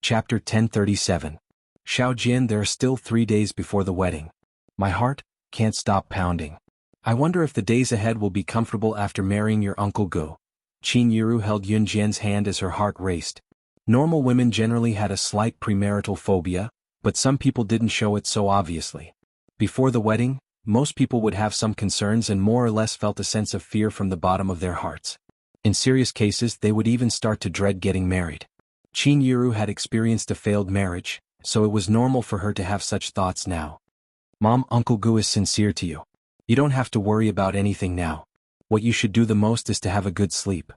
Chapter 1037. Xiao Jian. There are still 3 days before the wedding. My heart can't stop pounding. I wonder if the days ahead will be comfortable after marrying your Uncle Gu. Qin Yiru held Yun Jian's hand as her heart raced. Normal women generally had a slight premarital phobia, but some people didn't show it so obviously. Before the wedding, most people would have some concerns and more or less felt a sense of fear from the bottom of their hearts. In serious cases, they would even start to dread getting married. Qin Yiru had experienced a failed marriage, so it was normal for her to have such thoughts now. Mom, Uncle Gu is sincere to you. You don't have to worry about anything now. What you should do the most is to have a good sleep.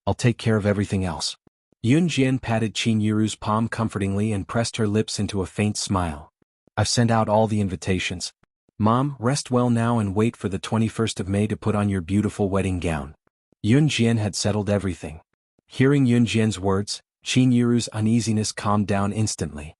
I'll take care of everything else. Yun Jian patted Qin Yiru's palm comfortingly and pressed her lips into a faint smile. I've sent out all the invitations. Mom, rest well now and wait for the 21st of May to put on your beautiful wedding gown. Yun Jian had settled everything. Hearing Yun Jian's words, Qin Yiru's uneasiness calmed down instantly.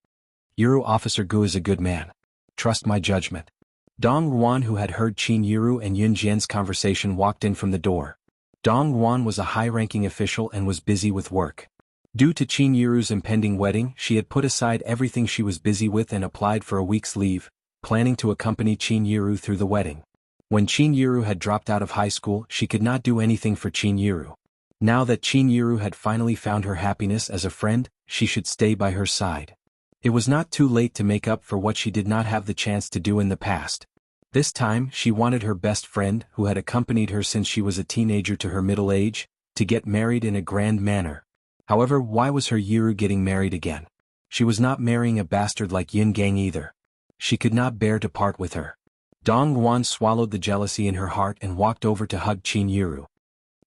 Yiru, Officer Gu is a good man. Trust my judgment. Dong Ruan, who had heard Qin Yiru and Yun Jian's conversation, walked in from the door. Dong Ruan was a high-ranking official and was busy with work. Due to Qin Yiru's impending wedding, she had put aside everything she was busy with and applied for a week's leave, planning to accompany Qin Yiru through the wedding. When Qin Yiru had dropped out of high school, she could not do anything for Qin Yiru. Now that Qin Yiru had finally found her happiness as a friend, she should stay by her side. It was not too late to make up for what she did not have the chance to do in the past. This time, she wanted her best friend, who had accompanied her since she was a teenager to her middle age, to get married in a grand manner. However, why was her Yiru getting married again? She was not marrying a bastard like Yin Gang either. She could not bear to part with her. Dong Ruan swallowed the jealousy in her heart and walked over to hug Qin Yiru.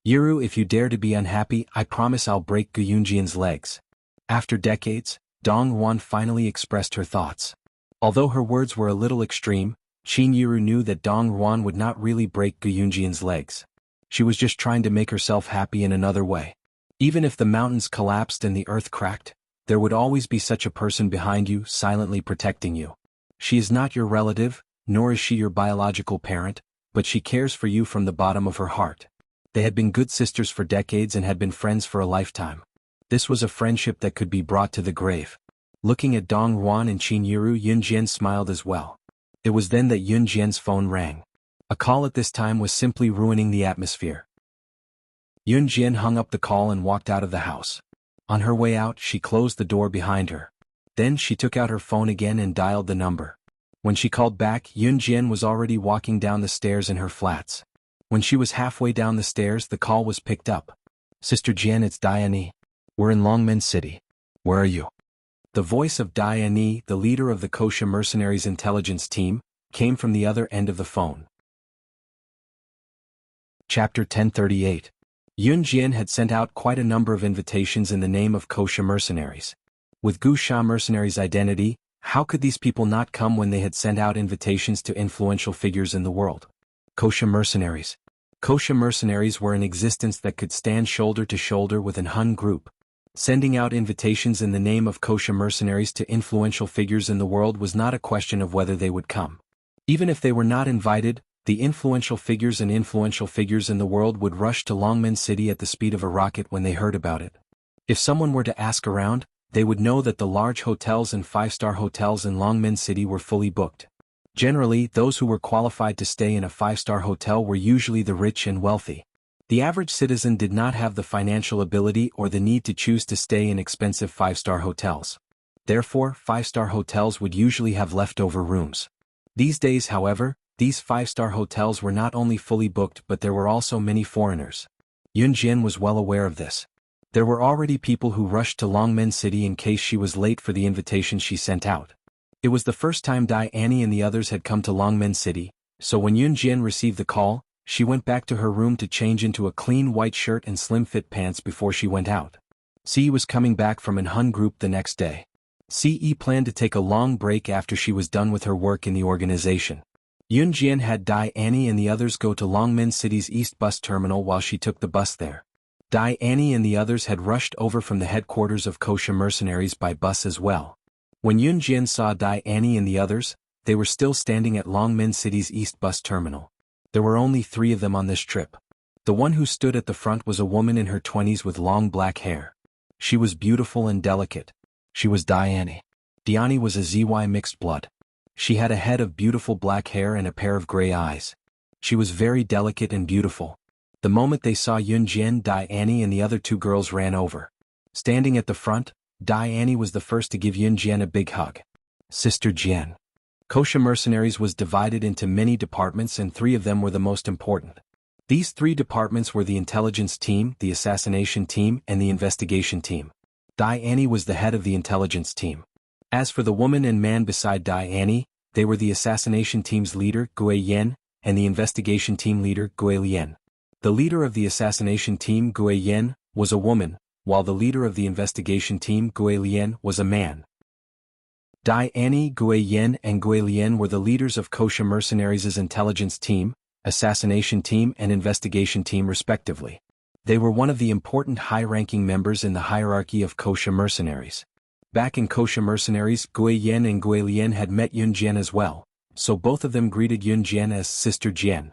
Yiru, if you dare to be unhappy, I promise I'll break Gu Yunjian's legs. After decades, Dong Ruan finally expressed her thoughts. Although her words were a little extreme, Qin Yiru knew that Dong Ruan would not really break Gu Yunjian's legs. She was just trying to make herself happy in another way. Even if the mountains collapsed and the earth cracked, there would always be such a person behind you, silently protecting you. She is not your relative, nor is she your biological parent, but she cares for you from the bottom of her heart. They had been good sisters for decades and had been friends for a lifetime. This was a friendship that could be brought to the grave. Looking at Dong Ruan and Qin Yiru, Yun Jian smiled as well. It was then that Yun Jian's phone rang. A call at this time was simply ruining the atmosphere. Yun Jian hung up the call and walked out of the house. On her way out, she closed the door behind her. Then she took out her phone again and dialed the number. When she called back, Yun Jian was already walking down the stairs in her flats. When she was halfway down the stairs, the call was picked up. Sister Jian, it's Diane. We're in Longmen City. Where are you? The voice of Diane, the leader of the Wuxia mercenaries intelligence team, came from the other end of the phone. Chapter 1038. Yun Jian had sent out quite a number of invitations in the name of Wuxia mercenaries. With Wuxia mercenaries' identity, how could these people not come when they had sent out invitations to influential figures in the world? Wuxia mercenaries. Wuxia mercenaries were an existence that could stand shoulder to shoulder with an Hun group. Sending out invitations in the name of Wuxia mercenaries to influential figures in the world was not a question of whether they would come. Even if they were not invited, the influential figures in the world would rush to Longmen City at the speed of a rocket when they heard about it. If someone were to ask around, they would know that the large hotels and five-star hotels in Longmen City were fully booked. Generally, those who were qualified to stay in a five-star hotel were usually the rich and wealthy. The average citizen did not have the financial ability or the need to choose to stay in expensive five-star hotels. Therefore, five-star hotels would usually have leftover rooms. These days, however, these five-star hotels were not only fully booked but there were also many foreigners. Yun Jian was well aware of this. There were already people who rushed to Longmen City in case she was late for the invitation she sent out. It was the first time Diane and the others had come to Longmen City, so when Yun Jian received the call, she went back to her room to change into a clean white shirt and slim-fit pants before she went out. Ce was coming back from an Hun group the next day. Ce planned to take a long break after she was done with her work in the organization. Yun Jian had Diane and the others go to Longmen City's East Bus Terminal while she took the bus there. Diane and the others had rushed over from the headquarters of Wuxia mercenaries by bus as well. When Yun Jian saw Diane and the others, they were still standing at Longmen City's East Bus Terminal. There were only 3 of them on this trip. The one who stood at the front was a woman in her 20s with long black hair. She was beautiful and delicate. She was Diane. Diane was a ZY mixed blood. She had a head of beautiful black hair and a pair of gray eyes. She was very delicate and beautiful. The moment they saw Yunjian, Diane and the other two girls ran over. Standing at the front, Diane was the first to give Yunjian a big hug. Sister Jian. Kosha Mercenaries was divided into many departments and 3 of them were the most important. These 3 departments were the intelligence team, the assassination team, and the investigation team. Diane was the head of the intelligence team. As for the woman and man beside Diane, they were the assassination team's leader, Gui Yen, and the investigation team leader, Gui Lian. The leader of the assassination team, Gui Yen, was a woman, while the leader of the investigation team, Gui Lian, was a man. Diane, Gui Yen, and Gui Lian were the leaders of Kosha Mercenaries' intelligence team, assassination team, and investigation team respectively. They were one of the important high-ranking members in the hierarchy of Kosha Mercenaries. Back in Kosha Mercenaries, Gui Yen and Gui Lian had met Yunjian as well, so both of them greeted Yunjian as Sister Jian.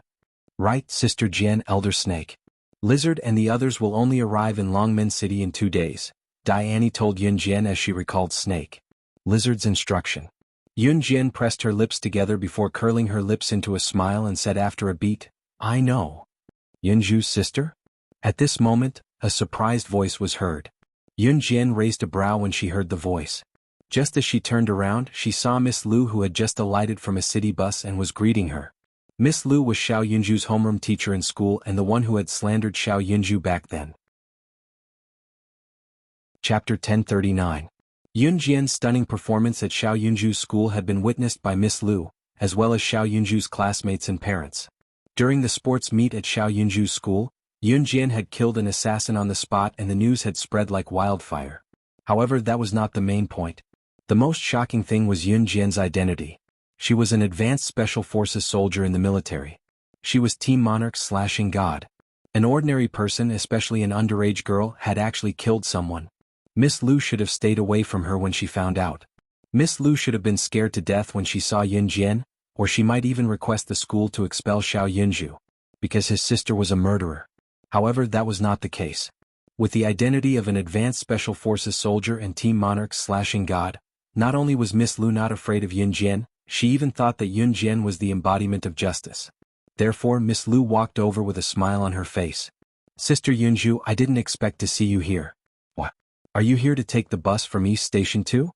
Right, Sister Jian, Elder Snake. Lizard and the others will only arrive in Longmen City in 2 days, Diane told Yunjian as she recalled Snake. Lizard's instruction. Yunjian pressed her lips together before curling her lips into a smile and said after a beat, I know. Yunju's sister? At this moment, a surprised voice was heard. Yunjian raised a brow when she heard the voice. Just as she turned around, she saw Miss Lu who had just alighted from a city bus and was greeting her. Miss Lu was Xiao Yunju's homeroom teacher in school and the one who had slandered Xiao Yunju back then. Chapter 1039. Yunjian's stunning performance at Xiao Yunju's school had been witnessed by Miss Lu, as well as Xiao Yunju's classmates and parents. During the sports meet at Xiao Yunju's school, Yunjian had killed an assassin on the spot and the news had spread like wildfire. However, that was not the main point. The most shocking thing was Yunjian's identity. She was an advanced special forces soldier in the military. She was Team Monarch/God. An ordinary person, especially an underage girl, had actually killed someone. Miss Lu should have stayed away from her when she found out. Miss Lu should have been scared to death when she saw Yunjian, or she might even request the school to expel Xiao Yunju, because his sister was a murderer. However, that was not the case. With the identity of an advanced special forces soldier and Team Monarch/God, not only was Miss Lu not afraid of Yunjian, she even thought that Yunjian was the embodiment of justice. Therefore, Miss Lu walked over with a smile on her face. Sister Yunju, I didn't expect to see you here. What? Are you here to take the bus from East Station too?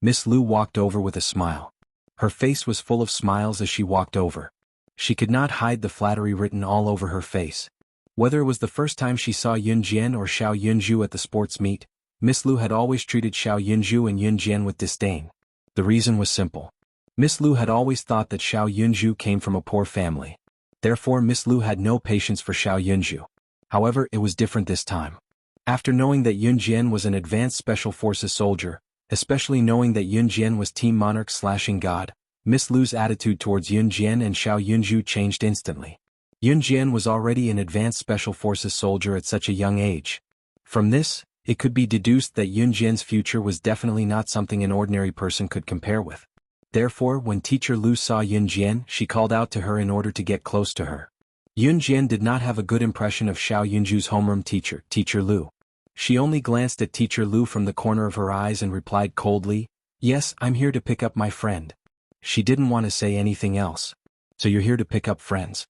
Miss Lu walked over with a smile. Her face was full of smiles as she walked over. She could not hide the flattery written all over her face. Whether it was the first time she saw Yunjian or Xiao Yunju at the sports meet, Miss Lu had always treated Xiao Yunju and Yunjian with disdain. The reason was simple. Miss Lu had always thought that Xiao Yunju came from a poor family. Therefore, Miss Lu had no patience for Xiao Yunju. However, it was different this time. After knowing that Yunjian was an advanced special forces soldier, especially knowing that Yunjian was Team Monarch/God, Miss Lu's attitude towards Yunjian and Xiao Yunju changed instantly. Yunjian was already an advanced special forces soldier at such a young age. From this, it could be deduced that Yunjian's future was definitely not something an ordinary person could compare with. Therefore, when Teacher Lu saw Yunjian, she called out to her in order to get close to her. Yunjian did not have a good impression of Xiao Yunju's homeroom teacher, Teacher Lu. She only glanced at Teacher Lu from the corner of her eyes and replied coldly, "Yes, I'm here to pick up my friend." She didn't want to say anything else. "So you're here to pick up friends?"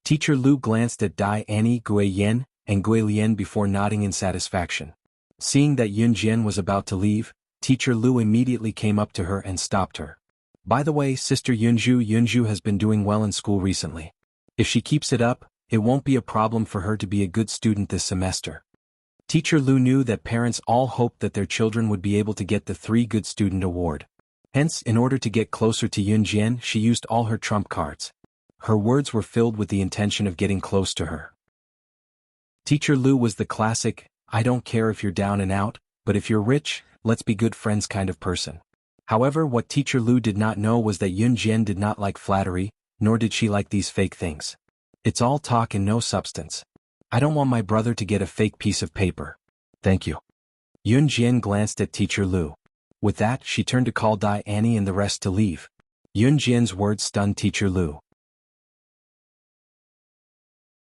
Teacher Lu glanced at Diane, Gui Yen, and Gui Lian before nodding in satisfaction. Seeing that Yunjian was about to leave, Teacher Lu immediately came up to her and stopped her. "By the way, Sister Yunju has been doing well in school recently. If she keeps it up, it won't be a problem for her to be a good student this semester." Teacher Lu knew that parents all hoped that their children would be able to get the 3 Good Student Award. Hence, in order to get closer to Yunjian, she used all her trump cards. Her words were filled with the intention of getting close to her. Teacher Lu was the classic, "I don't care if you're down and out, but if you're rich, let's be good friends" kind of person. However, what Teacher Lu did not know was that Yunjian did not like flattery, nor did she like these fake things. It's all talk and no substance. "I don't want my brother to get a fake piece of paper. Thank you." Yunjian glanced at Teacher Lu. With that, she turned to call Diane and the rest to leave. Yunjian's words stunned Teacher Lu.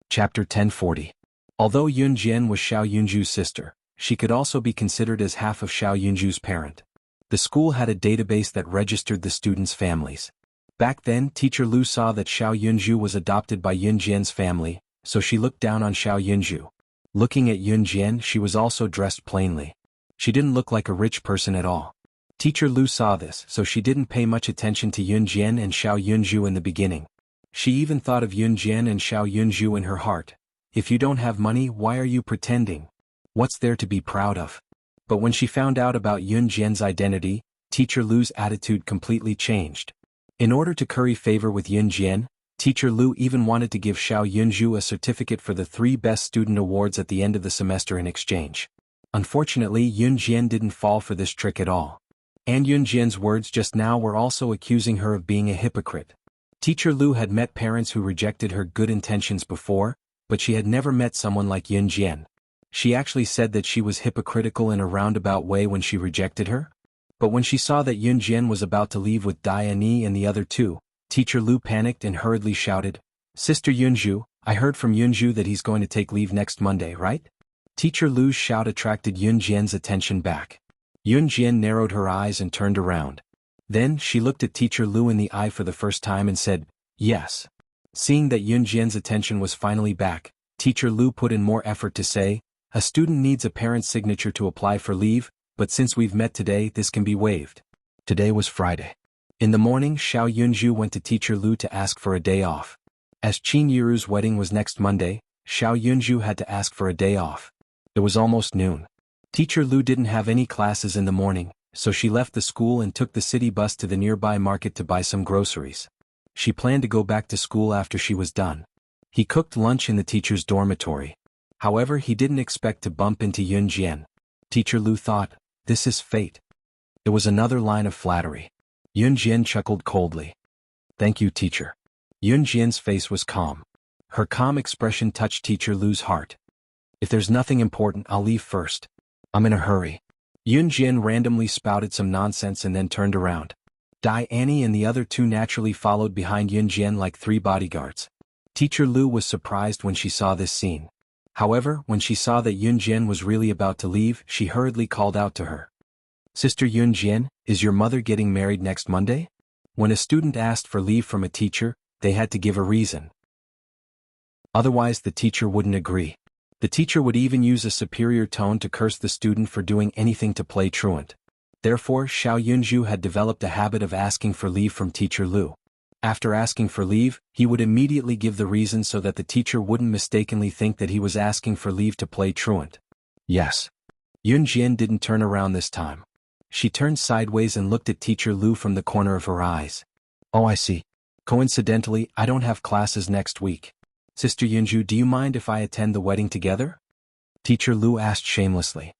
Chapter 1040. Although Yunjian was Xiao Yunju's sister, she could also be considered as half of Xiao Yunju's parent. The school had a database that registered the students' families. Back then, Teacher Lu saw that Xiao Yunju was adopted by Yunjian's family, so she looked down on Xiao Yunju. Looking at Yunjian, she was also dressed plainly. She didn't look like a rich person at all. Teacher Lu saw this, so she didn't pay much attention to Yunjian and Xiao Yunju in the beginning. She even thought of Yunjian and Xiao Yunju in her heart. If you don't have money, why are you pretending? What's there to be proud of? But when she found out about Yunjian's identity, Teacher Lu's attitude completely changed. In order to curry favor with Yunjian, Teacher Lu even wanted to give Xiao Yunju a certificate for the 3 best student awards at the end of the semester in exchange. Unfortunately, Yunjian didn't fall for this trick at all. And Yunjian's words just now were also accusing her of being a hypocrite. Teacher Lu had met parents who rejected her good intentions before, but she had never met someone like Yunjian. She actually said that she was hypocritical in a roundabout way when she rejected her. But when she saw that Yunjian was about to leave with Diane and the other 2, Teacher Lu panicked and hurriedly shouted, "Sister Yunju, I heard from Yunju that he's going to take leave next Monday, right?" Teacher Lu's shout attracted Yunjian's attention back. Yunjian narrowed her eyes and turned around. Then she looked at Teacher Lu in the eye for the first time and said, "Yes." Seeing that Yunjian's attention was finally back, Teacher Lu put in more effort to say, "A student needs a parent's signature to apply for leave, but since we've met today, this can be waived." Today was Friday. In the morning, Xiao Yunju went to Teacher Lu to ask for a day off. As Qin Yiru's wedding was next Monday, Xiao Yunju had to ask for a day off. It was almost noon. Teacher Lu didn't have any classes in the morning, so she left the school and took the city bus to the nearby market to buy some groceries. She planned to go back to school after she was done. He cooked lunch in the teacher's dormitory. However, he didn't expect to bump into Yunjian. Teacher Lu thought, "This is fate." It was another line of flattery. Yunjian chuckled coldly. "Thank you, teacher." Yunjian's face was calm. Her calm expression touched Teacher Lu's heart. "If there's nothing important, I'll leave first. I'm in a hurry." Yunjian randomly spouted some nonsense and then turned around. Annie and the other 2 naturally followed behind Yunjian like 3 bodyguards. Teacher Lu was surprised when she saw this scene. However, when she saw that Yunjian was really about to leave, she hurriedly called out to her. "Sister Yunjian, is your mother getting married next Monday?" When a student asked for leave from a teacher, they had to give a reason. Otherwise, the teacher wouldn't agree. The teacher would even use a superior tone to curse the student for doing anything to play truant. Therefore, Xiao Yunju had developed a habit of asking for leave from Teacher Lu. After asking for leave, he would immediately give the reason so that the teacher wouldn't mistakenly think that he was asking for leave to play truant. Yes. Yunjian didn't turn around this time. She turned sideways and looked at Teacher Lu from the corner of her eyes. "Oh, I see. Coincidentally, I don't have classes next week. Sister Yunju, do you mind if I attend the wedding together?" Teacher Lu asked shamelessly.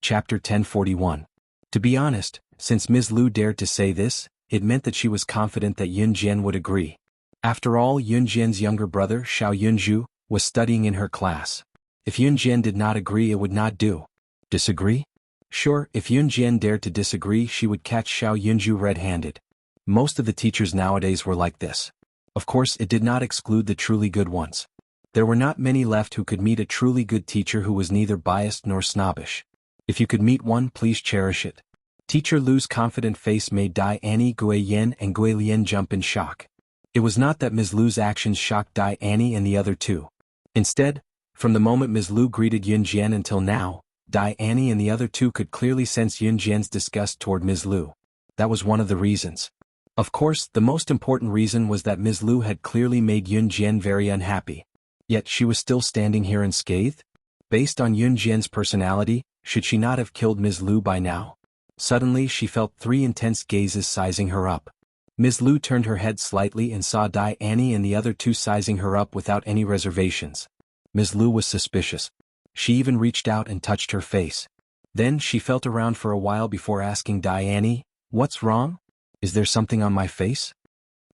Chapter 1041. To be honest, since Ms. Lu dared to say this, it meant that she was confident that Yunjian would agree. After all, Yunjian's younger brother, Xiao Yunju, was studying in her class. If Yunjian did not agree, it would not do. Disagree? Sure, if Yunjian dared to disagree, she would catch Xiao Yunju red-handed. Most of the teachers nowadays were like this. Of course, it did not exclude the truly good ones. There were not many left who could meet a truly good teacher who was neither biased nor snobbish. If you could meet one, please cherish it. Teacher Lu's confident face made Annie, Guiyan and Guilian jump in shock. It was not that Ms. Lu's actions shocked Annie and the other 2. Instead, from the moment Ms. Lu greeted Yunjian until now, Annie and the other 2 could clearly sense Yunjian's disgust toward Ms. Lu. That was one of the reasons. Of course, the most important reason was that Ms. Lu had clearly made Yunjian very unhappy. Yet she was still standing here unscathed? Based on Yunjian's personality, should she not have killed Ms. Lu by now? Suddenly she felt 3 intense gazes sizing her up. Ms. Lu turned her head slightly and saw Annie and the other 2 sizing her up without any reservations. Ms. Lu was suspicious. She even reached out and touched her face. Then she felt around for a while before asking Annie, "What's wrong? Is there something on my face?"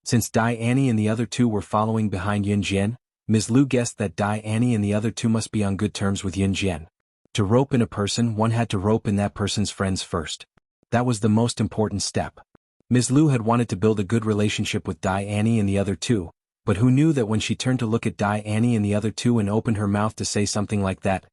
Since Annie and the other 2 were following behind Yunjian, Ms. Lu guessed that Annie and the other 2 must be on good terms with Yunjian. To rope in a person, one had to rope in that person's friends first. That was the most important step. Ms. Lu had wanted to build a good relationship with Annie and the other 2, But who knew that when she turned to look at Dai Annie and the other two and opened her mouth to say something like that,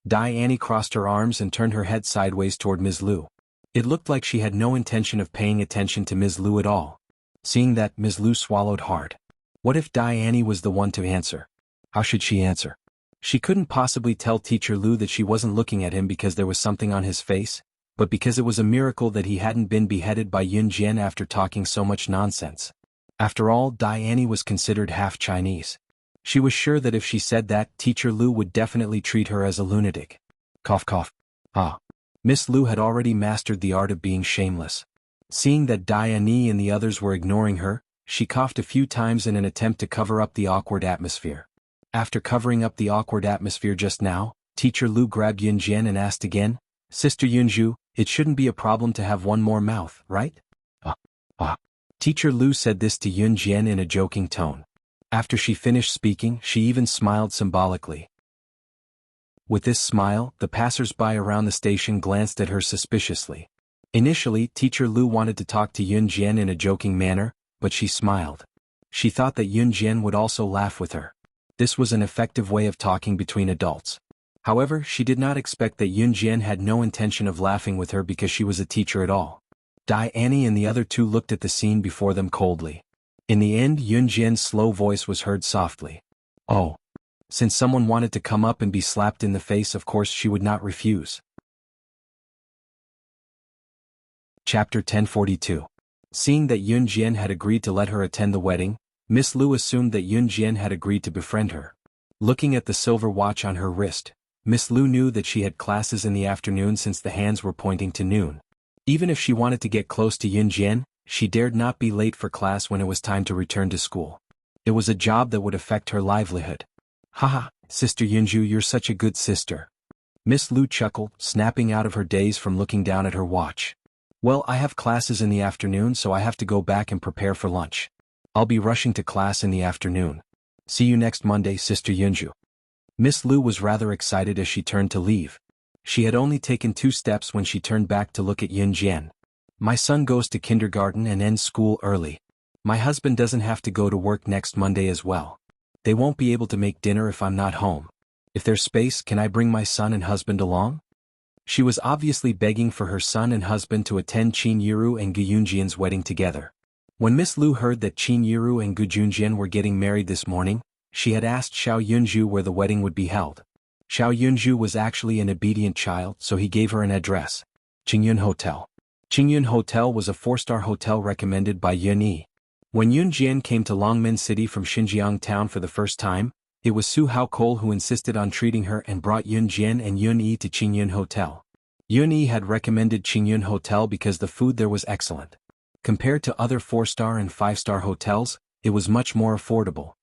Dai Annie crossed her arms and turned her head sideways toward Ms. Lu. It looked like she had no intention of paying attention to Ms. Lu at all. Seeing that, Ms. Lu swallowed hard. What if Dai Annie was the one to answer? How should she answer? She couldn't possibly tell Teacher Lu that she wasn't looking at him because there was something on his face, but because it was a miracle that he hadn't been beheaded by Yun Jian after talking so much nonsense. After all, Dai Annie was considered half Chinese. She was sure that if she said that, Teacher Lu would definitely treat her as a lunatic. Cough cough. Ah. Miss Lu had already mastered the art of being shameless. Seeing that Dai Annie and the others were ignoring her, she coughed a few times in an attempt to cover up the awkward atmosphere. After covering up the awkward atmosphere just now, Teacher Lu grabbed Yun Jian and asked again, "Sister Yunju, it shouldn't be a problem to have one more mouth, right?" Teacher Lu said this to Yun Jian in a joking tone. After she finished speaking, she even smiled symbolically. With this smile, the passers-by around the station glanced at her suspiciously. Initially, Teacher Lu wanted to talk to Yun Jian in a joking manner, but she smiled. She thought that Yun Jian would also laugh with her. This was an effective way of talking between adults. However, she did not expect that Yun Jian had no intention of laughing with her because she was a teacher at all. Dai Annie and the other two looked at the scene before them coldly. In the end, Yun Jian's slow voice was heard softly. "Oh." Since someone wanted to come up and be slapped in the face, of course she would not refuse. Chapter 1042. Seeing that Yun Jian had agreed to let her attend the wedding, Miss Lu assumed that Yun Jian had agreed to befriend her. Looking at the silver watch on her wrist, Miss Lu knew that she had classes in the afternoon since the hands were pointing to noon. Even if she wanted to get close to Yun Jian, she dared not be late for class when it was time to return to school. It was a job that would affect her livelihood. "Haha, Sister Yunju, you're such a good sister." Miss Lu chuckled, snapping out of her daze from looking down at her watch. "Well, I have classes in the afternoon, so I have to go back and prepare for lunch. I'll be rushing to class in the afternoon. See you next Monday, Sister Yunju." Miss Lu was rather excited as she turned to leave. She had only taken 2 steps when she turned back to look at Yun Jian. "My son goes to kindergarten and ends school early. My husband doesn't have to go to work next Monday as well. They won't be able to make dinner if I'm not home. If there's space, can I bring my son and husband along?" She was obviously begging for her son and husband to attend Qin Yiru and Gu Yunjian's wedding together. When Miss Lu heard that Qin Yiru and Gu Junjian were getting married this morning, she had asked Xiao Yunju where the wedding would be held. Xiao Yunju was actually an obedient child, so he gave her an address. Qingyun Hotel. Qingyun Hotel was a 4-star hotel recommended by Yun Yi. When Yun Jian came to Longmen City from Xinjiang town for the first time, it was Su Haokol who insisted on treating her and brought Yun Jian and Yun Yi to Qingyun Hotel. Yun Yi had recommended Qingyun Hotel because the food there was excellent. Compared to other 4-star and 5-star hotels, it was much more affordable.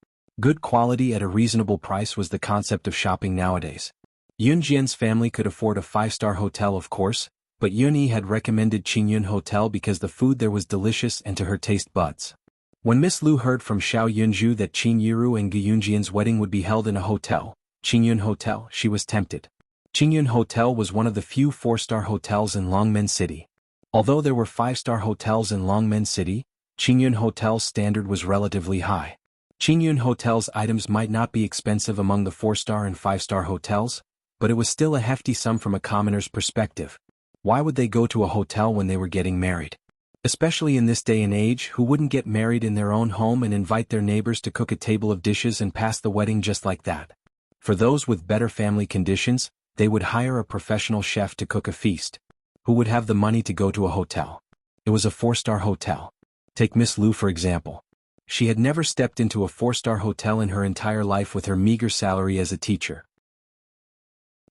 Good quality at a reasonable price was the concept of shopping nowadays. Yun Jian's family could afford a 5-star hotel, of course, but Yun Yi had recommended Qingyun Hotel because the food there was delicious and to her taste buds. When Miss Lu heard from Xiao Yunju that Qin Yiru and Gu Yunjian's wedding would be held in a hotel, Qingyun Hotel, she was tempted. Qingyun Hotel was one of the few 4-star hotels in Longmen City. Although there were 5-star hotels in Longmen City, Qingyun Hotel's standard was relatively high. Qingyun Hotel's items might not be expensive among the 4-star and 5-star hotels, but it was still a hefty sum from a commoner's perspective. Why would they go to a hotel when they were getting married? Especially in this day and age, who wouldn't get married in their own home and invite their neighbors to cook a table of dishes and pass the wedding just like that? For those with better family conditions, they would hire a professional chef to cook a feast. Who would have the money to go to a hotel? It was a 4-star hotel. Take Miss Lu for example. She had never stepped into a 4-star hotel in her entire life with her meager salary as a teacher.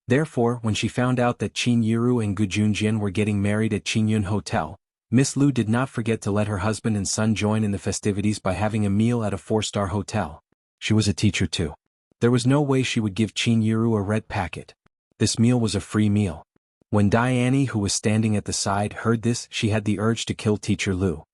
Therefore, when she found out that Qin Yiru and Gu Junjian were getting married at Qingyun Hotel, Miss Lu did not forget to let her husband and son join in the festivities by having a meal at a 4-star hotel. She was a teacher too. There was no way she would give Qin Yiru a red packet. This meal was a free meal. When Dai Annie, who was standing at the side, heard this, she had the urge to kill Teacher Lu.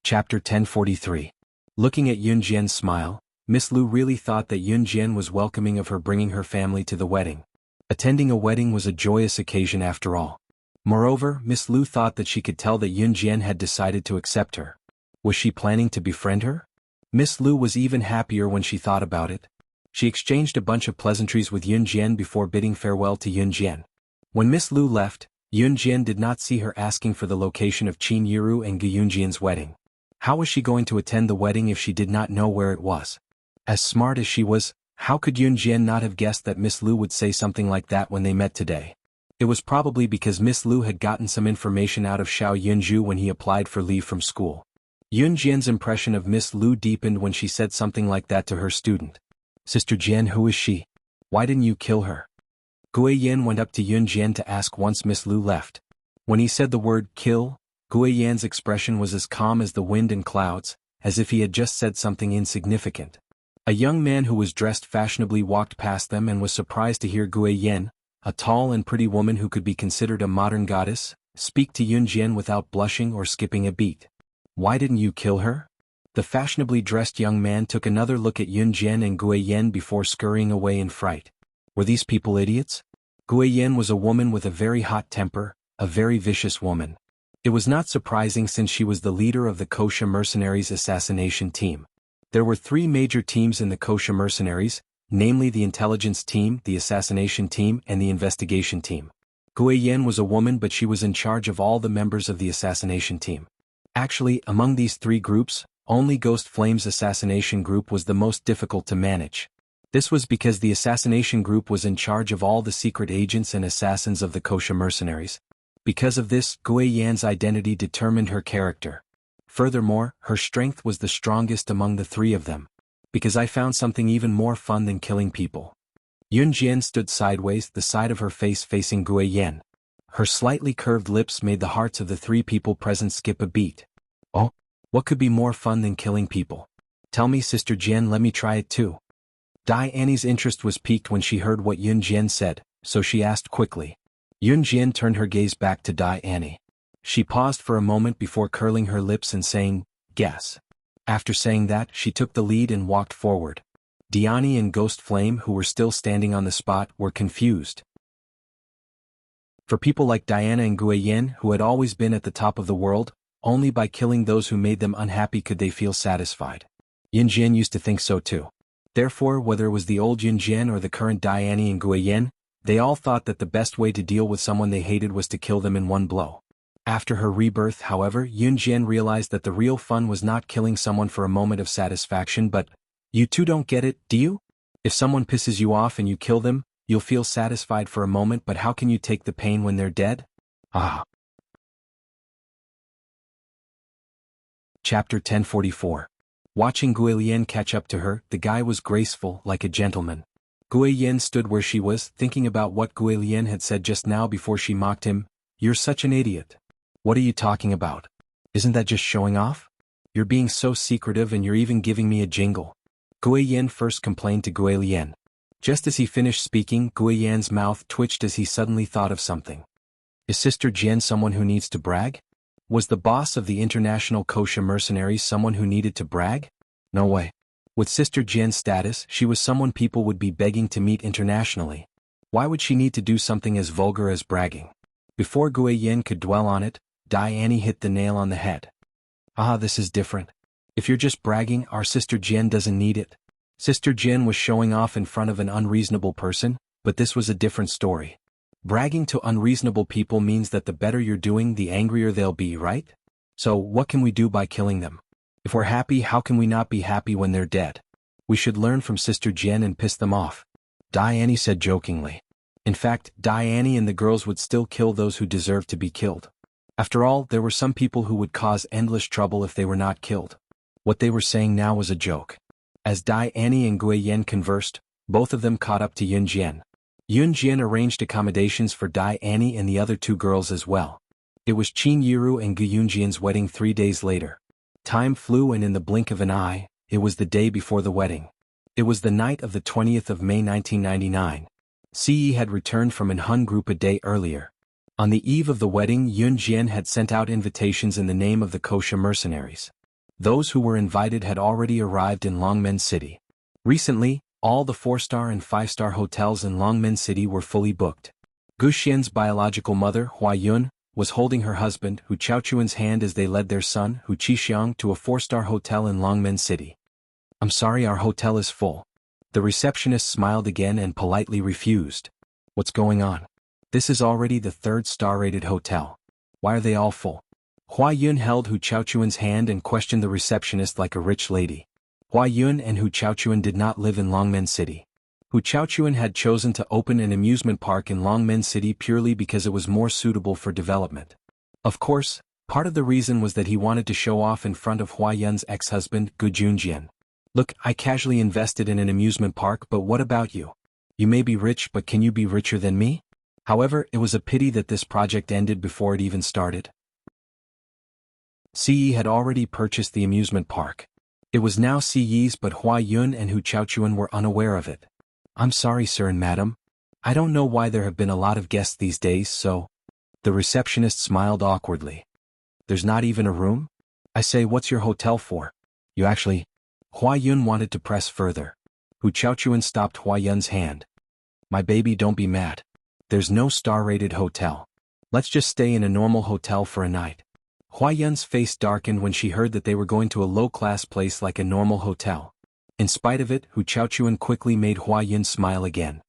Chapter 1043. Looking at Yun Jian's smile, Miss Lu really thought that Yun Jian was welcoming of her bringing her family to the wedding. Attending a wedding was a joyous occasion after all. Moreover, Miss Lu thought that she could tell that Yun Jian had decided to accept her. Was she planning to befriend her? Miss Lu was even happier when she thought about it. She exchanged a bunch of pleasantries with Yun Jian before bidding farewell to Yun Jian. When Miss Lu left, Yun Jian did not see her asking for the location of Qin Yiru and Gu Yunjian's wedding. How was she going to attend the wedding if she did not know where it was? As smart as she was, how could Yun Jian not have guessed that Miss Lu would say something like that when they met today? It was probably because Miss Lu had gotten some information out of Xiao Yunju when he applied for leave from school. Yun Jian's impression of Miss Lu deepened when she said something like that to her student. Sister Jian, who is she? Why didn't you kill her? Gui Yan went up to Yun Jian to ask once Miss Lu left. When he said the word kill, Gui Yan's expression was as calm as the wind and clouds, as if he had just said something insignificant. A young man who was dressed fashionably walked past them and was surprised to hear Gui Yan, a tall and pretty woman who could be considered a modern goddess, speak to Yun Jian without blushing or skipping a beat. Why didn't you kill her? The fashionably dressed young man took another look at Yun Jian and Gui Yan before scurrying away in fright. Were these people idiots? Gui Yan was a woman with a very hot temper, a very vicious woman. It was not surprising since she was the leader of the Kosha mercenaries assassination team. There were 3 major teams in the Kosha mercenaries, namely the intelligence team, the assassination team, and the investigation team. Gui Yan was a woman, but she was in charge of all the members of the assassination team. Actually, among these 3 groups, only Ghost Flame's assassination group was the most difficult to manage. This was because the assassination group was in charge of all the secret agents and assassins of the Kosha mercenaries. Because of this, Gui Yan's identity determined her character. Furthermore, her strength was the strongest among the 3 of them. Because I found something even more fun than killing people. Yun Jian stood sideways, the side of her face facing Gui Yan. Her slightly curved lips made the hearts of the 3 people present skip a beat. Oh, what could be more fun than killing people? Tell me, Sister Jian, let me try it too. Dai Annie's interest was piqued when she heard what Yun Jian said, so she asked quickly. Yun Jian turned her gaze back to Dai Annie. She paused for a moment before curling her lips and saying, "Guess." After saying that, she took the lead and walked forward. Diani and Ghost Flame, who were still standing on the spot, were confused. For people like Diana and Gui Yan, who had always been at the top of the world, only by killing those who made them unhappy could they feel satisfied. Yun Jian used to think so too. Therefore, whether it was the old Yun Jian or the current Diani and Gui Yan, they all thought that the best way to deal with someone they hated was to kill them in one blow. After her rebirth, however, Yun Jian realized that the real fun was not killing someone for a moment of satisfaction, but, you two don't get it, do you? If someone pisses you off and you kill them, you'll feel satisfied for a moment, but how can you take the pain when they're dead? Ah. Chapter 1044. Watching Gui Yan catch up to her, the guy was graceful, like a gentleman. Gui Yan stood where she was, thinking about what Gui Yan had said just now before she mocked him. You're such an idiot. What are you talking about? Isn't that just showing off? You're being so secretive and you're even giving me a jingle. Gui Yan first complained to Gui Yan. Just as he finished speaking, Gui Yan's mouth twitched as he suddenly thought of something. Is Sister Jian someone who needs to brag? Was the boss of the international Kosha mercenaries someone who needed to brag? No way. With Sister Jian's status, she was someone people would be begging to meet internationally. Why would she need to do something as vulgar as bragging? Before Gui Yan could dwell on it, Dai Annie hit the nail on the head. Ah, this is different. If you're just bragging, our Sister Jian doesn't need it. Sister Jian was showing off in front of an unreasonable person, but this was a different story. Bragging to unreasonable people means that the better you're doing, the angrier they'll be, right? So, what can we do by killing them? If we're happy, how can we not be happy when they're dead? We should learn from Sister Jian and piss them off. Dai Annie said jokingly. In fact, Dai Annie and the girls would still kill those who deserved to be killed. After all, there were some people who would cause endless trouble if they were not killed. What they were saying now was a joke. As Dai Annie and Gui Yan conversed, both of them caught up to Yun Jian. Yun Jian arranged accommodations for Dai Annie and the other 2 girls as well. It was Qin Yiru and Gu Yunjian's wedding 3 days later. Time flew, and in the blink of an eye, it was the day before the wedding. It was the night of the 20th of May 1999. Ce had returned from an Hun group a day earlier. On the eve of the wedding, Yun Jian had sent out invitations in the name of the Kosha mercenaries. Those who were invited had already arrived in Longmen City. Recently, all the 4-star and 5-star hotels in Longmen City were fully booked. Gu Xian's biological mother, Hua Yun, was holding her husband Hu Chaochuan's hand as they led their son Hu Qixiang to a 4-star hotel in Longmen City. "I'm sorry, our hotel is full." The receptionist smiled again and politely refused. "What's going on? This is already the 3rd star-rated hotel. Why are they all full?" Hua Yun held Hu Chaochuan's hand and questioned the receptionist like a rich lady. Hua Yun and Hu Chaochuan did not live in Longmen City. Hu Chaochuan had chosen to open an amusement park in Longmen City purely because it was more suitable for development. Of course, part of the reason was that he wanted to show off in front of Hua Yun's ex-husband Gu Junjian. "Look, I casually invested in an amusement park, but what about you? You may be rich, but can you be richer than me?" However, it was a pity that this project ended before it even started. Yi had already purchased the amusement park. It was now Yi's, but Hua Yun and Hu Chaochuan were unaware of it. "I'm sorry, sir and madam. I don't know why there have been a lot of guests these days, so..." The receptionist smiled awkwardly. "There's not even a room? I say, what's your hotel for? You actually..." Hua Yun wanted to press further. Hu Chaochuan stopped Hua Yun's hand. "My baby, don't be mad. There's no star-rated hotel. Let's just stay in a normal hotel for a night." Hua Yun's face darkened when she heard that they were going to a low-class place like a normal hotel. In spite of it, Hu Chaochuan quickly made Hua Yun smile again.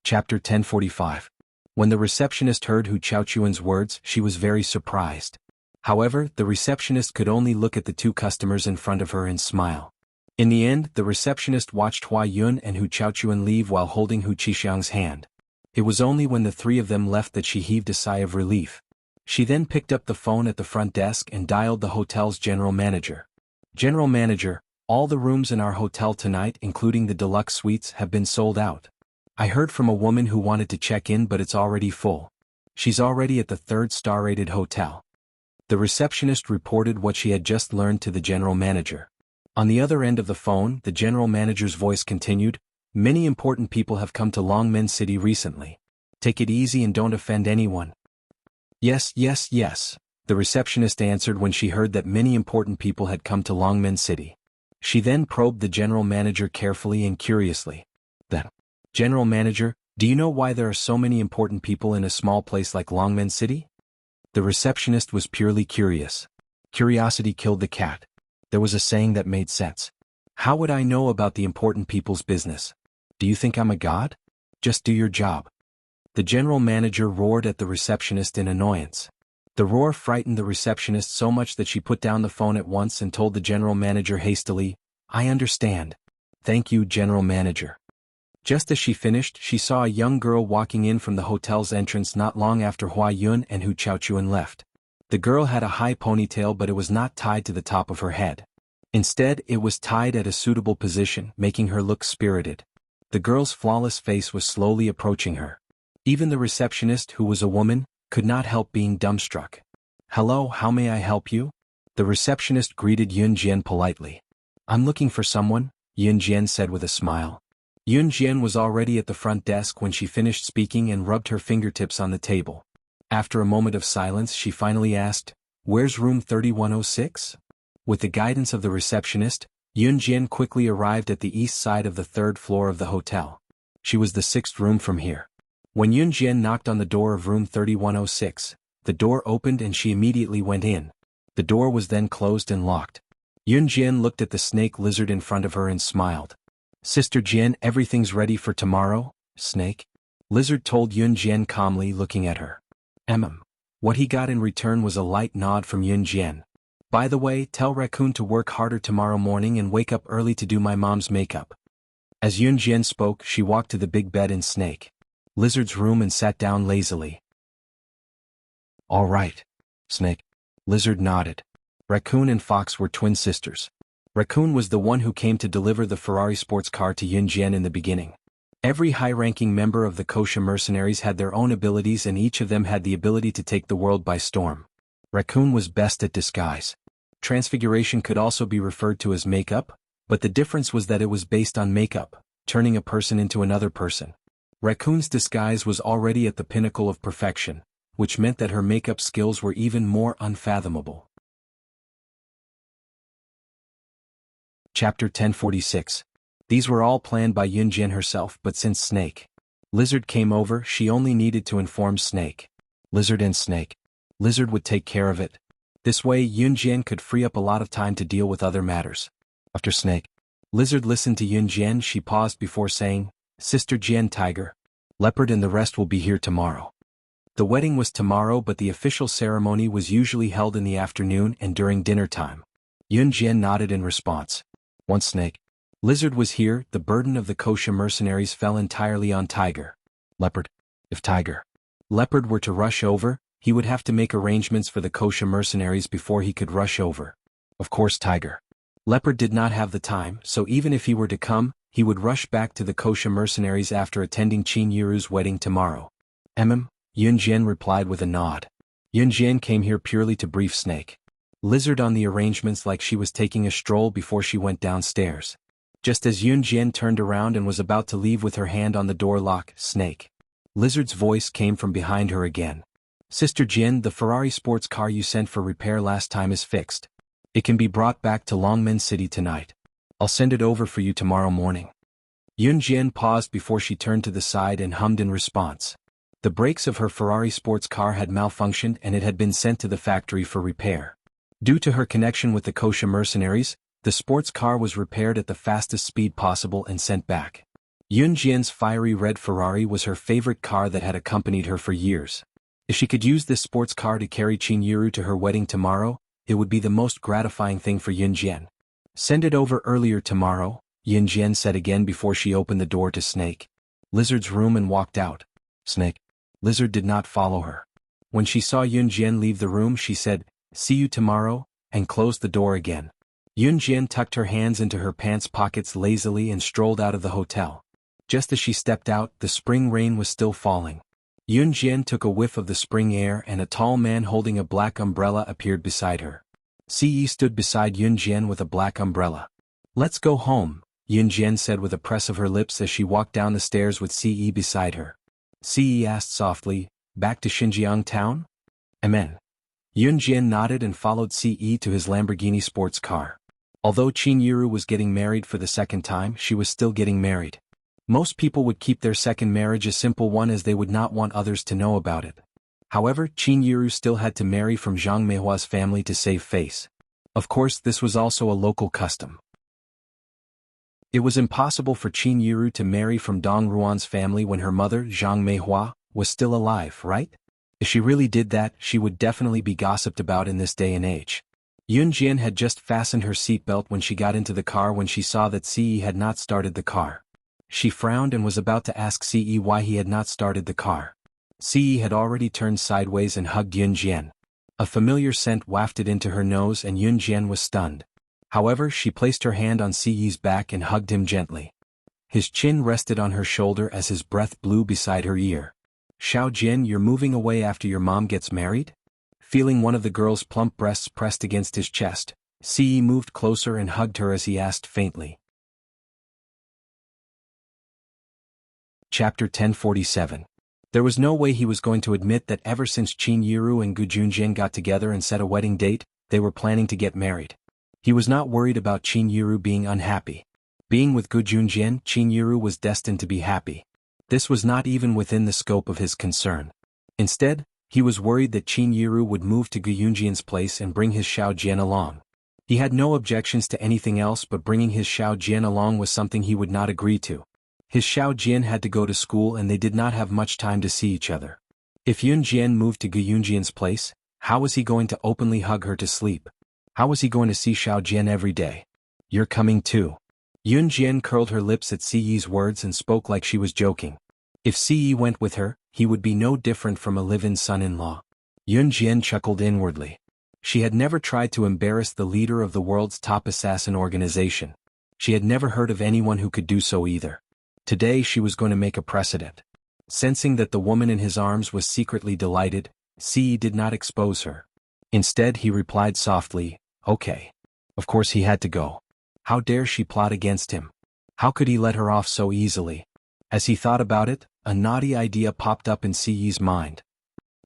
Chapter 1045. When the receptionist heard Hu Chaochuan's words, she was very surprised. However, the receptionist could only look at the 2 customers in front of her and smile. In the end, the receptionist watched Hua Yun and Hu Chaochuan leave while holding Hu Qixiang's hand. It was only when the 3 of them left that she heaved a sigh of relief. She then picked up the phone at the front desk and dialed the hotel's general manager. "General manager, all the rooms in our hotel tonight, including the deluxe suites, have been sold out. I heard from a woman who wanted to check in, but it's already full. She's already at the 3rd star-rated hotel." The receptionist reported what she had just learned to the general manager. On the other end of the phone, the general manager's voice continued, "Many important people have come to Longmen City recently. Take it easy and don't offend anyone." "Yes, yes, yes," the receptionist answered when she heard that many important people had come to Longmen City. She then probed the general manager carefully and curiously. "Then, General Manager, do you know why there are so many important people in a small place like Longmen City?" The receptionist was purely curious. Curiosity killed the cat. There was a saying that made sense. "How would I know about the important people's business? Do you think I'm a god? Just do your job." The general manager roared at the receptionist in annoyance. The roar frightened the receptionist so much that she put down the phone at once and told the general manager hastily, "I understand. Thank you, General Manager." Just as she finished, she saw a young girl walking in from the hotel's entrance not long after Hua Yun and Hu Chaochuan left. The girl had a high ponytail, but it was not tied to the top of her head. Instead, it was tied at a suitable position, making her look spirited. The girl's flawless face was slowly approaching her. Even the receptionist, who was a woman, could not help being dumbstruck. "Hello, how may I help you?" The receptionist greeted Yun Jian politely. "I'm looking for someone," Yun Jian said with a smile. Yun Jian was already at the front desk when she finished speaking and rubbed her fingertips on the table. After a moment of silence, she finally asked, "Where's room 3106? With the guidance of the receptionist, Yun Jian quickly arrived at the east side of the 3rd floor of the hotel. She was the 6th room from here. When Yun Jian knocked on the door of room 3106, the door opened and she immediately went in. The door was then closed and locked. Yun Jian looked at the snake lizard in front of her and smiled. "Sister Jian, everything's ready for tomorrow, snake?" Lizard told Yun Jian calmly, looking at her. What he got in return was a light nod from Yun Jian. "By the way, tell Raccoon to work harder tomorrow morning and wake up early to do my mom's makeup." As Yun Jian spoke, she walked to the big bed in Snake Lizard's room and sat down lazily. "All right, Snake." Lizard nodded. Raccoon and Fox were twin sisters. Raccoon was the one who came to deliver the Ferrari sports car to Yun Jian in the beginning. Every high-ranking member of the Kosha mercenaries had their own abilities, and each of them had the ability to take the world by storm. Raccoon was best at disguise. Transfiguration could also be referred to as makeup, but the difference was that it was based on makeup, turning a person into another person. Raccoon's disguise was already at the pinnacle of perfection, which meant that her makeup skills were even more unfathomable. Chapter 1046. These were all planned by Yun Jian herself, but since Snake Lizard came over, she only needed to inform Snake. Lizard and Snake. Lizard would take care of it. This way Yunjian could free up a lot of time to deal with other matters. After Snake. Lizard listened to Yunjian. She paused before saying, Sister Jian, Tiger. Leopard and the rest will be here tomorrow. The wedding was tomorrow, but the official ceremony was usually held in the afternoon and during dinner time. Yunjian nodded in response. Once Snake. Lizard was here, the burden of the kosher mercenaries fell entirely on Tiger. Leopard. If Tiger. Leopard were to rush over, he would have to make arrangements for the kosher mercenaries before he could rush over. Of course Tiger. Leopard did not have the time, so even if he were to come, he would rush back to the kosher mercenaries after attending Qin Yiru's wedding tomorrow. Yunjian replied with a nod. Yunjian came here purely to brief Snake. Lizard on the arrangements like she was taking a stroll before she went downstairs. Just as Yunjian turned around and was about to leave with her hand on the door lock, Snake. Lizard's voice came from behind her again. Sister Jin, the Ferrari sports car you sent for repair last time is fixed. It can be brought back to Longmen City tonight. I'll send it over for you tomorrow morning. Yunjian paused before she turned to the side and hummed in response. The brakes of her Ferrari sports car had malfunctioned and it had been sent to the factory for repair. Due to her connection with the kosher mercenaries, the sports car was repaired at the fastest speed possible and sent back. Yunjian's fiery red Ferrari was her favorite car that had accompanied her for years. If she could use this sports car to carry Qin Yiru to her wedding tomorrow, it would be the most gratifying thing for Yunjian. Send it over earlier tomorrow, Yunjian said again before she opened the door to Snake. Lizard's room and walked out. Snake. Lizard did not follow her. When she saw Yunjian leave the room she said, see you tomorrow, and closed the door again. Yunjian tucked her hands into her pants pockets lazily and strolled out of the hotel. Just as she stepped out, the spring rain was still falling. Yunjian took a whiff of the spring air and a tall man holding a black umbrella appeared beside her. Ce stood beside Yunjian with a black umbrella. Let's go home, Yunjian said with a press of her lips as she walked down the stairs with Ce beside her. Ce asked softly, back to Xinjiang town? Amen. Yunjian nodded and followed Ce to his Lamborghini sports car. Although Qin Yiru was getting married for the second time, she was still getting married. Most people would keep their second marriage a simple one as they would not want others to know about it. However, Qin Yiru still had to marry from Zhang Meihua's family to save face. Of course, this was also a local custom. It was impossible for Qin Yiru to marry from Dong Ruan's family when her mother, Zhang Meihua, was still alive, right? If she really did that, she would definitely be gossiped about in this day and age. Yunjian had just fastened her seatbelt when she got into the car when she saw that Ce had not started the car. She frowned and was about to ask Ce why he had not started the car. Ce had already turned sideways and hugged Yunjian. A familiar scent wafted into her nose and Yunjian was stunned. However, she placed her hand on Ce's back and hugged him gently. His chin rested on her shoulder as his breath blew beside her ear. Xiao Jin, you're moving away after your mom gets married? Feeling one of the girl's plump breasts pressed against his chest, Ce moved closer and hugged her as he asked faintly. Chapter 1047. There was no way he was going to admit that ever since Qin Yiru and Gu Junjin got together and set a wedding date, they were planning to get married. He was not worried about Qin Yiru being unhappy. Being with Gu Junjin, Qin Yiru was destined to be happy. This was not even within the scope of his concern. Instead, he was worried that Qin Yiru would move to Gu Junjin's place and bring his Xiao Jian along. He had no objections to anything else, but bringing his Xiao Jian along was something he would not agree to. His Xiao Jian had to go to school and they did not have much time to see each other. If Yunjian moved to Gu Junjin's place, how was he going to openly hug her to sleep? How was he going to see Xiao Jian every day? You're coming too. Yunjian curled her lips at Ce's words and spoke like she was joking. If Ce went with her, he would be no different from a live-in son-in-law. Yunjian chuckled inwardly. She had never tried to embarrass the leader of the world's top assassin organization. She had never heard of anyone who could do so either. Today she was going to make a precedent. Sensing that the woman in his arms was secretly delighted, Ce did not expose her. Instead he replied softly, okay. Of course he had to go. How dare she plot against him? How could he let her off so easily? As he thought about it, a naughty idea popped up in Ce's mind.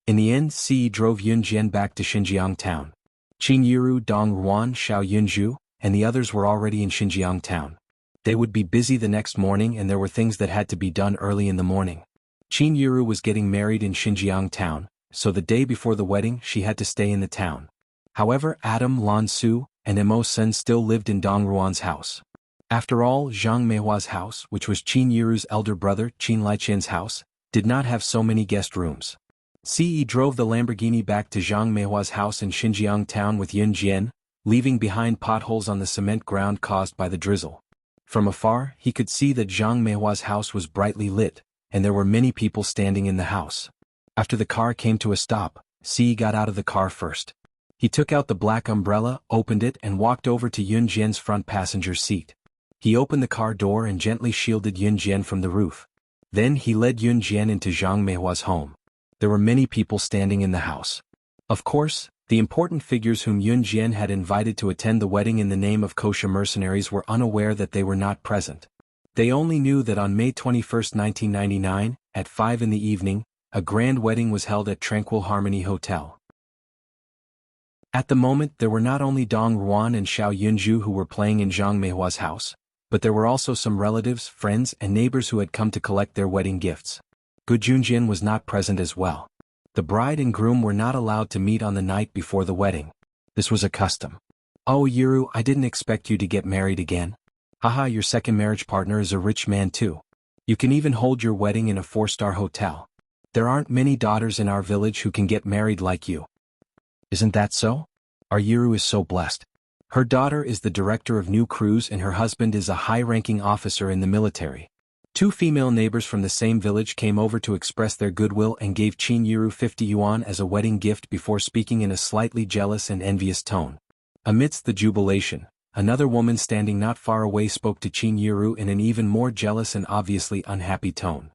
In the end, Ce drove Yunjian back to Xinjiang town. Qin Yiru, Dong Ruan, Xiao Yunju, and the others were already in Xinjiang town. They would be busy the next morning and there were things that had to be done early in the morning. Qin Yiru was getting married in Xinjiang town, so the day before the wedding she had to stay in the town. However, Adam, Lan Su, and Mo Sen still lived in Dong Ruan's house. After all, Zhang Meihua's house, which was Qin Yiru's elder brother Qin Liqian's house, did not have so many guest rooms. Ce drove the Lamborghini back to Zhang Meihua's house in Xinjiang town with Yun Jian, leaving behind potholes on the cement ground caused by the drizzle. From afar, he could see that Zhang Meihua's house was brightly lit, and there were many people standing in the house. After the car came to a stop, Ce got out of the car first. He took out the black umbrella, opened it and walked over to Yun Jian's front passenger seat. He opened the car door and gently shielded Yun Jian from the roof. Then he led Yun Jian into Zhang Meihua's home. There were many people standing in the house. Of course, the important figures whom Yun Jian had invited to attend the wedding in the name of kosher mercenaries were unaware that they were not present. They only knew that on May 21, 1999, at 5 in the evening, a grand wedding was held at Tranquil Harmony Hotel. At the moment there were not only Dong Ruan and Xiao Yunju who were playing in Zhang Meihua's house, but there were also some relatives, friends and neighbors who had come to collect their wedding gifts. Gu Junjian was not present as well. The bride and groom were not allowed to meet on the night before the wedding. This was a custom. "Oh Yiru, I didn't expect you to get married again. Haha, your second marriage partner is a rich man too. You can even hold your wedding in a 4-star hotel. There aren't many daughters in our village who can get married like you. Isn't that so? Our Yiru is so blessed. Her daughter is the director of new crews and her husband is a high-ranking officer in the military." 2 female neighbors from the same village came over to express their goodwill and gave Qin Yiru 50 yuan as a wedding gift before speaking in a slightly jealous and envious tone. Amidst the jubilation, another woman standing not far away spoke to Qin Yiru in an even more jealous and obviously unhappy tone.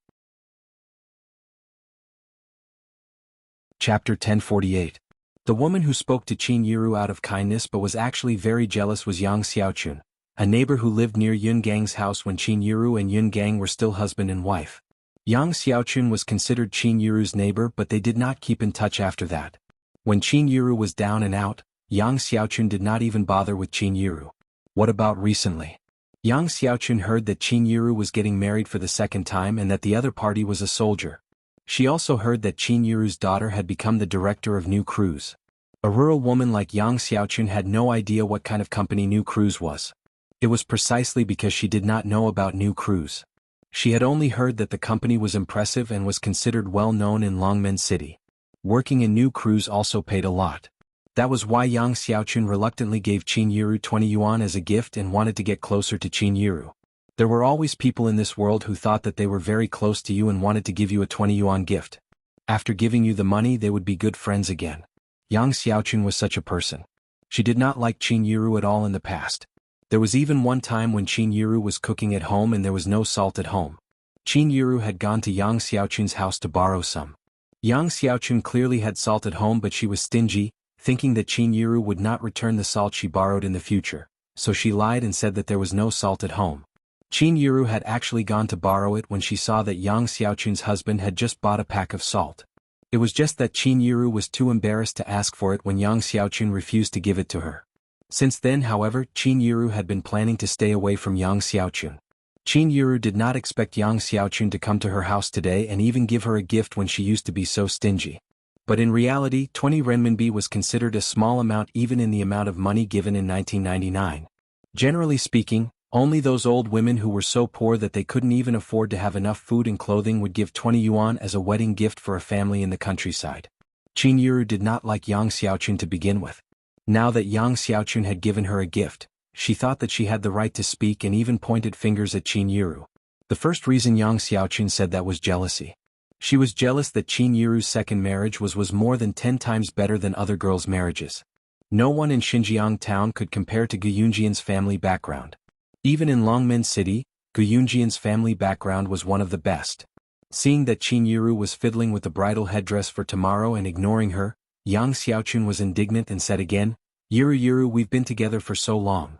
Chapter 1048. The woman who spoke to Qin Yiru out of kindness but was actually very jealous was Yang Xiaochun, a neighbor who lived near Yun Gang's house when Qin Yiru and Yun Gang were still husband and wife. Yang Xiaochun was considered Qin Yiru's neighbor but they did not keep in touch after that. When Qin Yiru was down and out, Yang Xiaochun did not even bother with Qin Yiru. What about recently? Yang Xiaochun heard that Qin Yiru was getting married for the second time and that the other party was a soldier. She also heard that Qin Yiru's daughter had become the director of new crews. A rural woman like Yang Xiaochun had no idea what kind of company new crews was. It was precisely because she did not know about new crews. She had only heard that the company was impressive and was considered well known in Longmen City. Working in new crews also paid a lot. That was why Yang Xiaochun reluctantly gave Qin Yiru 20 yuan as a gift and wanted to get closer to Qin Yiru. There were always people in this world who thought that they were very close to you and wanted to give you a 20 yuan gift. After giving you the money they would be good friends again. Yang Xiaochun was such a person. She did not like Qin Yiru at all in the past. There was even one time when Qin Yiru was cooking at home and there was no salt at home. Qin Yiru had gone to Yang Xiaochun's house to borrow some. Yang Xiaochun clearly had salt at home but she was stingy, thinking that Qin Yiru would not return the salt she borrowed in the future, so she lied and said that there was no salt at home. Qin Yiru had actually gone to borrow it when she saw that Yang Xiaochun's husband had just bought a pack of salt. It was just that Qin Yiru was too embarrassed to ask for it when Yang Xiaochun refused to give it to her. Since then, however, Qin Yiru had been planning to stay away from Yang Xiaochun. Qin Yiru did not expect Yang Xiaochun to come to her house today and even give her a gift when she used to be so stingy. But in reality, 20 renminbi was considered a small amount even in the amount of money given in 1999. Generally speaking, only those old women who were so poor that they couldn't even afford to have enough food and clothing would give 20 yuan as a wedding gift for a family in the countryside. Qin Yiru did not like Yang Xiaochun to begin with. Now that Yang Xiaochun had given her a gift, she thought that she had the right to speak and even pointed fingers at Qin Yiru. The first reason Yang Xiaochun said that was jealousy. She was jealous that Qin Yiru's second marriage was more than 10 times better than other girls' marriages. No one in Xinjiang town could compare to Gu Yunjian's family background. Even in Longmen City, Gu Yunjian's family background was one of the best. Seeing that Qin Yiru was fiddling with the bridal headdress for tomorrow and ignoring her, Yang Xiaochun was indignant and said again, Yiru, we've been together for so long.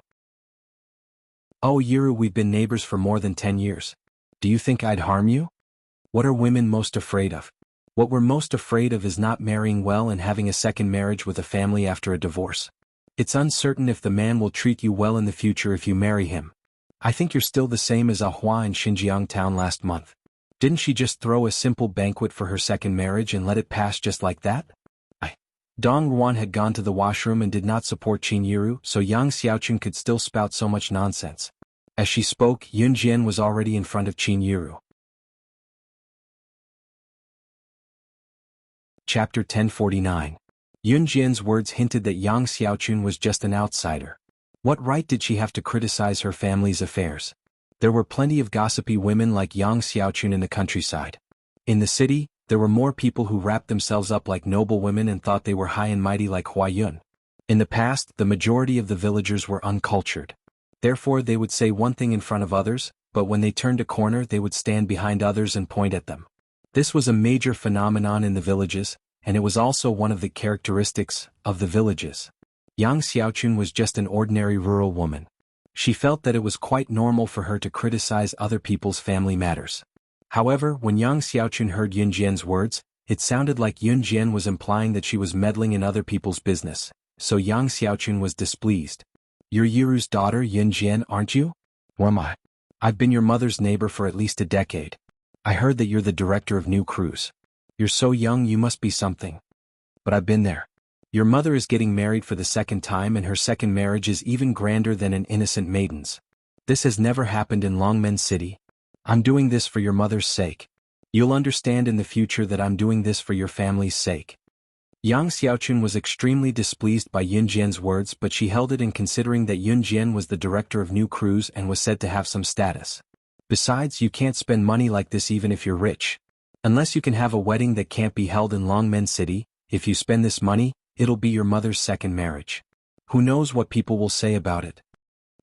Oh Yiru, we've been neighbors for more than 10 years. Do you think I'd harm you? What are women most afraid of? What we're most afraid of is not marrying well and having a second marriage with a family after a divorce. It's uncertain if the man will treat you well in the future if you marry him. I think you're still the same as Ahua in Xinjiang town last month. Didn't she just throw a simple banquet for her second marriage and let it pass just like that? Dong Ruan had gone to the washroom and did not support Qin Yiru, so Yang Xiaochun could still spout so much nonsense. As she spoke, Yun Jian was already in front of Qin Yiru. Chapter 1049. Yun Jian's words hinted that Yang Xiaochun was just an outsider. What right did she have to criticize her family's affairs? There were plenty of gossipy women like Yang Xiaochun in the countryside. In the city, there were more people who wrapped themselves up like noble women and thought they were high and mighty like Hua Yun. In the past, the majority of the villagers were uncultured. Therefore they would say one thing in front of others, but when they turned a corner they would stand behind others and point at them. This was a major phenomenon in the villages, and it was also one of the characteristics of the villages. Yang Xiaochun was just an ordinary rural woman. She felt that it was quite normal for her to criticize other people's family matters. However, when Yang Xiaochun heard Yun Jian's words, it sounded like Yun Jian was implying that she was meddling in other people's business, so Yang Xiaochun was displeased. "You're Yiru's daughter, Yun Jian, aren't you?" "Who am I?" "I've been your mother's neighbor for at least a decade. I heard that you're the director of new crews. You're so young you must be something. But I've been there. Your mother is getting married for the second time and her second marriage is even grander than an innocent maiden's. This has never happened in Longmen City. I'm doing this for your mother's sake. You'll understand in the future that I'm doing this for your family's sake." Yang Xiaochun was extremely displeased by Yun Jian's words, but she held it in considering that Yun Jian was the director of new crews and was said to have some status. Besides, you can't spend money like this even if you're rich. Unless you can have a wedding that can't be held in Longmen City, if you spend this money, it'll be your mother's second marriage. Who knows what people will say about it?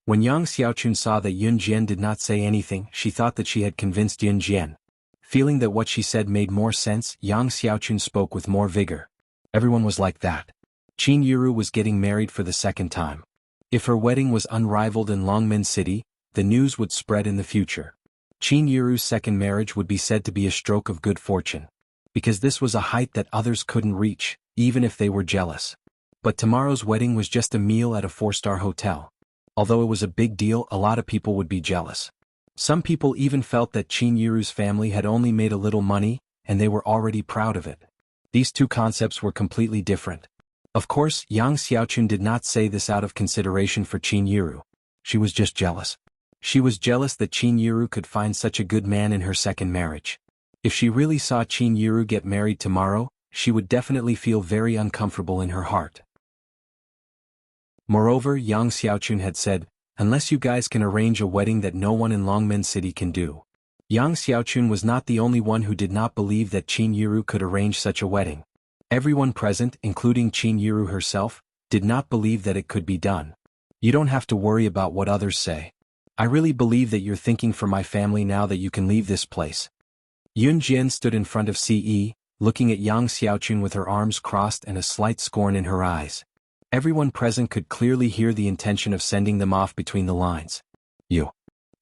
When Yang Xiaochun saw that Yun Jian did not say anything, she thought that she had convinced Yun Jian. Feeling that what she said made more sense, Yang Xiaochun spoke with more vigor. Everyone was like that. Qin Yiru was getting married for the second time. If her wedding was unrivaled in Longmen City, the news would spread in the future. Qin Yiru's second marriage would be said to be a stroke of good fortune. Because this was a height that others couldn't reach, even if they were jealous. But tomorrow's wedding was just a meal at a 4-star hotel. Although it was a big deal, a lot of people would be jealous. Some people even felt that Qin Yiru's family had only made a little money, and they were already proud of it. These two concepts were completely different. Of course, Yang Xiaochun did not say this out of consideration for Qin Yiru. She was just jealous. She was jealous that Qin Yiru could find such a good man in her second marriage. If she really saw Qin Yiru get married tomorrow, she would definitely feel very uncomfortable in her heart. Moreover, Yang Xiaochun had said, "Unless you guys can arrange a wedding that no one in Longmen City can do." Yang Xiaochun was not the only one who did not believe that Qin Yiru could arrange such a wedding. Everyone present, including Qin Yiru herself, did not believe that it could be done. "You don't have to worry about what others say. I really believe that you're thinking for my family now that you can leave this place." Yun Jian stood in front of Ce, looking at Yang Xiaochun with her arms crossed and a slight scorn in her eyes. Everyone present could clearly hear the intention of sending them off between the lines. "You."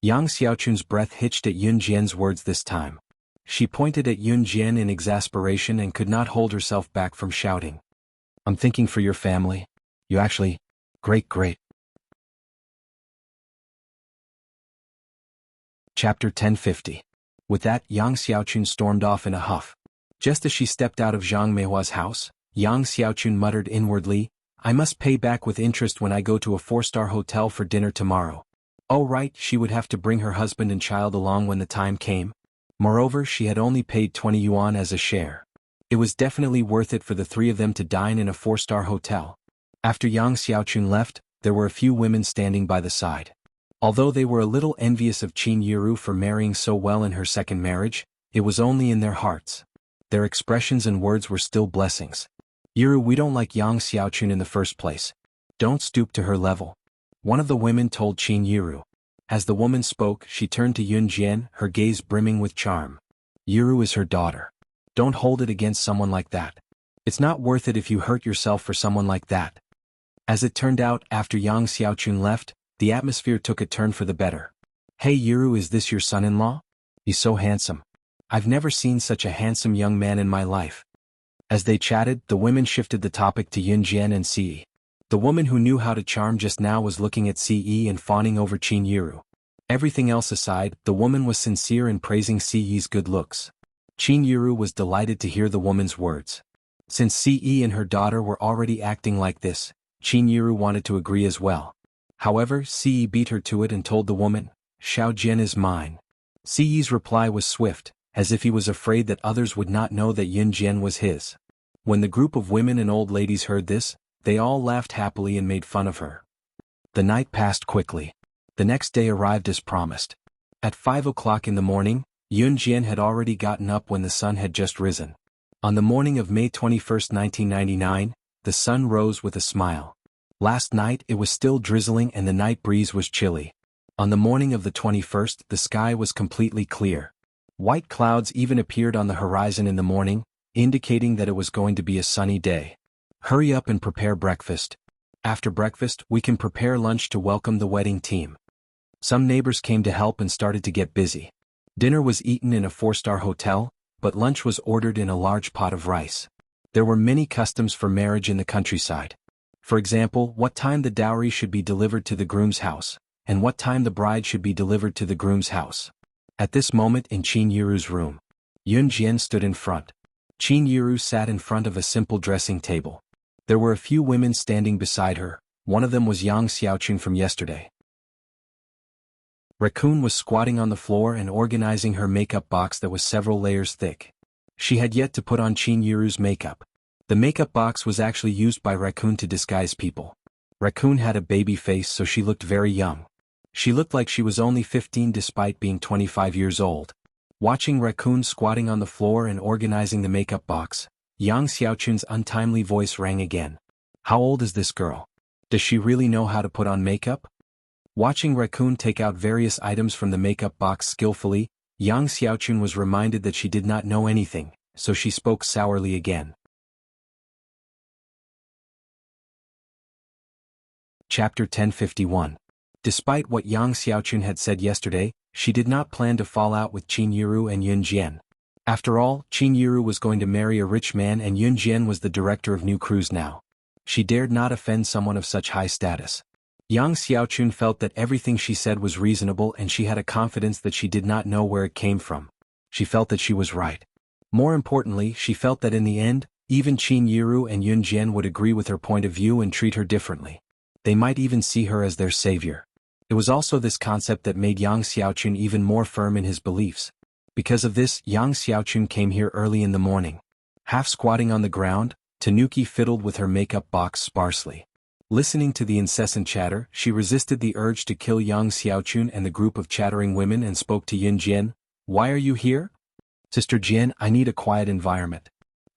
Yang Xiaochun's breath hitched at Yun Jian's words this time. She pointed at Yun Jian in exasperation and could not hold herself back from shouting. "I'm thinking for your family. You actually... Great. Chapter 1050. With that, Yang Xiaochun stormed off in a huff. Just as she stepped out of Zhang Meihua's house, Yang Xiaochun muttered inwardly, "I must pay back with interest when I go to a 4-star hotel for dinner tomorrow." Oh right, she would have to bring her husband and child along when the time came. Moreover, she had only paid 20 yuan as a share. It was definitely worth it for the three of them to dine in a 4-star hotel. After Yang Xiaochun left, there were a few women standing by the side. Although they were a little envious of Qin Yiru for marrying so well in her second marriage, it was only in their hearts. Their expressions and words were still blessings. "Yiru, we don't like Yang Xiaochun in the first place. Don't stoop to her level," one of the women told Qin Yiru. As the woman spoke, she turned to Yun Jian, her gaze brimming with charm. "Yiru is her daughter. Don't hold it against someone like that. It's not worth it if you hurt yourself for someone like that." As it turned out, after Yang Xiaochun left, the atmosphere took a turn for the better. "Hey Yiru, is this your son-in-law? He's so handsome. I've never seen such a handsome young man in my life." As they chatted, the women shifted the topic to Yun Jian and Ce. The woman who knew how to charm just now was looking at Ce and fawning over Qin Yiru. Everything else aside, the woman was sincere in praising Ce good looks. Qin Yiru was delighted to hear the woman's words. Since Ce and her daughter were already acting like this, Qin Yiru wanted to agree as well. However, Ce beat her to it and told the woman, "Xiao Jian is mine." Ce's reply was swift, as if he was afraid that others would not know that Yun Jian was his. When the group of women and old ladies heard this, they all laughed happily and made fun of her. The night passed quickly. The next day arrived as promised. At 5 o'clock in the morning, Yun Jian had already gotten up when the sun had just risen. On the morning of May 21, 1999, the sun rose with a smile. Last night it was still drizzling and the night breeze was chilly. On the morning of the 21st, the sky was completely clear. White clouds even appeared on the horizon in the morning, indicating that it was going to be a sunny day. Hurry up and prepare breakfast. After breakfast, we can prepare lunch to welcome the wedding team. Some neighbors came to help and started to get busy. Dinner was eaten in a 4-star hotel, but lunch was ordered in a large pot of rice. There were many customs for marriage in the countryside. For example, what time the dowry should be delivered to the groom's house, and what time the bride should be delivered to the groom's house. At this moment in Qin Yiru's room, Yun Jian stood in front. Qin Yiru sat in front of a simple dressing table. There were a few women standing beside her. One of them was Yang Xiaochun from yesterday. Raccoon was squatting on the floor and organizing her makeup box that was several layers thick. She had yet to put on Qin Yiru's makeup. The makeup box was actually used by Raccoon to disguise people. Raccoon had a baby face, so she looked very young. She looked like she was only 15 despite being 25 years old. Watching Raccoon squatting on the floor and organizing the makeup box, Yang Xiaochun's untimely voice rang again. How old is this girl? Does she really know how to put on makeup? Watching Raccoon take out various items from the makeup box skillfully, Yang Xiaochun was reminded that she did not know anything, so she spoke sourly again. Chapter 1051. Despite what Yang Xiaochun had said yesterday, she did not plan to fall out with Qin Yiru and Yun Jian. After all, Qin Yiru was going to marry a rich man and Yun Jian was the director of new crews now. She dared not offend someone of such high status. Yang Xiaochun felt that everything she said was reasonable and she had a confidence that she did not know where it came from. She felt that she was right. More importantly, she felt that in the end, even Qin Yiru and Yun Jian would agree with her point of view and treat her differently. They might even see her as their savior. It was also this concept that made Yang Xiaochun even more firm in his beliefs. Because of this, Yang Xiaochun came here early in the morning. Half squatting on the ground, Tanuki fiddled with her makeup box sparsely. Listening to the incessant chatter, she resisted the urge to kill Yang Xiaochun and the group of chattering women and spoke to Yun Jian. Why are you here? Sister Jian, I need a quiet environment.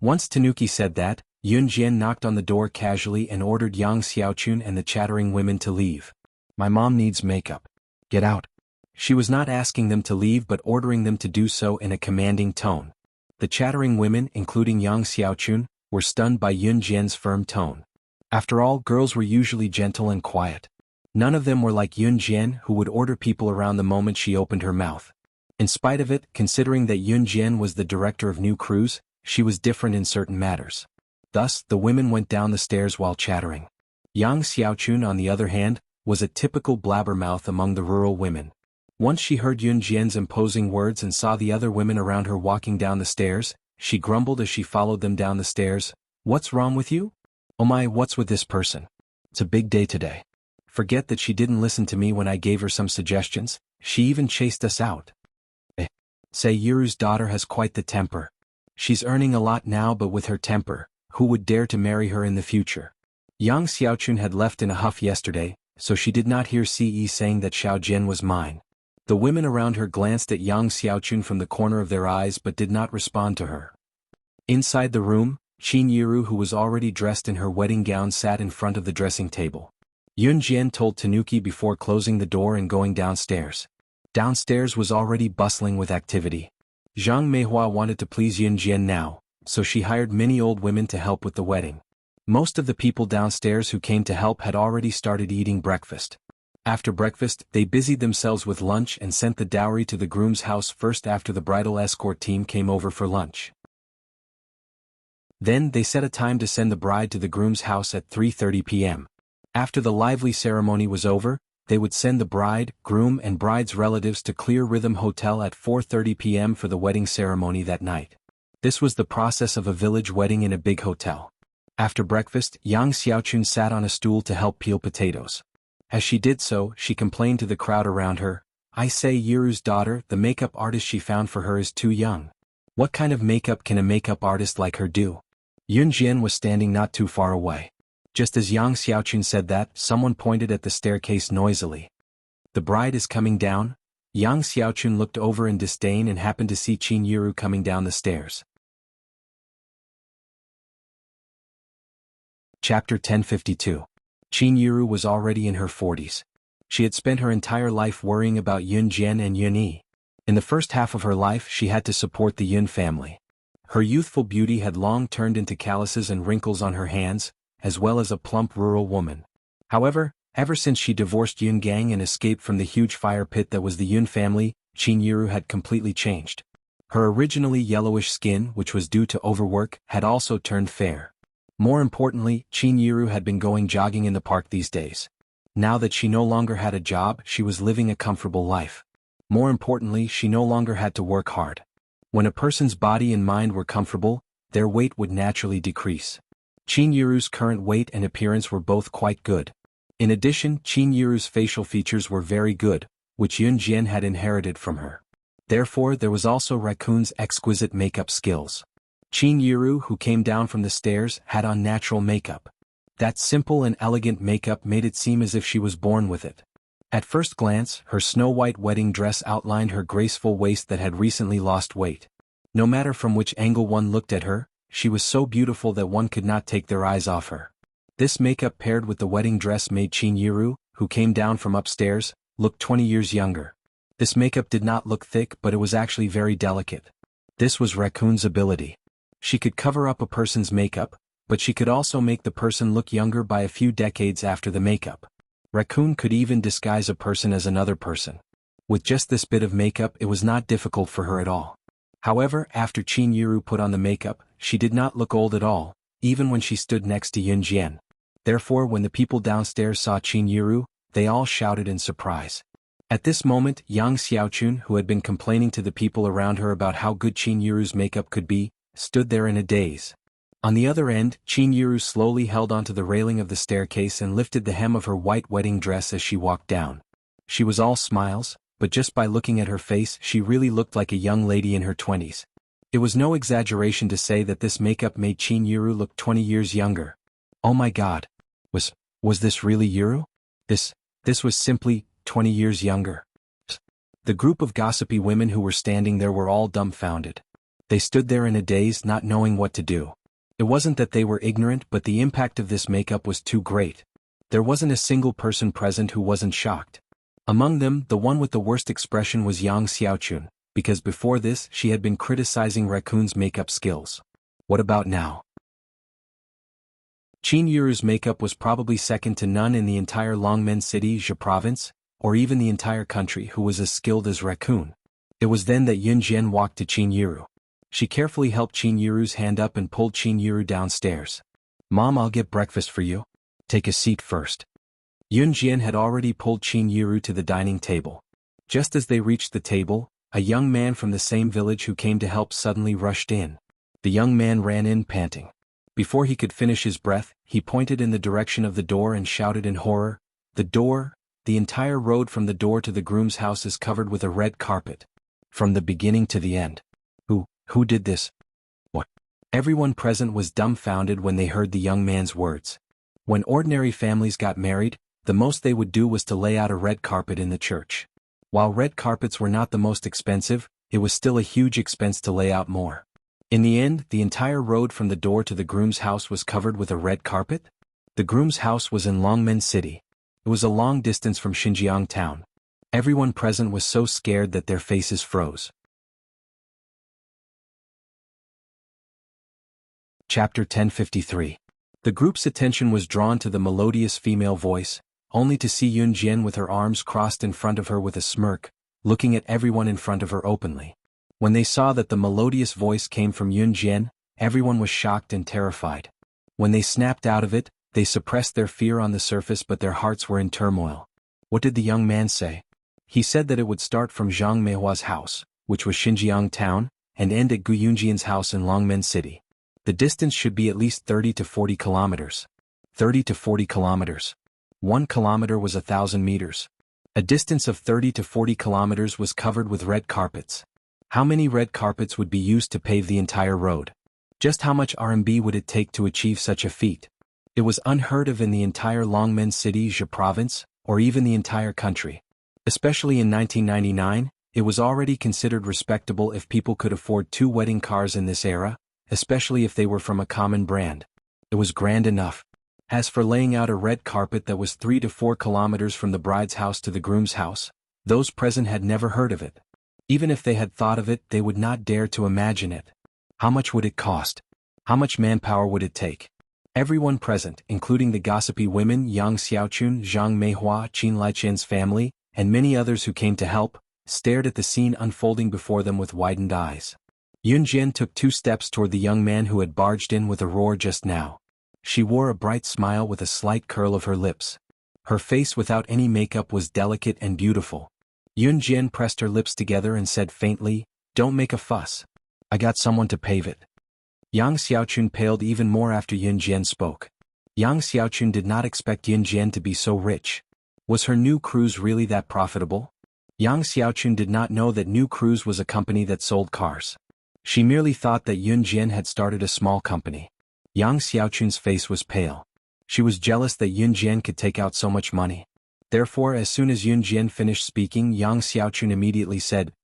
Once Tanuki said that, Yun Jian knocked on the door casually and ordered Yang Xiaochun and the chattering women to leave. My mom needs makeup. Get out. She was not asking them to leave but ordering them to do so in a commanding tone. The chattering women, including Yang Xiaochun, were stunned by Yun Jian's firm tone. After all, girls were usually gentle and quiet. None of them were like Yun Jian, who would order people around the moment she opened her mouth. In spite of it, considering that Yun Jian was the director of new crews, she was different in certain matters. Thus, the women went down the stairs while chattering. Yang Xiaochun, on the other hand, was a typical blabbermouth among the rural women. Once she heard Yun Jian's imposing words and saw the other women around her walking down the stairs, she grumbled as she followed them down the stairs. What's wrong with you? Oh my, what's with this person? It's a big day today. Forget that she didn't listen to me when I gave her some suggestions, she even chased us out. Say Yiru's daughter has quite the temper. She's earning a lot now, but with her temper, who would dare to marry her in the future? Yang Xiaochun had left in a huff yesterday, so she did not hear Ce saying that Xiao Jian was mine. The women around her glanced at Yang Xiaochun from the corner of their eyes but did not respond to her. Inside the room, Qin Yiru, who was already dressed in her wedding gown, sat in front of the dressing table. Yun Jian told Tanuki before closing the door and going downstairs. Downstairs was already bustling with activity. Zhang Meihua wanted to please Yun Jian now, so she hired many old women to help with the wedding. Most of the people downstairs who came to help had already started eating breakfast. After breakfast, they busied themselves with lunch and sent the dowry to the groom's house first after the bridal escort team came over for lunch. Then they set a time to send the bride to the groom's house at 3:30 p.m. After the lively ceremony was over, they would send the bride, groom and bride's relatives to Clear Rhythm Hotel at 4:30 p.m. for the wedding ceremony that night. This was the process of a village wedding in a big hotel. After breakfast, Yang Xiaochun sat on a stool to help peel potatoes. As she did so, she complained to the crowd around her, "I say, Yiru's daughter, the makeup artist she found for her is too young. What kind of makeup can a makeup artist like her do?" Yun Jian was standing not too far away. Just as Yang Xiaochun said that, someone pointed at the staircase noisily. "The bride is coming down?" Yang Xiaochun looked over in disdain and happened to see Qin Yiru coming down the stairs. Chapter 1052. Qin Yiru was already in her 40s. She had spent her entire life worrying about Yun Jian and Yun Yi. In the first half of her life she had to support the Yun family. Her youthful beauty had long turned into calluses and wrinkles on her hands, as well as a plump rural woman. However, ever since she divorced Yun Gang and escaped from the huge fire pit that was the Yun family, Qin Yiru had completely changed. Her originally yellowish skin, which was due to overwork, had also turned fair. More importantly, Qin Yiru had been going jogging in the park these days. Now that she no longer had a job, she was living a comfortable life. More importantly, she no longer had to work hard. When a person's body and mind were comfortable, their weight would naturally decrease. Qin Yiru's current weight and appearance were both quite good. In addition, Qin Yiru's facial features were very good, which Yun Jian had inherited from her. Therefore, there was also Raccoon's exquisite makeup skills. Qin Yiru, who came down from the stairs, had on natural makeup. That simple and elegant makeup made it seem as if she was born with it. At first glance, her snow-white wedding dress outlined her graceful waist that had recently lost weight. No matter from which angle one looked at her, she was so beautiful that one could not take their eyes off her. This makeup paired with the wedding dress made Qin Yiru, who came down from upstairs, look 20 years younger. This makeup did not look thick, but it was actually very delicate. This was Raccoon's ability. She could cover up a person's makeup, but she could also make the person look younger by a few decades after the makeup. Raccoon could even disguise a person as another person. With just this bit of makeup, it was not difficult for her at all. However, after Qin Yiru put on the makeup, she did not look old at all, even when she stood next to Yun Jian. Therefore, when the people downstairs saw Qin Yiru, they all shouted in surprise. At this moment, Yang Xiaochun, who had been complaining to the people around her about how good Qin Yiru's makeup could be, stood there in a daze. On the other end, Qin Yiru slowly held onto the railing of the staircase and lifted the hem of her white wedding dress as she walked down. She was all smiles, but just by looking at her face she really looked like a young lady in her 20s. It was no exaggeration to say that this makeup made Qin Yiru look 20 years younger. Oh my god. Was this really Yiru? This was simply 20 years younger. The group of gossipy women who were standing there were all dumbfounded. They stood there in a daze, not knowing what to do. It wasn't that they were ignorant, but the impact of this makeup was too great. There wasn't a single person present who wasn't shocked. Among them, the one with the worst expression was Yang Xiaochun, because before this she had been criticizing Raccoon's makeup skills. What about now? Qin Yiru's makeup was probably second to none in the entire Longmen City, Zhe province, or even the entire country, who was as skilled as Raccoon. It was then that Yun Jian walked to Qin Yiru. She carefully helped Qin Yiru's hand up and pulled Qin Yiru downstairs. "Mom, I'll get breakfast for you. Take a seat first." Yun Jian had already pulled Qin Yiru to the dining table. Just as they reached the table, a young man from the same village who came to help suddenly rushed in. The young man ran in panting. Before he could finish his breath, he pointed in the direction of the door and shouted in horror, "The door! The entire road from the door to the groom's house is covered with a red carpet. From the beginning to the end. Who did this? What?" Everyone present was dumbfounded when they heard the young man's words. When ordinary families got married, the most they would do was to lay out a red carpet in the church. While red carpets were not the most expensive, it was still a huge expense to lay out more. In the end, the entire road from the door to the groom's house was covered with a red carpet? The groom's house was in Longmen City. It was a long distance from Xinjiang town. Everyone present was so scared that their faces froze. Chapter 1053. The group's attention was drawn to the melodious female voice, only to see Yun Jian with her arms crossed in front of her with a smirk, looking at everyone in front of her openly. When they saw that the melodious voice came from Yun Jian, everyone was shocked and terrified. When they snapped out of it, they suppressed their fear on the surface, but their hearts were in turmoil. What did the young man say? He said that it would start from Zhang Meihua's house, which was Xinjiang town, and end at Gu Yunjian's house in Longmen City. The distance should be at least 30 to 40 kilometers. 30 to 40 kilometers. 1 kilometer was 1,000 meters. A distance of 30 to 40 kilometers was covered with red carpets. How many red carpets would be used to pave the entire road? Just how much RMB would it take to achieve such a feat? It was unheard of in the entire Longmen City, Zhe province, or even the entire country. Especially in 1999, it was already considered respectable if people could afford 2 wedding cars in this era, especially if they were from a common brand. It was grand enough. As for laying out a red carpet that was 3 to 4 kilometers from the bride's house to the groom's house, those present had never heard of it. Even if they had thought of it, they would not dare to imagine it. How much would it cost? How much manpower would it take? Everyone present, including the gossipy women Yang Xiaochun, Zhang Meihua, Qin Laiqian's family, and many others who came to help, stared at the scene unfolding before them with widened eyes. Yun Jian took 2 steps toward the young man who had barged in with a roar just now. She wore a bright smile with a slight curl of her lips. Her face without any makeup was delicate and beautiful. Yun Jian pressed her lips together and said faintly, "Don't make a fuss. I got someone to pave it." Yang Xiaochun paled even more after Yun Jian spoke. Yang Xiaochun did not expect Yun Jian to be so rich. Was her new cruise really that profitable? Yang Xiaochun did not know that New Cruise was a company that sold cars. She merely thought that Yun Jian had started a small company. Yang Xiaochun's face was pale. She was jealous that Yun Jian could take out so much money. Therefore, as soon as Yun Jian finished speaking, Yang Xiaochun immediately said,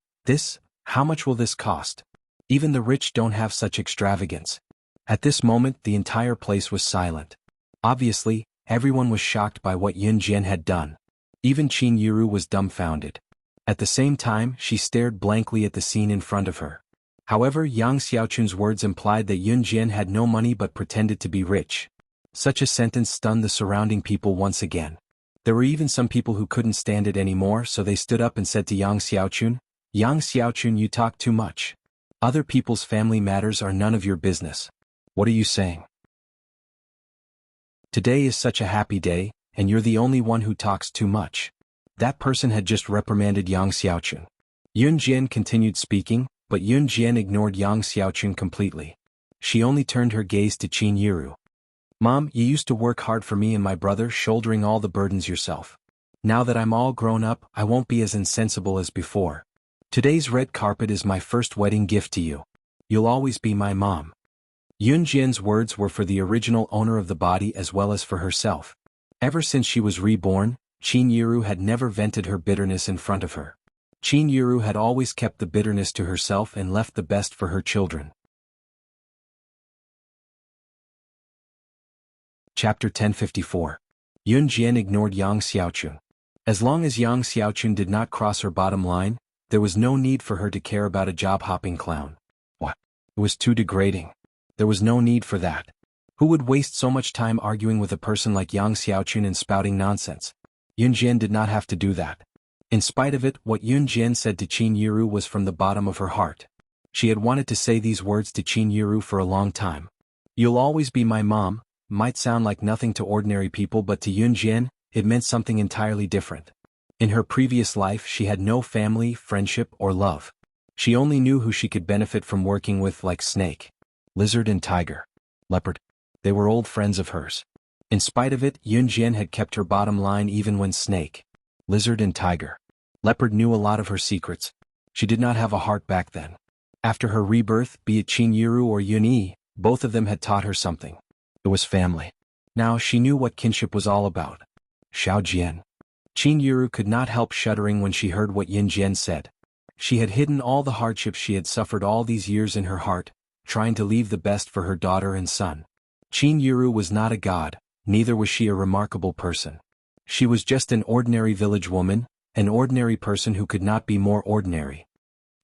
How much will this cost? Even the rich don't have such extravagance." At this moment, the entire place was silent. Obviously, everyone was shocked by what Yun Jian had done. Even Qin Yiru was dumbfounded. At the same time, she stared blankly at the scene in front of her. However, Yang Xiaochun's words implied that Yun Jian had no money but pretended to be rich. Such a sentence stunned the surrounding people once again. There were even some people who couldn't stand it anymore, so they stood up and said to Yang Xiaochun, "Yang Xiaochun, you talk too much. Other people's family matters are none of your business. What are you saying? Today is such a happy day, and you're the only one who talks too much." That person had just reprimanded Yang Xiaochun. Yun Jian continued speaking, but Yun Jian ignored Yang Xiaochun completely. She only turned her gaze to Qin Yiru. "Mom, you used to work hard for me and my brother, shouldering all the burdens yourself. Now that I'm all grown up, I won't be as insensible as before. Today's red carpet is my first wedding gift to you. You'll always be my mom." Yun Jian's words were for the original owner of the body as well as for herself. Ever since she was reborn, Qin Yiru had never vented her bitterness in front of her. Qin Yiru had always kept the bitterness to herself and left the best for her children. Chapter 1054. Yun Jian ignored Yang Xiaochun. As long as Yang Xiaochun did not cross her bottom line, there was no need for her to care about a job-hopping clown. What? It was too degrading. There was no need for that. Who would waste so much time arguing with a person like Yang Xiaochun and spouting nonsense? Yun Jian did not have to do that. In spite of it, what Yun Jian said to Qin Yiru was from the bottom of her heart. She had wanted to say these words to Qin Yiru for a long time. "You'll always be my mom," might sound like nothing to ordinary people, but to Yun Jian, it meant something entirely different. In her previous life, she had no family, friendship, or love. She only knew who she could benefit from working with, like snake, lizard and tiger, leopard. They were old friends of hers. In spite of it, Yun Jian had kept her bottom line even when snake, lizard and tiger, leopard knew a lot of her secrets. She did not have a heart back then. After her rebirth, be it Qin Yiru or Yun Yi, both of them had taught her something. It was family. Now she knew what kinship was all about. Xiao Jian. Qin Yiru could not help shuddering when she heard what Yun Jian said. She had hidden all the hardships she had suffered all these years in her heart, trying to leave the best for her daughter and son. Qin Yiru was not a god, neither was she a remarkable person. She was just an ordinary village woman, an ordinary person who could not be more ordinary.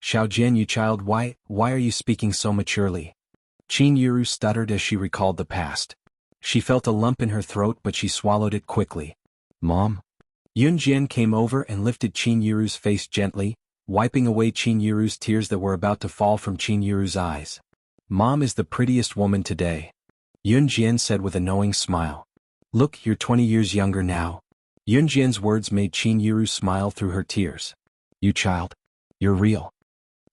"Xiao Jian, you child, why are you speaking so maturely?" Qin Yiru stuttered as she recalled the past. She felt a lump in her throat, but she swallowed it quickly. "Mom?" Yun Jian came over and lifted Qin Yiru's face gently, wiping away Qin Yiru's tears that were about to fall from Qin Yiru's eyes. "Mom is the prettiest woman today," Yun Jian said with a knowing smile. "Look, you're 20 years younger now. Yunjian's words made Qin Yiru smile through her tears. You child. You're real.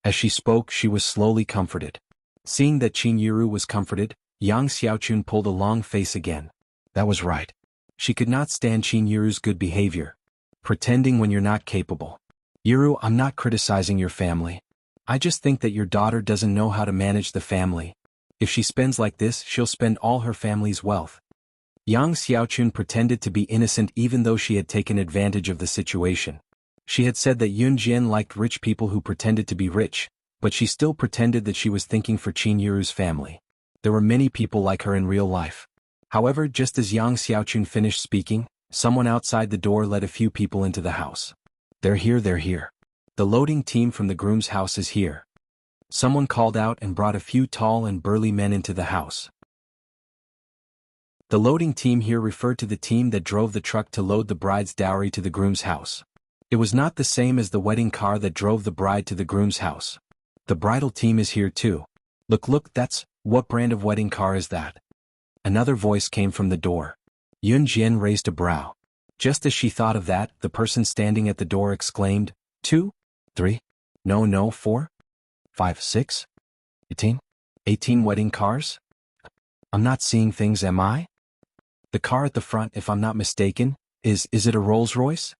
As she spoke, she was slowly comforted. Seeing that Qin Yiru was comforted, Yang Xiaochun pulled a long face again. That was right. She could not stand Qin Yiru's good behavior. Pretending when you're not capable. Yiru, I'm not criticizing your family. I just think that your daughter doesn't know how to manage the family. If she spends like this, she'll spend all her family's wealth. Yang Xiaochun pretended to be innocent even though she had taken advantage of the situation. She had said that Yun Jian liked rich people who pretended to be rich, but she still pretended that she was thinking for Qin Yiru's family. There were many people like her in real life. However, just as Yang Xiaochun finished speaking, someone outside the door led a few people into the house. They're here. The loading team from the groom's house is here. Someone called out and brought a few tall and burly men into the house. The loading team here referred to the team that drove the truck to load the bride's dowry to the groom's house. It was not the same as the wedding car that drove the bride to the groom's house. The bridal team is here too. Look, what brand of wedding car is that? Another voice came from the door. Yun Jian raised a brow. Just as she thought of that, the person standing at the door exclaimed, 2, 3, no, 4, 5, 6, 18? 18 wedding cars? I'm not seeing things, am I? The car at the front, if I'm not mistaken, is it a Rolls-Royce?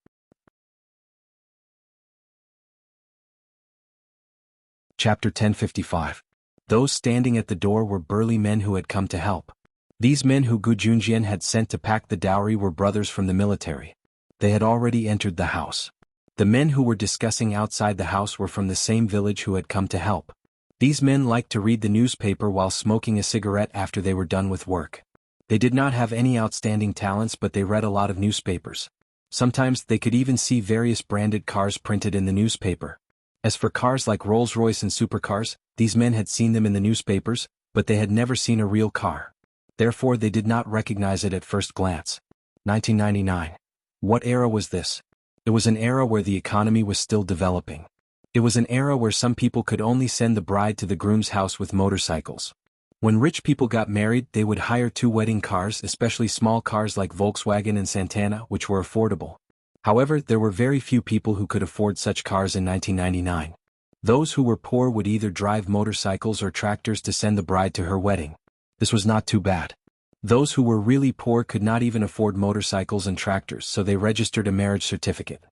Chapter 1055. Those standing at the door were burly men who had come to help. These men who Gu Junjian had sent to pack the dowry were brothers from the military. They had already entered the house. The men who were discussing outside the house were from the same village who had come to help. These men liked to read the newspaper while smoking a cigarette after they were done with work. They did not have any outstanding talents, but they read a lot of newspapers. Sometimes they could even see various branded cars printed in the newspaper. As for cars like Rolls-Royce and supercars, these men had seen them in the newspapers, but they had never seen a real car. Therefore they did not recognize it at first glance. 1999. What era was this? It was an era where the economy was still developing. It was an era where some people could only send the bride to the groom's house with motorcycles. When rich people got married, they would hire 2 wedding cars, especially small cars like Volkswagen and Santana, which were affordable. However, there were very few people who could afford such cars in 1999. Those who were poor would either drive motorcycles or tractors to send the bride to her wedding. This was not too bad. Those who were really poor could not even afford motorcycles and tractors, so they registered a marriage certificate.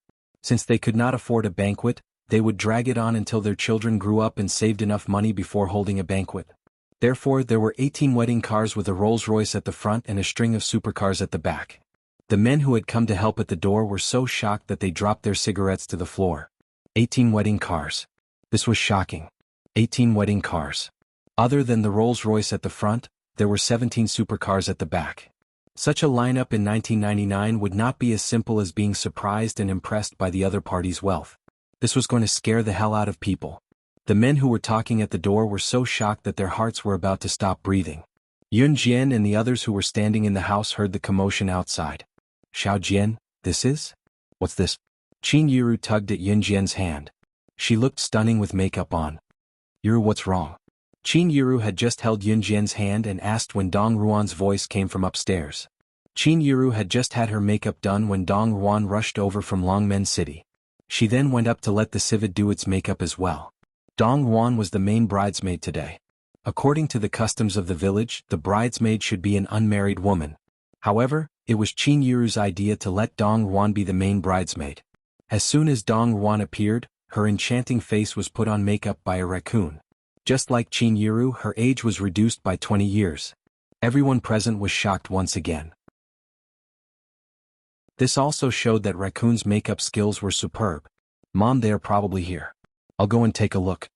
Since they could not afford a banquet, they would drag it on until their children grew up and saved enough money before holding a banquet. Therefore, there were 18 wedding cars with a Rolls-Royce at the front and a string of supercars at the back. The men who had come to help at the door were so shocked that they dropped their cigarettes to the floor. 18 wedding cars. This was shocking. 18 wedding cars. Other than the Rolls-Royce at the front, there were 17 supercars at the back. Such a lineup in 1999 would not be as simple as being surprised and impressed by the other party's wealth. This was going to scare the hell out of people. The men who were talking at the door were so shocked that their hearts were about to stop breathing. Yun Jian and the others who were standing in the house heard the commotion outside. Xiao Jian, this is? What's this? Qin Yiru tugged at Yun Jian's hand. She looked stunning with makeup on. Yiru, what's wrong? Qin Yiru had just held Yun Jian's hand and asked when Dong Ruan's voice came from upstairs. Qin Yiru had just had her makeup done when Dong Ruan rushed over from Longmen City. She then went up to let the civet do its makeup as well. Dong Ruan was the main bridesmaid today. According to the customs of the village, the bridesmaid should be an unmarried woman. However, it was Qin Yiru's idea to let Dong Ruan be the main bridesmaid. As soon as Dong Ruan appeared, her enchanting face was put on makeup by a raccoon. Just like Qin Yiru, her age was reduced by 20 years. Everyone present was shocked once again. This also showed that raccoon's makeup skills were superb. Mom, they are probably here. I'll go and take a look.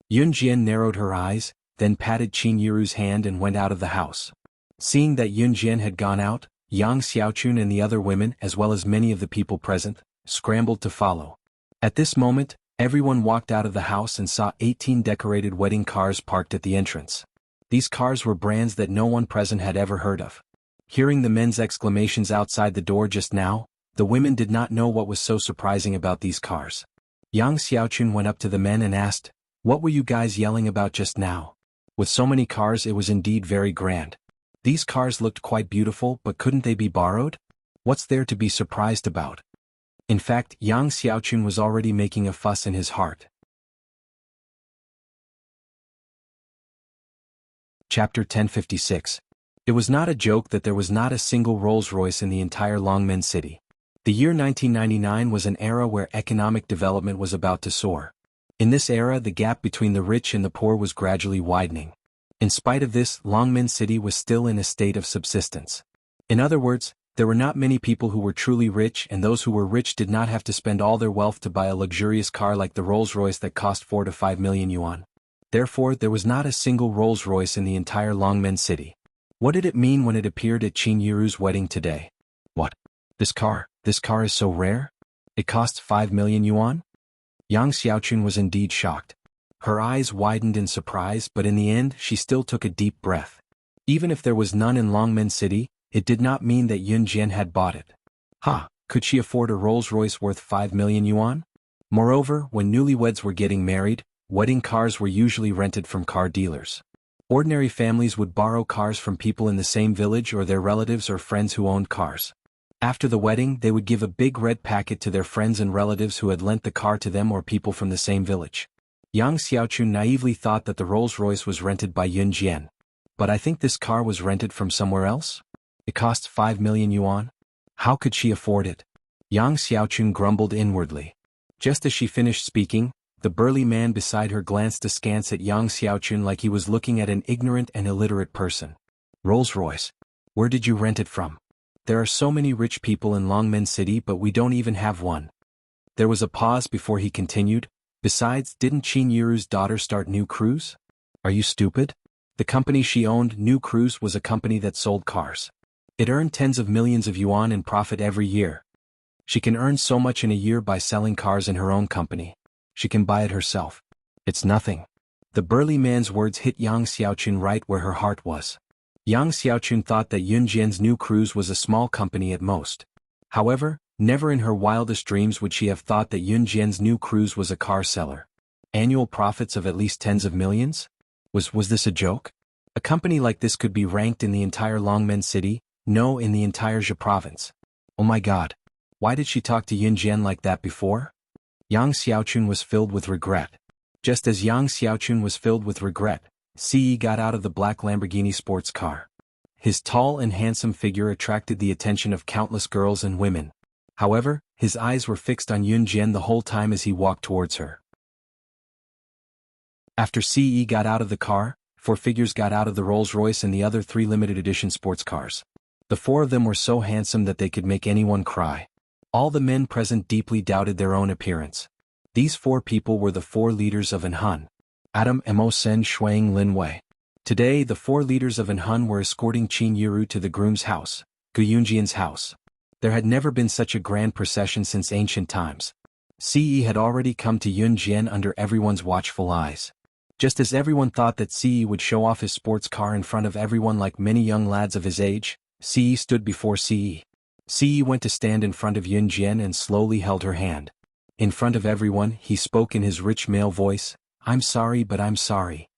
Yun Jian narrowed her eyes, then patted Qin Yiru's hand and went out of the house. Seeing that Yun Jian had gone out, Yang Xiaochun and the other women, as well as many of the people present, scrambled to follow. At this moment, everyone walked out of the house and saw 18 decorated wedding cars parked at the entrance. These cars were brands that no one present had ever heard of. Hearing the men's exclamations outside the door just now, the women did not know what was so surprising about these cars. Yang Xiaochun went up to the men and asked, "What were you guys yelling about just now?" With so many cars, it was indeed very grand. These cars looked quite beautiful, but couldn't they be borrowed? What's there to be surprised about? In fact, Yang Xiaochun was already making a fuss in his heart. Chapter 1056. It was not a joke that there was not a single Rolls-Royce in the entire Longmen city. The year 1999 was an era where economic development was about to soar. In this era, the gap between the rich and the poor was gradually widening. In spite of this, Longmen city was still in a state of subsistence. In other words, there were not many people who were truly rich, and those who were rich did not have to spend all their wealth to buy a luxurious car like the Rolls-Royce that cost 4 to 5 million yuan. Therefore, there was not a single Rolls-Royce in the entire Longmen city. What did it mean when it appeared at Qin Yiru's wedding today? What? This car is so rare? It costs 5 million yuan? Yang Xiaochun was indeed shocked. Her eyes widened in surprise, but in the end she still took a deep breath. Even if there was none in Longmen city, it did not mean that Yun Jian had bought it. Could she afford a Rolls-Royce worth 5 million yuan? Moreover, when newlyweds were getting married, wedding cars were usually rented from car dealers. Ordinary families would borrow cars from people in the same village or their relatives or friends who owned cars. After the wedding, they would give a big red packet to their friends and relatives who had lent the car to them or people from the same village. Yang Xiaochun naively thought that the Rolls-Royce was rented by Yun Jian. But I think this car was rented from somewhere else? It costs 5 million yuan? How could she afford it? Yang Xiaochun grumbled inwardly. Just as she finished speaking, the burly man beside her glanced askance at Yang Xiaochun like he was looking at an ignorant and illiterate person. Rolls-Royce? Where did you rent it from? There are so many rich people in Longmen city, but we don't even have one. There was a pause before he continued. Besides, didn't Qin Yiru's daughter start New Cruise? Are you stupid? The company she owned, New Cruise, was a company that sold cars. It earned tens of millions of yuan in profit every year. She can earn so much in a year by selling cars in her own company. She can buy it herself. It's nothing. The burly man's words hit Yang Xiaochun right where her heart was. Yang Xiaochun thought that Yun Jian's New Cruise was a small company at most. However, never in her wildest dreams would she have thought that Yun Jian's New Cruise was a car seller. Annual profits of at least tens of millions? Was this a joke? A company like this could be ranked in the entire Longmen city? No, in the entire Zhe province. Oh my god. Why did she talk to Yun Jian like that before? Yang Xiaochun was filled with regret. Just as Yang Xiaochun was filled with regret, Ce got out of the black Lamborghini sports car. His tall and handsome figure attracted the attention of countless girls and women. However, his eyes were fixed on Yun Jian the whole time as he walked towards her. After Ce got out of the car, 4 figures got out of the Rolls-Royce and the other 3 limited edition sports cars. The 4 of them were so handsome that they could make anyone cry. All the men present deeply doubted their own appearance. These 4 people were the 4 leaders of Anhan. Adam, Mo Sen, Shuang, Lin Wei. Today, the 4 leaders of Anhan were escorting Qin Yiru to the groom's house, Gu Yunjian's house. There had never been such a grand procession since ancient times. Ce had already come to Yun Jian under everyone's watchful eyes. Just as everyone thought that Ce would show off his sports car in front of everyone like many young lads of his age, Ce stood before Ce. Ce went to stand in front of Yun Jian and slowly held her hand. In front of everyone, he spoke in his rich male voice, "I'm sorry, but I'm sorry."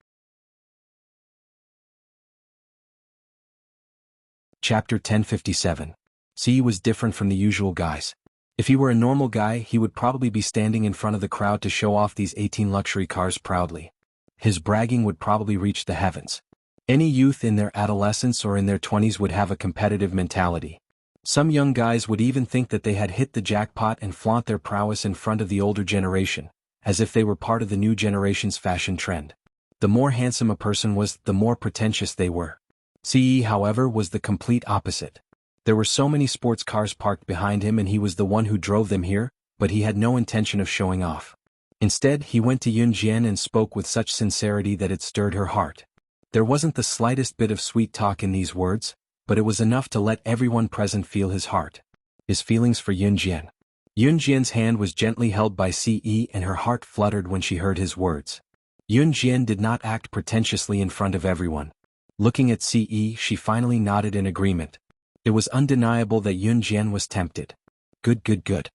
Chapter 1057. Ce was different from the usual guys. If he were a normal guy, he would probably be standing in front of the crowd to show off these 18 luxury cars proudly. His bragging would probably reach the heavens. Any youth in their adolescence or in their 20s would have a competitive mentality. Some young guys would even think that they had hit the jackpot and flaunt their prowess in front of the older generation, as if they were part of the new generation's fashion trend. The more handsome a person was, the more pretentious they were. Ce, however, was the complete opposite. There were so many sports cars parked behind him and he was the one who drove them here, but he had no intention of showing off. Instead, he went to Yun Jian and spoke with such sincerity that it stirred her heart. There wasn't the slightest bit of sweet talk in these words, but it was enough to let everyone present feel his heart. His feelings for Yun Jian. Yun Jian's hand was gently held by Ce and her heart fluttered when she heard his words. Yun Jian did not act pretentiously in front of everyone. Looking at Ce, she finally nodded in agreement. It was undeniable that Yun Jian was tempted. Good.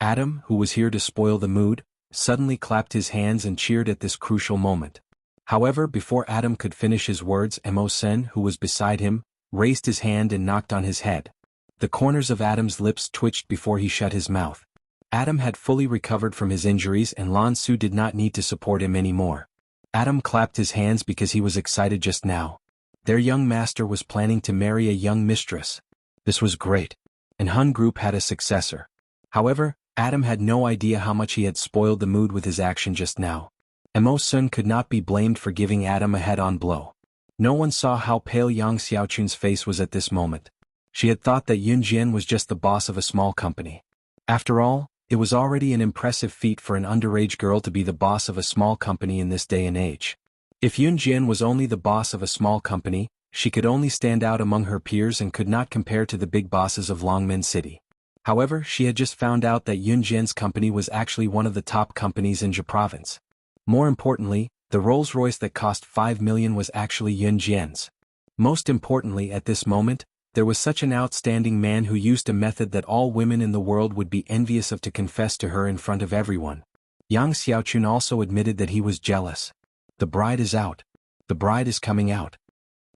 Adam, who was here to spoil the mood, suddenly clapped his hands and cheered at this crucial moment. However, before Adam could finish his words, Mo Sen, who was beside him, raised his hand and knocked on his head. The corners of Adam's lips twitched before he shut his mouth. Adam had fully recovered from his injuries and Lan Su did not need to support him anymore. Adam clapped his hands because he was excited just now. Their young master was planning to marry a young mistress. This was great. And Hun Group had a successor. However, Adam had no idea how much he had spoiled the mood with his action just now. Mo Sun could not be blamed for giving Adam a head-on blow. No one saw how pale Yang Xiaochun's face was at this moment. She had thought that Yun Jian was just the boss of a small company. After all, it was already an impressive feat for an underage girl to be the boss of a small company in this day and age. If Yun Jian was only the boss of a small company, she could only stand out among her peers and could not compare to the big bosses of Longmen City. However, she had just found out that Yun Jian's company was actually one of the top companies in Zhe province. More importantly, the Rolls-Royce that cost 5 million was actually Yun Jian's. Most importantly at this moment, there was such an outstanding man who used a method that all women in the world would be envious of to confess to her in front of everyone. Yang Xiaochun also admitted that he was jealous. The bride is out. The bride is coming out.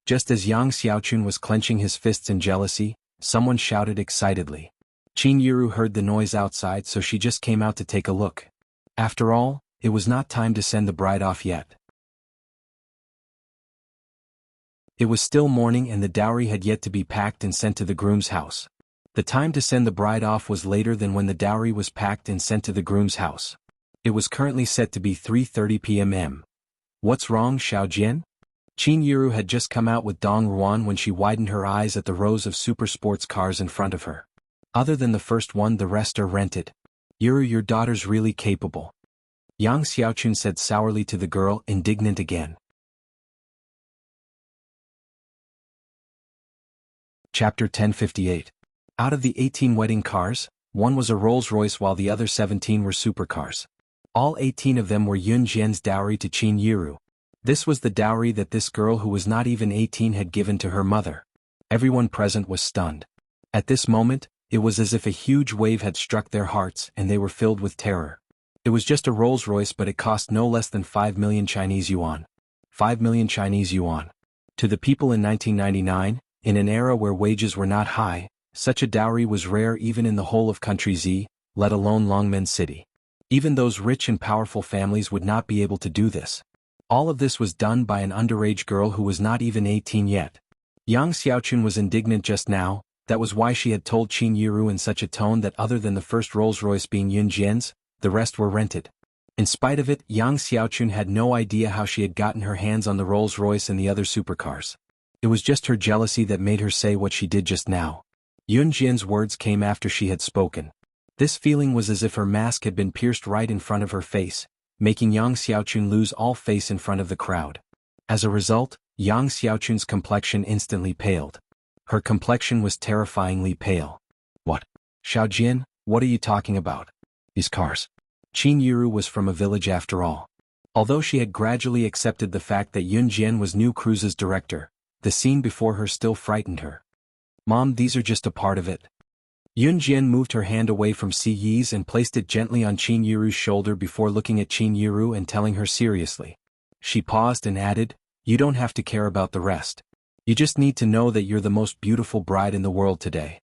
Just as Yang Xiaochun was clenching his fists in jealousy, someone shouted excitedly. Qin Yiru heard the noise outside so she just came out to take a look. After all, it was not time to send the bride off yet. It was still morning and the dowry had yet to be packed and sent to the groom's house. The time to send the bride off was later than when the dowry was packed and sent to the groom's house. It was currently set to be 3:30 p.m. What's wrong, Xiao Jian? Qin Yiru had just come out with Dong Ruan when she widened her eyes at the rows of super sports cars in front of her. Other than the first one, the rest are rented. Yiru, your daughter's really capable. Yang Xiaochun said sourly to the girl, indignant again. Chapter 1058. Out of the 18 wedding cars, one was a Rolls-Royce while the other 17 were supercars. All 18 of them were Yun Jian's dowry to Qin Yiru. This was the dowry that this girl who was not even 18 had given to her mother. Everyone present was stunned. At this moment, it was as if a huge wave had struck their hearts and they were filled with terror. It was just a Rolls-Royce, but it cost no less than 5 million Chinese yuan. 5 million Chinese yuan. To the people in 1999, in an era where wages were not high, such a dowry was rare even in the whole of country Z, let alone Longmen City. Even those rich and powerful families would not be able to do this. All of this was done by an underage girl who was not even 18 yet. Yang Xiaochun was indignant just now. That was why she had told Qin Yiru in such a tone that other than the first Rolls-Royce being Yun Jian's, the rest were rented. In spite of it, Yang Xiaochun had no idea how she had gotten her hands on the Rolls-Royce and the other supercars. It was just her jealousy that made her say what she did just now. Yun Jian's words came after she had spoken. This feeling was as if her mask had been pierced right in front of her face, making Yang Xiaochun lose all face in front of the crowd. As a result, Yang Xiaochun's complexion instantly paled. Her complexion was terrifyingly pale. What? Xiao Jian, what are you talking about? These cars. Qin Yiru was from a village after all. Although she had gradually accepted the fact that Yun Jian was New Cruise's director, the scene before her still frightened her. Mom, these are just a part of it. Yun Jian moved her hand away from Si Yi's and placed it gently on Qin Yiru's shoulder before looking at Qin Yiru and telling her seriously. She paused and added, you don't have to care about the rest. You just need to know that you're the most beautiful bride in the world today.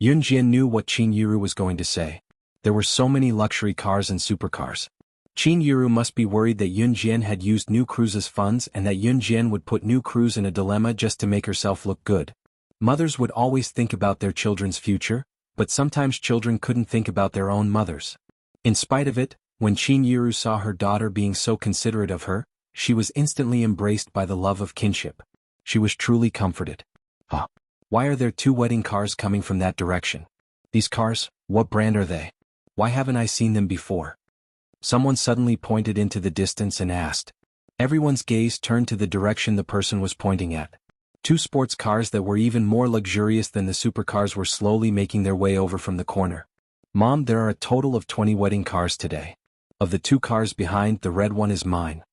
Yun Jian knew what Qin Yiru was going to say. There were so many luxury cars and supercars. Qin Yiru must be worried that Yun Jian had used New Cruise's funds and that Yun Jian would put New Cruise in a dilemma just to make herself look good. Mothers would always think about their children's future, but sometimes children couldn't think about their own mothers. In spite of it, when Qin Yiru saw her daughter being so considerate of her, she was instantly embraced by the love of kinship. She was truly comforted. Huh? Why are there 2 wedding cars coming from that direction? These cars, what brand are they? Why haven't I seen them before? Someone suddenly pointed into the distance and asked. Everyone's gaze turned to the direction the person was pointing at. 2 sports cars that were even more luxurious than the supercars were slowly making their way over from the corner. Mom, there are a total of 20 wedding cars today. Of the 2 cars behind, the red one is mine.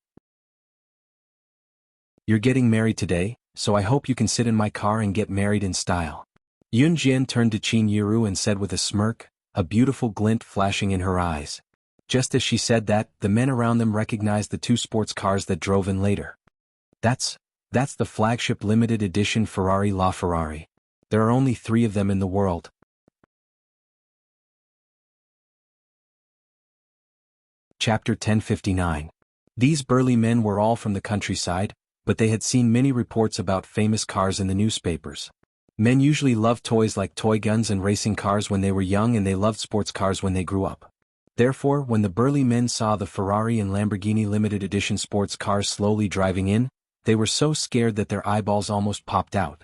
You're getting married today, so I hope you can sit in my car and get married in style. Yun Jian turned to Qin Yiru and said with a smirk, a beautiful glint flashing in her eyes. Just as she said that, the men around them recognized the 2 sports cars that drove in later. That's the flagship limited edition Ferrari LaFerrari. There are only 3 of them in the world. Chapter 1059. These burly men were all from the countryside, but they had seen many reports about famous cars in the newspapers. Men usually loved toys like toy guns and racing cars when they were young, and they loved sports cars when they grew up. Therefore, when the burly men saw the Ferrari and Lamborghini limited edition sports cars slowly driving in, they were so scared that their eyeballs almost popped out.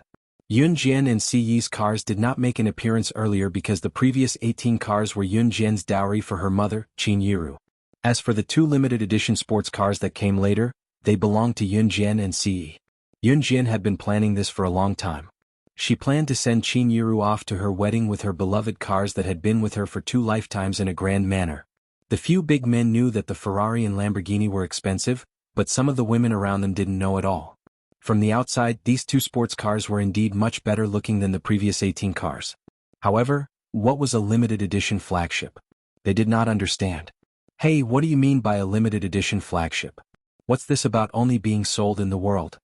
Yun Jian and Si Yi's cars did not make an appearance earlier because the previous 18 cars were Yun Jian's dowry for her mother, Qin Yiru. As for the 2 limited edition sports cars that came later, they belonged to Yun Jian and Si Yi. Yun Jian had been planning this for a long time. She planned to send Qin Yiru off to her wedding with her beloved cars that had been with her for 2 lifetimes in a grand manner. The few big men knew that the Ferrari and Lamborghini were expensive, but some of the women around them didn't know at all. From the outside, these 2 sports cars were indeed much better looking than the previous 18 cars. However, what was a limited edition flagship? They did not understand. Hey, what do you mean by a limited edition flagship? What's this about only being sold in the world?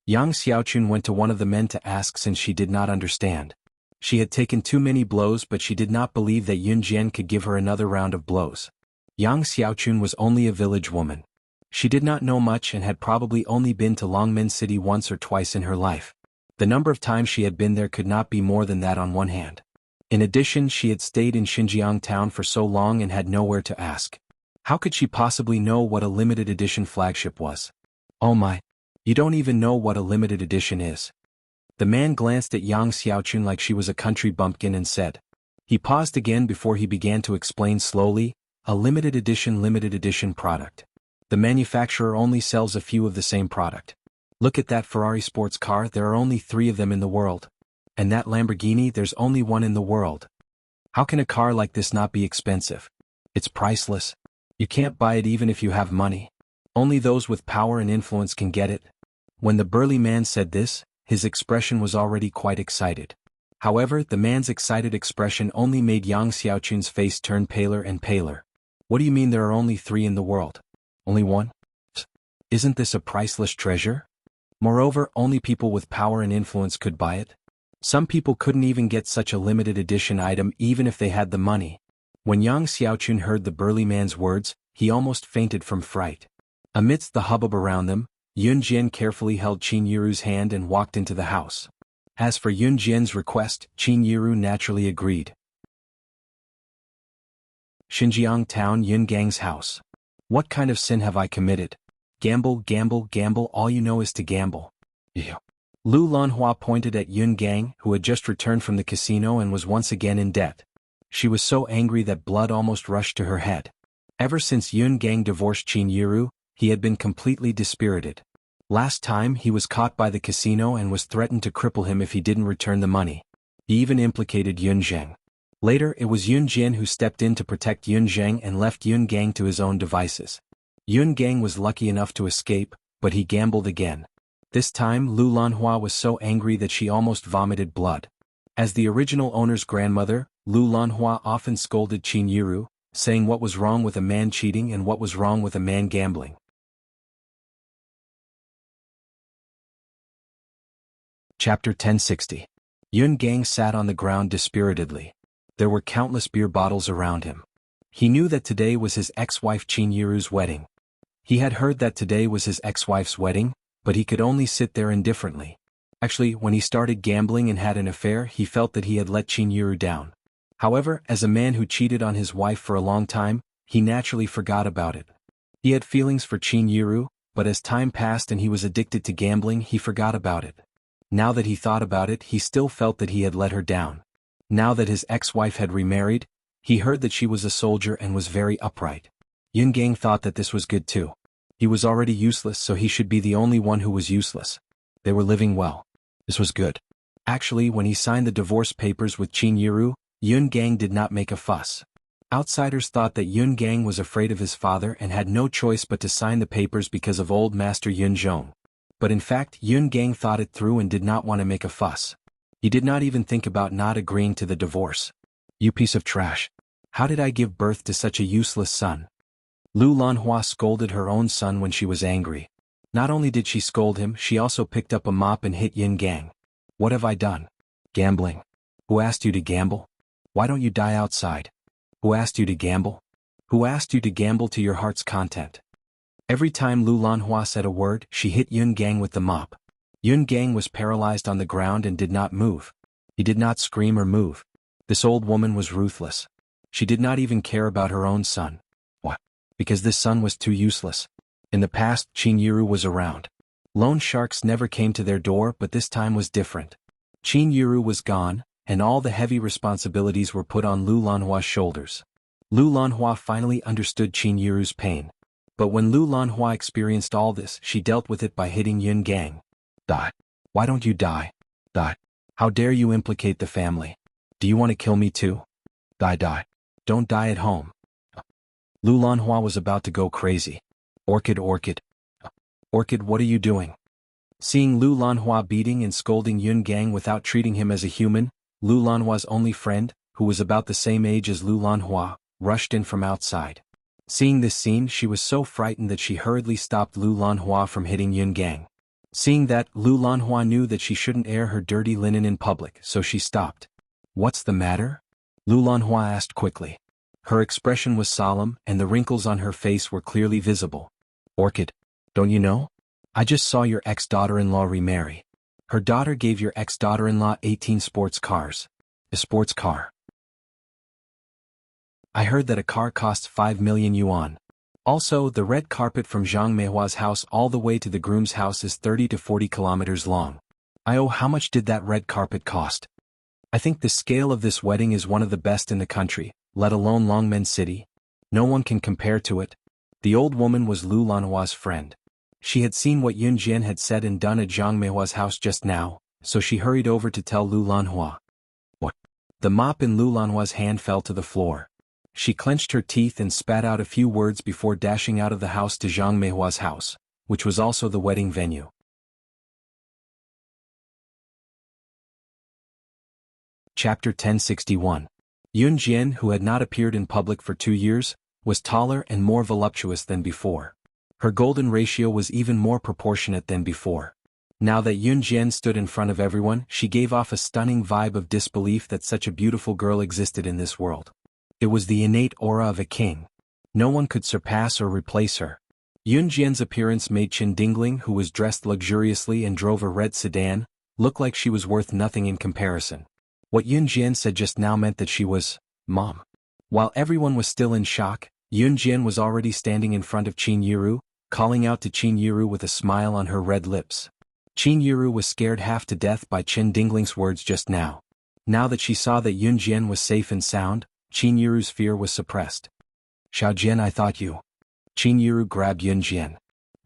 Yang Xiaochun went to one of the men to ask, since she did not understand. She had taken too many blows, but she did not believe that Yun Jian could give her another round of blows. Yang Xiaochun was only a village woman. She did not know much and had probably only been to Longmen City once or twice in her life. The number of times she had been there could not be more than that on one hand. In addition, she had stayed in Xinjiang town for so long and had nowhere to ask. How could she possibly know what a limited edition flagship was? Oh my! You don't even know what a limited edition is. The man glanced at Yang Xiaochun like she was a country bumpkin and said. He paused again before he began to explain slowly, a limited edition product. The manufacturer only sells a few of the same product. Look at that Ferrari sports car, there are only 3 of them in the world. And that Lamborghini, there's only 1 in the world. How can a car like this not be expensive? It's priceless. You can't buy it even if you have money. Only those with power and influence can get it. When the burly man said this, his expression was already quite excited. However, the man's excited expression only made Yang Xiaochun's face turn paler and paler. What do you mean there are only 3 in the world? Only 1? Isn't this a priceless treasure? Moreover, only people with power and influence could buy it. Some people couldn't even get such a limited edition item even if they had the money. When Yang Xiaochun heard the burly man's words, he almost fainted from fright. Amidst the hubbub around them, Yun Jian carefully held Qin Yiru's hand and walked into the house. As for Yun Jian's request, Qin Yiru naturally agreed. Xinjiang town, Yun Gang's house. What kind of sin have I committed? Gamble, gamble, gamble, all you know is to gamble. Ew. Lu Lanhua pointed at Yun Gang, who had just returned from the casino and was once again in debt. She was so angry that blood almost rushed to her head. Ever since Yun Gang divorced Qin Yiru, he had been completely dispirited. Last time he was caught by the casino and was threatened to cripple him if he didn't return the money. He even implicated Yun Zheng. Later it was Yun Jian who stepped in to protect Yun Zheng and left Yun Gang to his own devices. Yun Gang was lucky enough to escape, but he gambled again. This time Lu Lanhua was so angry that she almost vomited blood. As the original owner's grandmother, Lu Lanhua often scolded Qin Yiru, saying what was wrong with a man cheating and what was wrong with a man gambling. Chapter 1060. Yun Gang sat on the ground dispiritedly. There were countless beer bottles around him. He knew that today was his ex-wife Qin Yiru's wedding. He had heard that today was his ex-wife's wedding, but he could only sit there indifferently. Actually, when he started gambling and had an affair, he felt that he had let Qin Yiru down. However, as a man who cheated on his wife for a long time, he naturally forgot about it. He had feelings for Qin Yiru, but as time passed and he was addicted to gambling, he forgot about it. Now that he thought about it, he still felt that he had let her down. Now that his ex-wife had remarried, he heard that she was a soldier and was very upright. Yun Gang thought that this was good too. He was already useless, so he should be the only one who was useless. They were living well. This was good. Actually, when he signed the divorce papers with Qin Yiru, Yun Gang did not make a fuss. Outsiders thought that Yun Gang was afraid of his father and had no choice but to sign the papers because of old master Yun Zhong. But in fact, Yun Gang thought it through and did not want to make a fuss. He did not even think about not agreeing to the divorce. You piece of trash. How did I give birth to such a useless son? Lu Lanhua scolded her own son when she was angry. Not only did she scold him, she also picked up a mop and hit Yun Gang. What have I done? Gambling. Who asked you to gamble? Why don't you die outside? Who asked you to gamble? Who asked you to gamble to your heart's content? Every time Lu Lanhua said a word, she hit Yun Gang with the mop. Yun Gang was paralyzed on the ground and did not move. He did not scream or move. This old woman was ruthless. She did not even care about her own son. What? Because this son was too useless. In the past, Qin Yiru was around. Loan sharks never came to their door, but this time was different. Qin Yiru was gone, and all the heavy responsibilities were put on Lu Lanhua's shoulders. Lu Lanhua finally understood Qin Yiru's pain. But when Lu Lanhua experienced all this, she dealt with it by hitting Yun Gang. Die. Why don't you die? Die. How dare you implicate the family? Do you want to kill me too? Die. Don't die at home. Lu Lanhua was about to go crazy. Orchid. Orchid, what are you doing? Seeing Lu Lanhua beating and scolding Yun Gang without treating him as a human, Lu Lanhua's only friend, who was about the same age as Lu Lanhua, rushed in from outside. Seeing this scene, she was so frightened that she hurriedly stopped Lu Lanhua from hitting Yun Gang. Seeing that, Lu Lanhua knew that she shouldn't air her dirty linen in public, so she stopped. What's the matter? Lu Lanhua asked quickly. Her expression was solemn, and the wrinkles on her face were clearly visible. Orchid, don't you know? I just saw your ex-daughter-in-law remarry. Her daughter gave your ex-daughter-in-law 18 sports cars. A sports car. I heard that a car costs 5 million yuan. Also, the red carpet from Zhang Meihua's house all the way to the groom's house is 30 to 40 kilometers long. How much did that red carpet cost? I think the scale of this wedding is one of the best in the country, let alone Longmen City. No one can compare to it. The old woman was Lu Lanhua's friend. She had seen what Yun Jian had said and done at Zhang Meihua's house just now, so she hurried over to tell Lu Lanhua. What? The mop in Lu Lanhua's hand fell to the floor. She clenched her teeth and spat out a few words before dashing out of the house to Zhang Meihua's house, which was also the wedding venue. Chapter 1061. Yun Jian, who had not appeared in public for 2 years, was taller and more voluptuous than before. Her golden ratio was even more proportionate than before. Now that Yun Jian stood in front of everyone, she gave off a stunning vibe of disbelief that such a beautiful girl existed in this world. It was the innate aura of a king. No one could surpass or replace her. Yun Jian's appearance made Qin Dingling, who was dressed luxuriously and drove a red sedan, look like she was worth nothing in comparison. What Yun Jian said just now meant that she was, Mom. While everyone was still in shock, Yun Jian was already standing in front of Qin Yiru, calling out to Qin Yiru with a smile on her red lips. Qin Yiru was scared half to death by Qin Dingling's words just now. Now that she saw that Yun Jian was safe and sound, Qin Yiru's fear was suppressed. Xiao Jian, I thought you. Qin Yiru grabbed Yun Jian.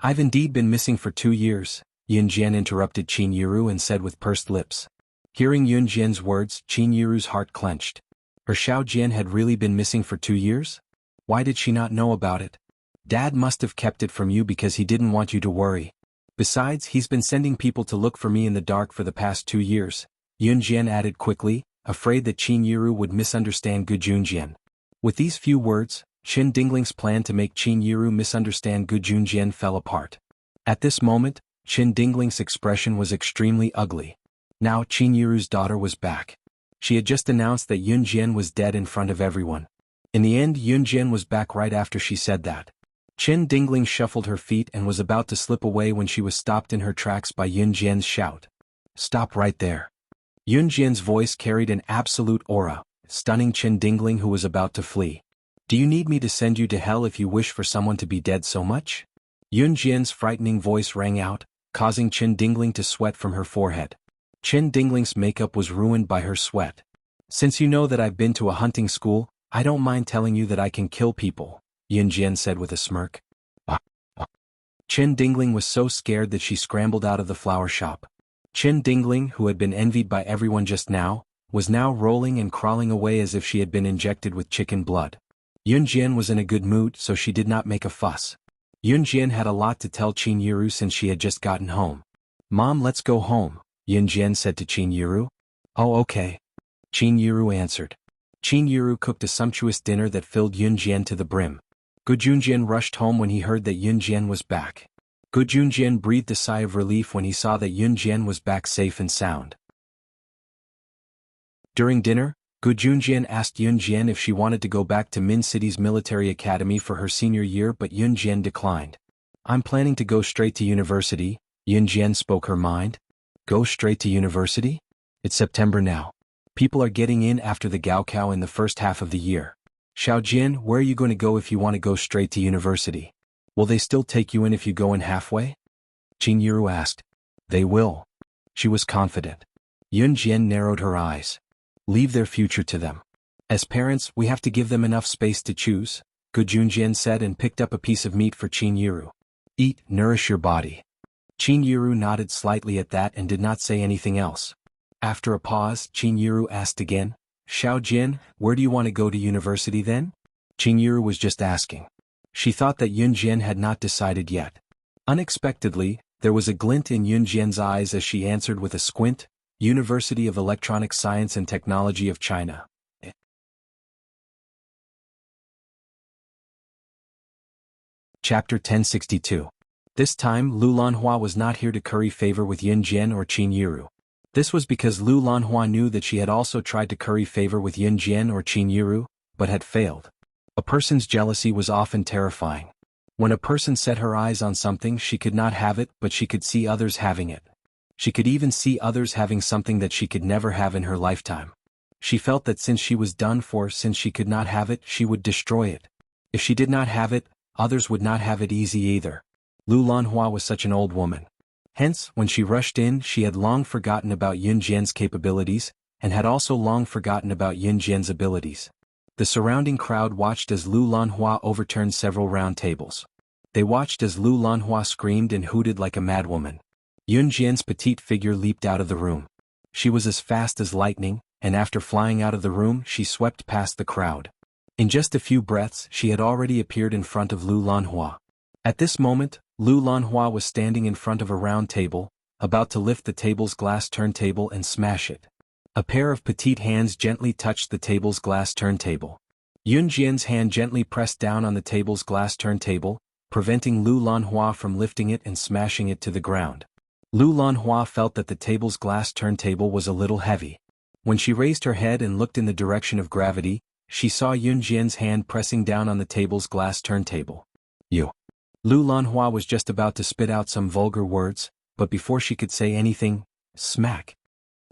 I've indeed been missing for 2 years, Yun Jian interrupted Qin Yiru and said with pursed lips. Hearing Yun Jian's words, Qin Yiru's heart clenched. Her Xiao Jian had really been missing for 2 years? Why did she not know about it? Dad must have kept it from you because he didn't want you to worry. Besides, he's been sending people to look for me in the dark for the past 2 years, Yun Jian added quickly, afraid that Qin Yiru would misunderstand Gu Junjian. With these few words, Qin Dingling's plan to make Qin Yiru misunderstand Gu Junjian fell apart. At this moment, Qin Dingling's expression was extremely ugly. Now Qin Yiru's daughter was back. She had just announced that Yun Jian was dead in front of everyone. In the end, Yun Jian was back right after she said that. Qin Dingling shuffled her feet and was about to slip away when she was stopped in her tracks by Yun Jian's shout. Stop right there. Yun Jian's voice carried an absolute aura, stunning Qin Dingling, who was about to flee. Do you need me to send you to hell if you wish for someone to be dead so much? Yun Jian's frightening voice rang out, causing Qin Dingling to sweat from her forehead. Qin Dingling's makeup was ruined by her sweat. Since you know that I've been to a hunting school, I don't mind telling you that I can kill people, Yun Jian said with a smirk. Qin Dingling was so scared that she scrambled out of the flower shop. Qin Dingling, who had been envied by everyone just now, was now rolling and crawling away as if she had been injected with chicken blood. Yun Jian was in a good mood, so she did not make a fuss. Yun Jian had a lot to tell Qin Yiru since she had just gotten home. Mom, let's go home, Yun Jian said to Qin Yiru. Oh, okay. Qin Yiru answered. Qin Yiru cooked a sumptuous dinner that filled Yun Jian to the brim. Gu Junjian rushed home when he heard that Yun Jian was back. Gu Junjian breathed a sigh of relief when he saw that Yun Jian was back safe and sound. During dinner, Gu Junjian asked Yun Jian if she wanted to go back to Min City's military academy for her senior year, but Yun Jian declined. I'm planning to go straight to university. Yun Jian spoke her mind. Go straight to university? It's September now. People are getting in after the Gaokao in the first half of the year. Xiao Jian, where are you going to go if you want to go straight to university? Will they still take you in if you go in halfway? Qin Yiru asked. They will. She was confident. Yun Jian narrowed her eyes. Leave their future to them. As parents, we have to give them enough space to choose, Gu Junjian said and picked up a piece of meat for Qin Yiru. Eat, nourish your body. Qin Yiru nodded slightly at that and did not say anything else. After a pause, Qin Yiru asked again, Xiao Jian, where do you want to go to university then? Qin Yiru was just asking. She thought that Yun Jian had not decided yet. Unexpectedly, there was a glint in Yun Jian's eyes as she answered with a squint, University of Electronic Science and Technology of China. Chapter 1062. This time Lu Lanhua was not here to curry favor with Yun Jian or Qin Yiru. This was because Lu Lanhua knew that she had also tried to curry favor with Yun Jian or Qin Yiru, but had failed. A person's jealousy was often terrifying. When a person set her eyes on something, she could not have it, but she could see others having it. She could even see others having something that she could never have in her lifetime. She felt that since she was done for, since she could not have it, she would destroy it. If she did not have it, others would not have it easy either. Lu Lanhua was such an old woman. Hence, when she rushed in, she had long forgotten about Yun Jian's capabilities, and had also long forgotten about Yun Jian's abilities. The surrounding crowd watched as Lu Lanhua overturned several round tables. They watched as Lu Lanhua screamed and hooted like a madwoman. Yun Jian's petite figure leaped out of the room. She was as fast as lightning, and after flying out of the room, she swept past the crowd. In just a few breaths, she had already appeared in front of Lu Lanhua. At this moment, Lu Lanhua was standing in front of a round table, about to lift the table's glass turntable and smash it. A pair of petite hands gently touched the table's glass turntable. Yun Jian's hand gently pressed down on the table's glass turntable, preventing Lu Lanhua from lifting it and smashing it to the ground. Lu Lanhua felt that the table's glass turntable was a little heavy. When she raised her head and looked in the direction of gravity, she saw Yun Jian's hand pressing down on the table's glass turntable. You. Lu Lanhua was just about to spit out some vulgar words, but before she could say anything, smack.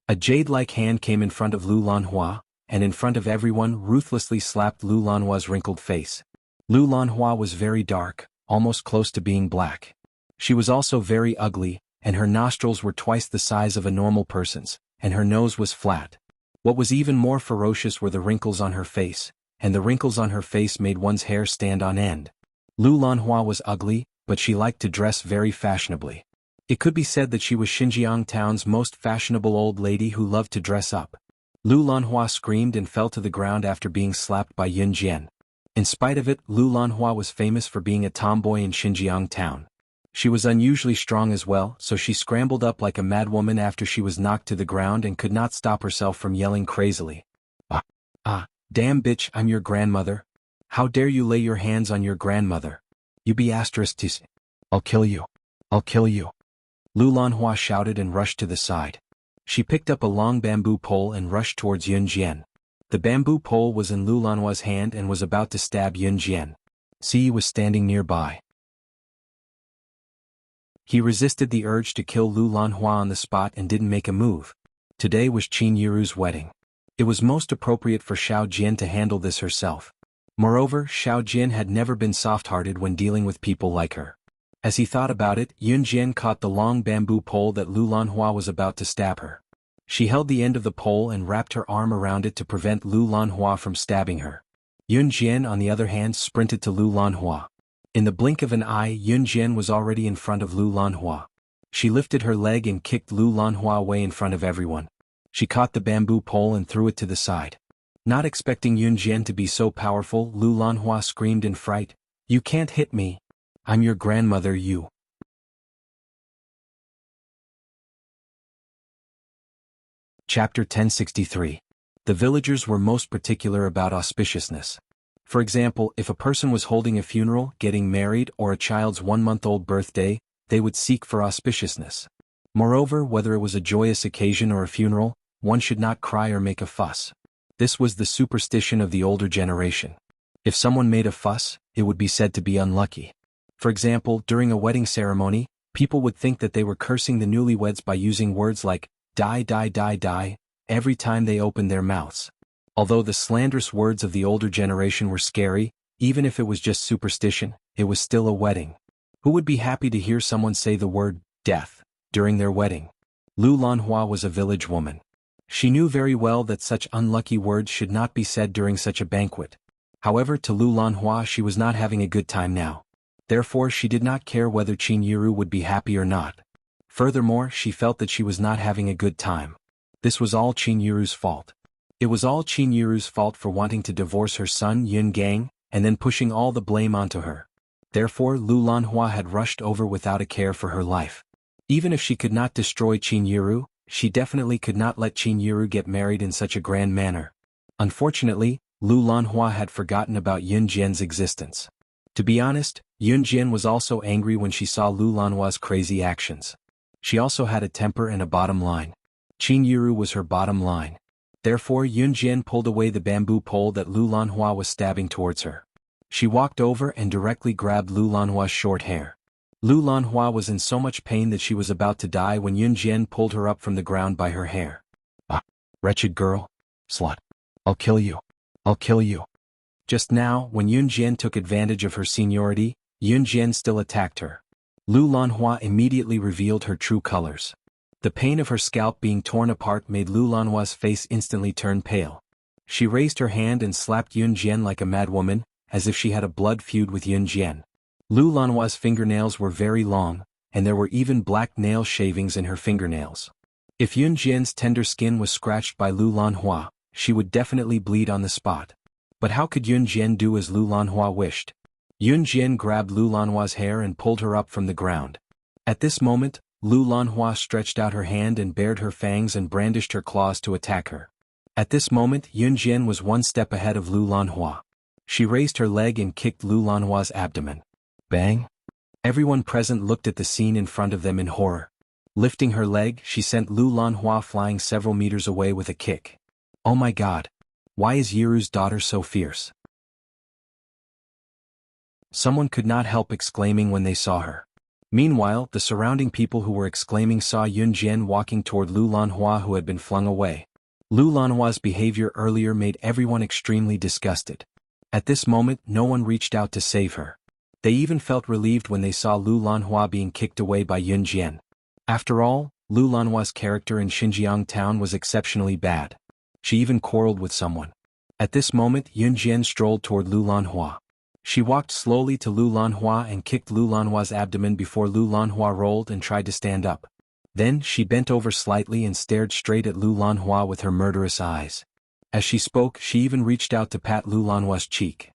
A jade-like hand came in front of Lu Lanhua, and in front of everyone ruthlessly slapped Lu Lanhua's wrinkled face. Lu Lanhua was very dark, almost close to being black. She was also very ugly, and her nostrils were twice the size of a normal person's, and her nose was flat. What was even more ferocious were the wrinkles on her face, and the wrinkles on her face made one's hair stand on end. Lu Lanhua was ugly, but she liked to dress very fashionably. It could be said that she was Xinjiang town's most fashionable old lady who loved to dress up. Lu Lanhua screamed and fell to the ground after being slapped by Yun Jian. In spite of it, Lu Lanhua was famous for being a tomboy in Xinjiang town. She was unusually strong as well, so she scrambled up like a madwoman after she was knocked to the ground and could not stop herself from yelling crazily. Damn bitch, I'm your grandmother. How dare you lay your hands on your grandmother? You be ***. I'll kill you. I'll kill you. Lu Lanhua shouted and rushed to the side. She picked up a long bamboo pole and rushed towards Yun Jian. The bamboo pole was in Lu Lanhua's hand and was about to stab Yun Jian. Yi was standing nearby. He resisted the urge to kill Lu Lanhua on the spot and didn't make a move. Today was Qin Yiru's wedding. It was most appropriate for Xiao Jian to handle this herself. Moreover, Xiao Jian had never been soft-hearted when dealing with people like her. As he thought about it, Yun Jian caught the long bamboo pole that Lu Lanhua was about to stab her. She held the end of the pole and wrapped her arm around it to prevent Lu Lanhua from stabbing her. Yun Jian, on the other hand, sprinted to Lu Lanhua. In the blink of an eye, Yun Jian was already in front of Lu Lanhua. She lifted her leg and kicked Lu Lanhua away in front of everyone. She caught the bamboo pole and threw it to the side. Not expecting Yun Jian to be so powerful, Lu Lanhua screamed in fright, "You can't hit me. I'm your grandmother, you." Chapter 1063. The villagers were most particular about auspiciousness. For example, if a person was holding a funeral, getting married, or a child's 1-month-old birthday, they would seek for auspiciousness. Moreover, whether it was a joyous occasion or a funeral, one should not cry or make a fuss. This was the superstition of the older generation. If someone made a fuss, it would be said to be unlucky. For example, during a wedding ceremony, people would think that they were cursing the newlyweds by using words like, die, die, die, die, every time they opened their mouths. Although the slanderous words of the older generation were scary, even if it was just superstition, it was still a wedding. Who would be happy to hear someone say the word, death, during their wedding? Lu Lanhua was a village woman. She knew very well that such unlucky words should not be said during such a banquet. However, to Lu Lanhua she was not having a good time now. Therefore she did not care whether Qin Yiru would be happy or not. Furthermore, she felt that she was not having a good time. This was all Qin Yiru's fault. It was all Qin Yiru's fault for wanting to divorce her son Yun Gang, and then pushing all the blame onto her. Therefore Lu Lanhua had rushed over without a care for her life. Even if she could not destroy Qin Yiru, she definitely could not let Qin Yiru get married in such a grand manner. Unfortunately, Lu Lanhua had forgotten about Yun Jian's existence. To be honest, Yun Jian was also angry when she saw Lu Lanhua's crazy actions. She also had a temper and a bottom line. Qin Yiru was her bottom line. Therefore Yun Jian pulled away the bamboo pole that Lu Lanhua was stabbing towards her. She walked over and directly grabbed Lu Lanhua's short hair. Lu Lanhua was in so much pain that she was about to die when Yun Jian pulled her up from the ground by her hair. Ah, wretched girl. Slut. I'll kill you. I'll kill you. Just now, when Yun Jian took advantage of her seniority, Yun Jian still attacked her. Lu Lanhua immediately revealed her true colors. The pain of her scalp being torn apart made Lu Lanhua's face instantly turn pale. She raised her hand and slapped Yun Jian like a madwoman, as if she had a blood feud with Yun Jian. Lu Lanhua's fingernails were very long, and there were even black nail shavings in her fingernails. If Yun Jian's tender skin was scratched by Lu Lanhua, she would definitely bleed on the spot. But how could Yun Jian do as Lu Lanhua wished? Yun Jian grabbed Lu Lanhua's hair and pulled her up from the ground. At this moment, Lu Lanhua stretched out her hand and bared her fangs and brandished her claws to attack her. At this moment Yun Jian was one step ahead of Lu Lanhua. She raised her leg and kicked Lu Lanhua's abdomen. Bang! Everyone present looked at the scene in front of them in horror. Lifting her leg, she sent Lu Lanhua flying several meters away with a kick. Oh my god! Why is Yiru's daughter so fierce? Someone could not help exclaiming when they saw her. Meanwhile, the surrounding people who were exclaiming saw Yun Jian walking toward Lu Lanhua who had been flung away. Lu Lanhua's behavior earlier made everyone extremely disgusted. At this moment no one reached out to save her. They even felt relieved when they saw Lu Lanhua being kicked away by Yun Jian. After all, Lu Lanhua's character in Xinjiang town was exceptionally bad. She even quarreled with someone. At this moment Yun Jian strolled toward Lu Lanhua. She walked slowly to Lu Lanhua and kicked Lu Lanhua's abdomen before Lu Lanhua rolled and tried to stand up. Then she bent over slightly and stared straight at Lu Lanhua with her murderous eyes. As she spoke, she even reached out to pat Lu Lanhua's cheek.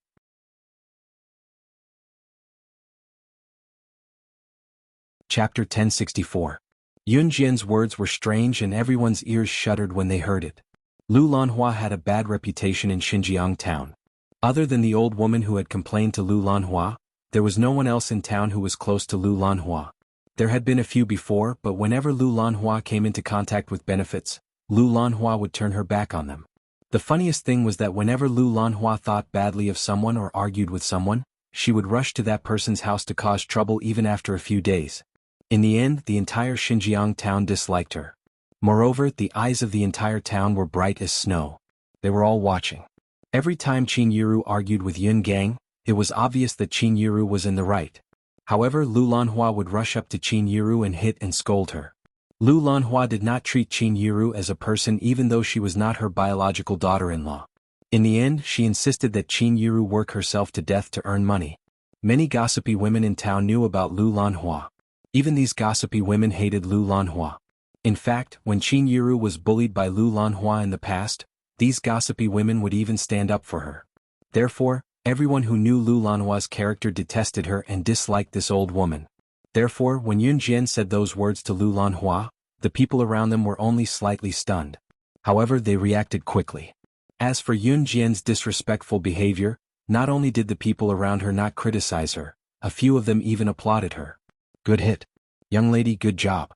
Chapter 1064. Yun Jian's words were strange and everyone's ears shuddered when they heard it. Lu Lanhua had a bad reputation in Xinjiang town. Other than the old woman who had complained to Lu Lanhua, there was no one else in town who was close to Lu Lanhua. There had been a few before, but whenever Lu Lanhua came into contact with benefits, Lu Lanhua would turn her back on them. The funniest thing was that whenever Lu Lanhua thought badly of someone or argued with someone, she would rush to that person's house to cause trouble even after a few days. In the end, the entire Xinjiang town disliked her. Moreover, the eyes of the entire town were bright as snow. They were all watching. Every time Qin Yiru argued with Yun Gang, it was obvious that Qin Yiru was in the right. However, Lu Lanhua would rush up to Qin Yiru and hit and scold her. Lu Lanhua did not treat Qin Yiru as a person even though she was not her biological daughter-in-law. In the end, she insisted that Qin Yiru work herself to death to earn money. Many gossipy women in town knew about Lu Lanhua. Even these gossipy women hated Lu Lanhua. In fact, when Qin Yiru was bullied by Lu Lanhua in the past, these gossipy women would even stand up for her. Therefore, everyone who knew Lu Lanhua's character detested her and disliked this old woman. Therefore, when Yun Jian said those words to Lu Lanhua, the people around them were only slightly stunned. However, they reacted quickly. As for Yun Jian's disrespectful behavior, not only did the people around her not criticize her, a few of them even applauded her. Good hit. Young lady, good job.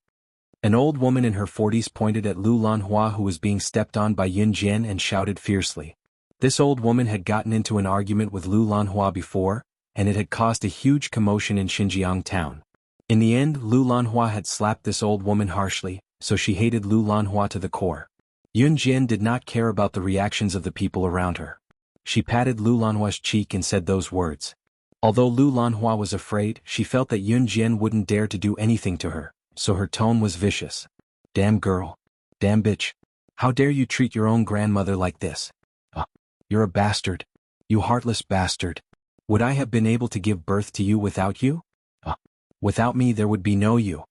An old woman in her 40s pointed at Lu Lanhua, who was being stepped on by Yun Jian, and shouted fiercely. This old woman had gotten into an argument with Lu Lanhua before, and it had caused a huge commotion in Xinjiang town. In the end, Lu Lanhua had slapped this old woman harshly, so she hated Lu Lanhua to the core. Yun Jian did not care about the reactions of the people around her. She patted Lu Lanhua's cheek and said those words. Although Lu Lanhua was afraid, she felt that Yun Jian wouldn't dare to do anything to her, so her tone was vicious. Damn girl. Damn bitch. How dare you treat your own grandmother like this? You're a bastard. You heartless bastard. Would I have been able to give birth to you without you? Without me there would be no you.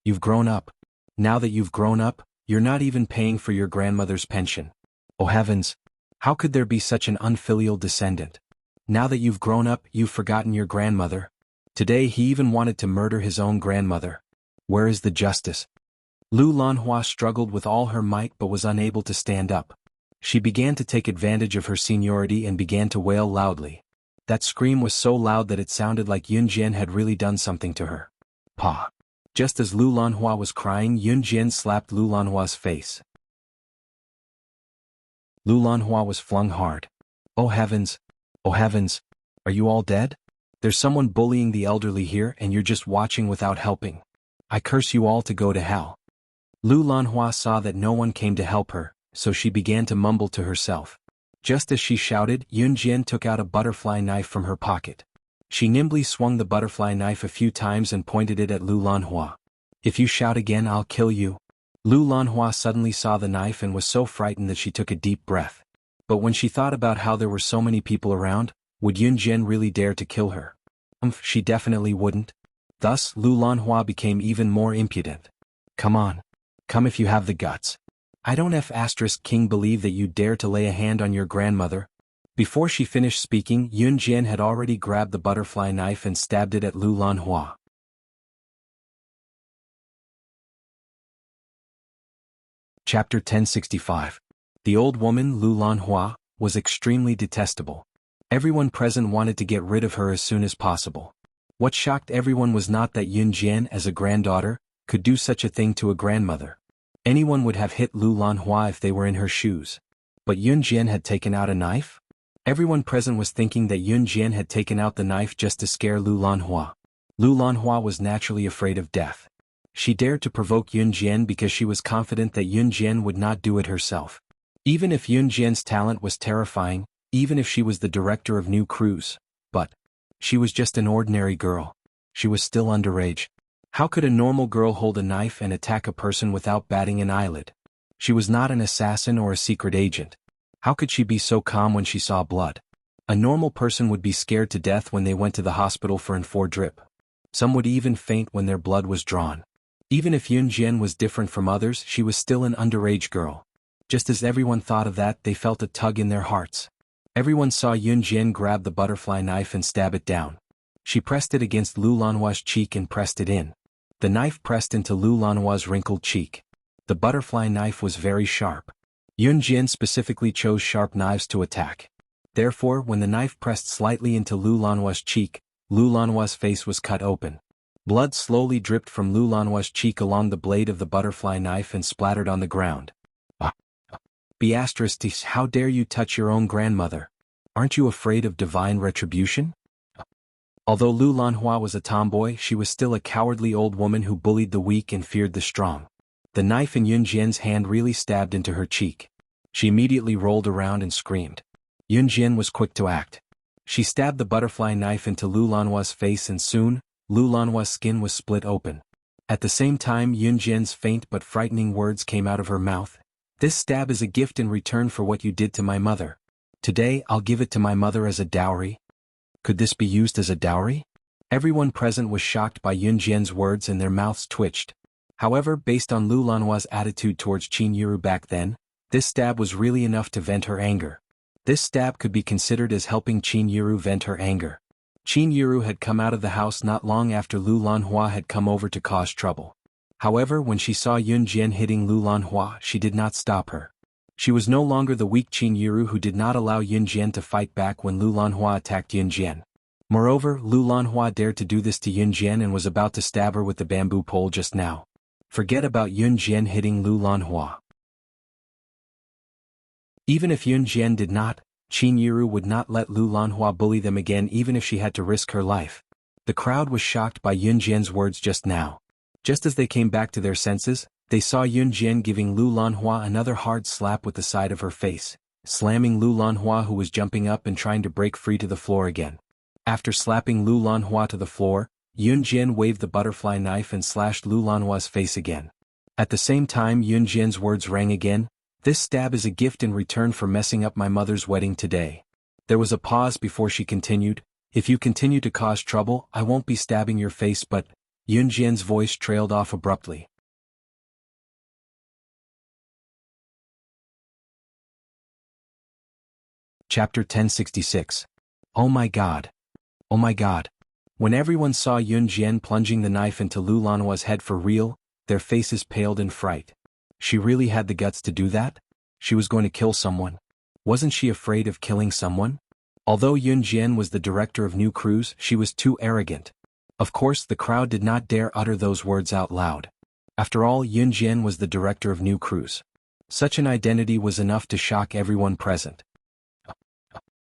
You've grown up. Now that you've grown up, you're not even paying for your grandmother's pension. Oh heavens! How could there be such an unfilial descendant? Now that you've grown up, you've forgotten your grandmother. Today he even wanted to murder his own grandmother. Where is the justice? Lu Lanhua struggled with all her might but was unable to stand up. She began to take advantage of her seniority and began to wail loudly. That scream was so loud that it sounded like Yun Jian had really done something to her. Pa! Just as Lu Lanhua was crying, Yun Jian slapped Lu Lanhua's face. Lu Lanhua was flung hard. Oh heavens! Oh heavens! Are you all dead? There's someone bullying the elderly here and you're just watching without helping. I curse you all to go to hell. Lu Lanhua saw that no one came to help her, so she began to mumble to herself. Just as she shouted, Yun Jian took out a butterfly knife from her pocket. She nimbly swung the butterfly knife a few times and pointed it at Lu Lanhua. If you shout again, I'll kill you. Lu Lanhua suddenly saw the knife and was so frightened that she took a deep breath. But when she thought about how there were so many people around, would Yun Jian really dare to kill her? She definitely wouldn't. Thus, Lu Lanhua became even more impudent. Come on. Come if you have the guts. I don't King believe that you dare to lay a hand on your grandmother. Before she finished speaking, Yun Jian had already grabbed the butterfly knife and stabbed it at Lu Lanhua. Chapter 1065. The old woman, Lu Lanhua, was extremely detestable. Everyone present wanted to get rid of her as soon as possible. What shocked everyone was not that Yun Jian, as a granddaughter, could do such a thing to a grandmother. Anyone would have hit Lu Lanhua if they were in her shoes. But Yun Jian had taken out a knife? Everyone present was thinking that Yun Jian had taken out the knife just to scare Lu Lanhua. Lu Lanhua was naturally afraid of death. She dared to provoke Yun Jian because she was confident that Yun Jian would not do it herself. Even if Yun Jian's talent was terrifying, even if she was the director of new crews, but she was just an ordinary girl. She was still underage. How could a normal girl hold a knife and attack a person without batting an eyelid? She was not an assassin or a secret agent. How could she be so calm when she saw blood? A normal person would be scared to death when they went to the hospital for an IV drip. Some would even faint when their blood was drawn. Even if Yun Jian was different from others, she was still an underage girl. Just as everyone thought of that, they felt a tug in their hearts. Everyone saw Yun Jian grab the butterfly knife and stab it down. She pressed it against Lu Lanhua's cheek and pressed it in. The knife pressed into Lu Lanhua's wrinkled cheek. The butterfly knife was very sharp. Yun Jian specifically chose sharp knives to attack. Therefore, when the knife pressed slightly into Lu Lanhua's cheek, Lu Lanhua's face was cut open. Blood slowly dripped from Lu Lanhua's cheek along the blade of the butterfly knife and splattered on the ground. How dare you touch your own grandmother? Aren't you afraid of divine retribution? Although Lu Lanhua was a tomboy, she was still a cowardly old woman who bullied the weak and feared the strong. The knife in Yun Jian's hand really stabbed into her cheek. She immediately rolled around and screamed. Yun Jian was quick to act. She stabbed the butterfly knife into Lu Lanhua's face and soon, Lu Lanhua's skin was split open. At the same time, Yun Jian's faint but frightening words came out of her mouth. This stab is a gift in return for what you did to my mother. Today, I'll give it to my mother as a dowry. Could this be used as a dowry? Everyone present was shocked by Yun Jian's words and their mouths twitched. However, based on Lu Lanhua's attitude towards Qin Yiru back then, this stab was really enough to vent her anger. This stab could be considered as helping Qin Yiru vent her anger. Qin Yiru had come out of the house not long after Lu Lanhua had come over to cause trouble. However, when she saw Yun Jian hitting Lu Lanhua, she did not stop her. She was no longer the weak Qin Yiru who did not allow Yun Jian to fight back when Lu Lanhua attacked Yun Jian. Moreover, Lu Lanhua dared to do this to Yun Jian and was about to stab her with the bamboo pole just now. Forget about Yun Jian hitting Lu Lanhua. Even if Yun Jian did not, Qin Yiru would not let Lu Lanhua bully them again even if she had to risk her life. The crowd was shocked by Yun Jian's words just now. Just as they came back to their senses, they saw Yun Jian giving Lu Lanhua another hard slap with the side of her face, slamming Lu Lanhua, who was jumping up and trying to break free, to the floor again. After slapping Lu Lanhua to the floor, Yun Jian waved the butterfly knife and slashed Lu Lanhua's face again. At the same time, Yun Jian's words rang again, "This stab is a gift in return for messing up my mother's wedding today." There was a pause before she continued, "If you continue to cause trouble, I won't be stabbing your face, but—" Yun Jian's voice trailed off abruptly. Chapter 1066. Oh my God. Oh my God. When everyone saw Yun Jian plunging the knife into Lu Lanhua's head for real, their faces paled in fright. She really had the guts to do that? She was going to kill someone. Wasn't she afraid of killing someone? Although Yun Jian was the director of new crews, she was too arrogant. Of course, the crowd did not dare utter those words out loud. After all, Yun Jian was the director of new crews. Such an identity was enough to shock everyone present.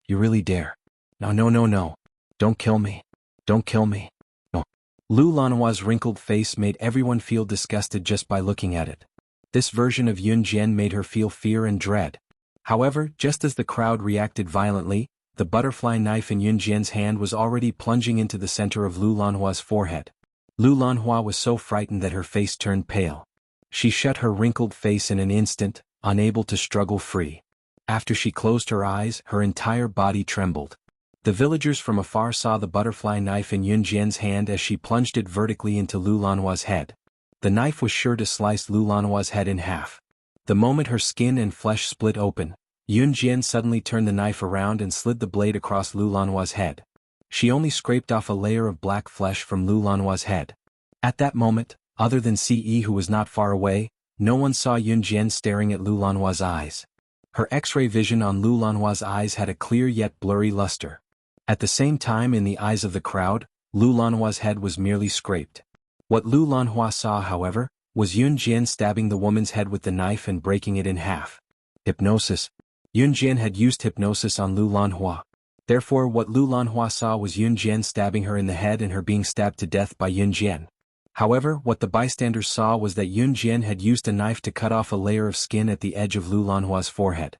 You really dare? No, no, no, no. Don't kill me. Don't kill me. No. Lu Lanhua's wrinkled face made everyone feel disgusted just by looking at it. This version of Yun Jian made her feel fear and dread. However, just as the crowd reacted violently, the butterfly knife in Yun Jian's hand was already plunging into the center of Lu Lanhua's forehead. Lu Lanhua was so frightened that her face turned pale. She shut her wrinkled face in an instant, unable to struggle free. After she closed her eyes, her entire body trembled. The villagers from afar saw the butterfly knife in Yun Jian's hand as she plunged it vertically into Lu Lanhua's head. The knife was sure to slice Lu Lanhua's head in half. The moment her skin and flesh split open, Yun Jian suddenly turned the knife around and slid the blade across Lu Lanhua's head. She only scraped off a layer of black flesh from Lu Lanhua's head. At that moment, other than Ce, who was not far away, no one saw Yun Jian staring at Lu Lanhua's eyes. Her X-ray vision on Lu Lanhua's eyes had a clear yet blurry luster. At the same time, in the eyes of the crowd, Lu Lanhua's head was merely scraped. What Lu Lanhua saw, however, was Yun Jian stabbing the woman's head with the knife and breaking it in half. Hypnosis. Yun Jian had used hypnosis on Lu Lanhua. Therefore, what Lu Lanhua saw was Yun Jian stabbing her in the head and her being stabbed to death by Yun Jian. However, what the bystanders saw was that Yun Jian had used a knife to cut off a layer of skin at the edge of Lu Lanhua's forehead.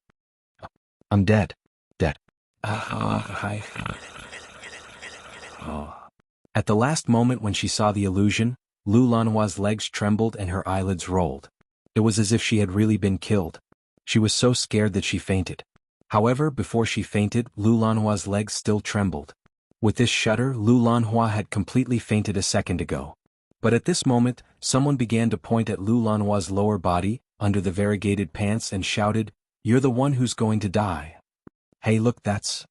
I'm dead. Dead. At the last moment when she saw the illusion, Lu Lanhua's legs trembled and her eyelids rolled. It was as if she had really been killed. She was so scared that she fainted. However, before she fainted, Lu Lanhua's legs still trembled. With this shudder, Lu Lanhua had completely fainted a second ago. But at this moment, someone began to point at Lu Lanhua's lower body, under the variegated pants, and shouted, "You're the one who's going to die. Hey, look, that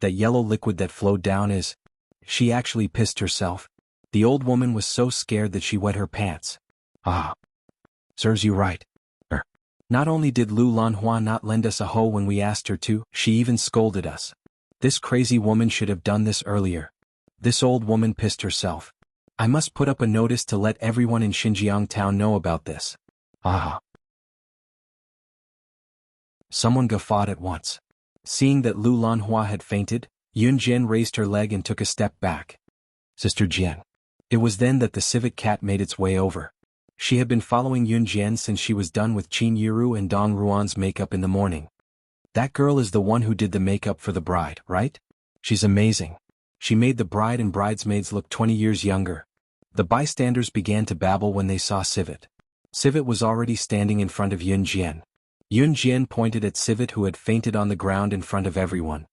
yellow liquid that flowed down is..." She actually pissed herself. The old woman was so scared that she wet her pants. Serves you right. Not only did Lu Lanhua not lend us a hoe when we asked her to, she even scolded us. This crazy woman should have done this earlier. This old woman pissed herself. I must put up a notice to let everyone in Xinjiang town know about this. Someone guffawed at once. Seeing that Lu Lanhua had fainted, Yun Jian raised her leg and took a step back. Sister Jian. It was then that the civet cat made its way over. She had been following Yun Jian since she was done with Qin Yiru and Dong Ruan's makeup in the morning. That girl is the one who did the makeup for the bride, right? She's amazing. She made the bride and bridesmaids look 20 years younger. The bystanders began to babble when they saw Civet. Civet was already standing in front of Yun Jian. Yun Jian pointed at Civet, who had fainted on the ground in front of everyone.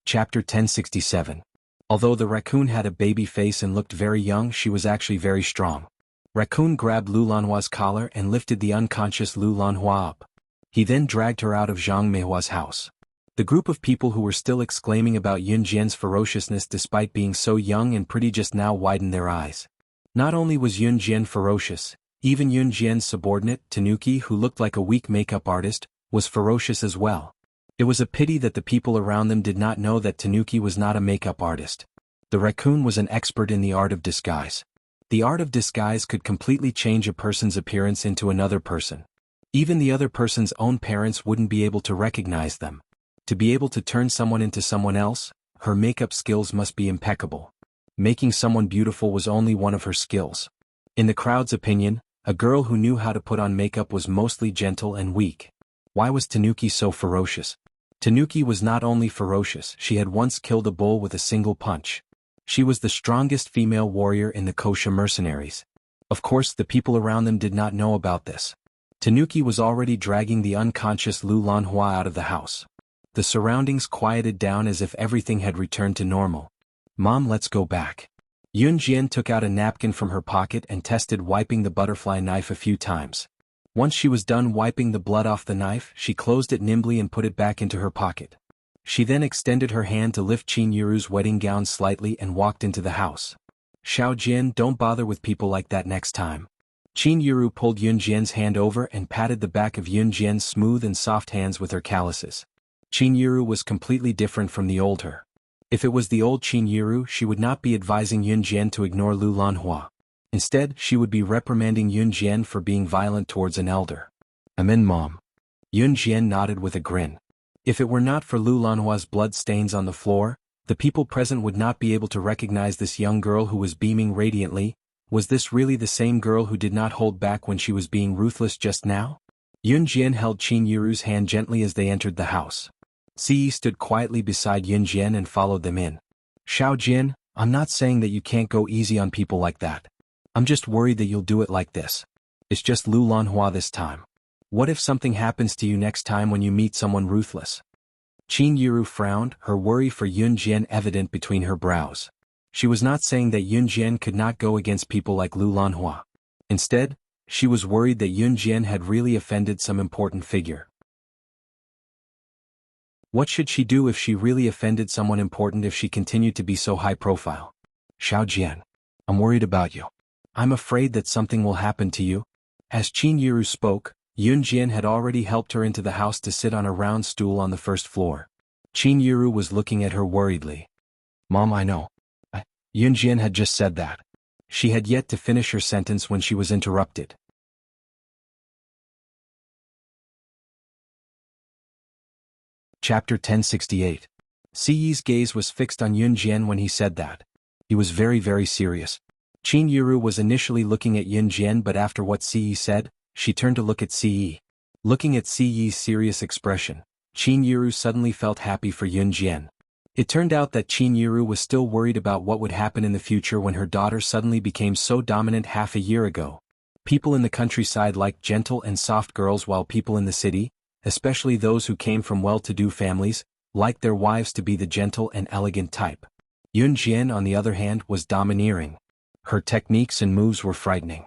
Chapter 1067. Although the raccoon had a baby face and looked very young, she was actually very strong. Raccoon grabbed Lu Lanhua's collar and lifted the unconscious Lu Lanhua up. He then dragged her out of Zhang Meihua's house. The group of people who were still exclaiming about Yun Jian's ferociousness despite being so young and pretty just now widened their eyes. Not only was Yun Jian ferocious, even Yun Jian's subordinate, Tanuki, who looked like a weak makeup artist, was ferocious as well. It was a pity that the people around them did not know that Tanuki was not a makeup artist. The raccoon was an expert in the art of disguise. The art of disguise could completely change a person's appearance into another person. Even the other person's own parents wouldn't be able to recognize them. To be able to turn someone into someone else, her makeup skills must be impeccable. Making someone beautiful was only one of her skills. In the crowd's opinion, a girl who knew how to put on makeup was mostly gentle and weak. Why was Tanuki so ferocious? Tanuki was not only ferocious, she had once killed a bull with a single punch. She was the strongest female warrior in the Kosha mercenaries. Of course, the people around them did not know about this. Tanuki was already dragging the unconscious Lu Lanhua out of the house. The surroundings quieted down as if everything had returned to normal. Mom, let's go back. Yun Jian took out a napkin from her pocket and tested wiping the butterfly knife a few times. Once she was done wiping the blood off the knife, she closed it nimbly and put it back into her pocket. She then extended her hand to lift Qin Yuru's wedding gown slightly and walked into the house. Xiao Jian, don't bother with people like that next time. Qin Yuru pulled Yun Jian's hand over and patted the back of Yun Jian's smooth and soft hands with her calluses. Qin Yuru was completely different from the old her. If it was the old Qin Yuru, she would not be advising Yun Jian to ignore Lu Lanhua. Instead, she would be reprimanding Yun Jian for being violent towards an elder. Amen, Mom. Yun Jian nodded with a grin. If it were not for Lu Lanhua's blood stains on the floor, the people present would not be able to recognize this young girl who was beaming radiantly. Was this really the same girl who did not hold back when she was being ruthless just now? Yun Jian held Qin Yuru's hand gently as they entered the house. Siyi stood quietly beside Yun Jian and followed them in. Xiao Jian, I'm not saying that you can't go easy on people like that. I'm just worried that you'll do it like this. It's just Lu Lanhua this time. What if something happens to you next time when you meet someone ruthless? Qin Yuru frowned, her worry for Yun Jian evident between her brows. She was not saying that Yun Jian could not go against people like Lu Lanhua. Instead, she was worried that Yun Jian had really offended some important figure. What should she do if she really offended someone important if she continued to be so high profile? Xiao Jian, I'm worried about you. I'm afraid that something will happen to you. As Qin Yuru spoke, Yun Jian had already helped her into the house to sit on a round stool on the first floor. Qin Yuru was looking at her worriedly. Mom, I know. Yun Jian had just said that. She had yet to finish her sentence when she was interrupted. Chapter 1068. Siyi's gaze was fixed on Yun Jian when he said that. He was very, very serious. Qin Yuru was initially looking at Yun Jian, but after what Siyi said, she turned to look at Siyi. Looking at Siyi's serious expression, Qin Yuru suddenly felt happy for Yun Jian. It turned out that Qin Yuru was still worried about what would happen in the future when her daughter suddenly became so dominant half a year ago. People in the countryside liked gentle and soft girls, while people in the city, especially those who came from well-to-do families, liked their wives to be the gentle and elegant type. Yun Jian, on the other hand, was domineering. Her techniques and moves were frightening.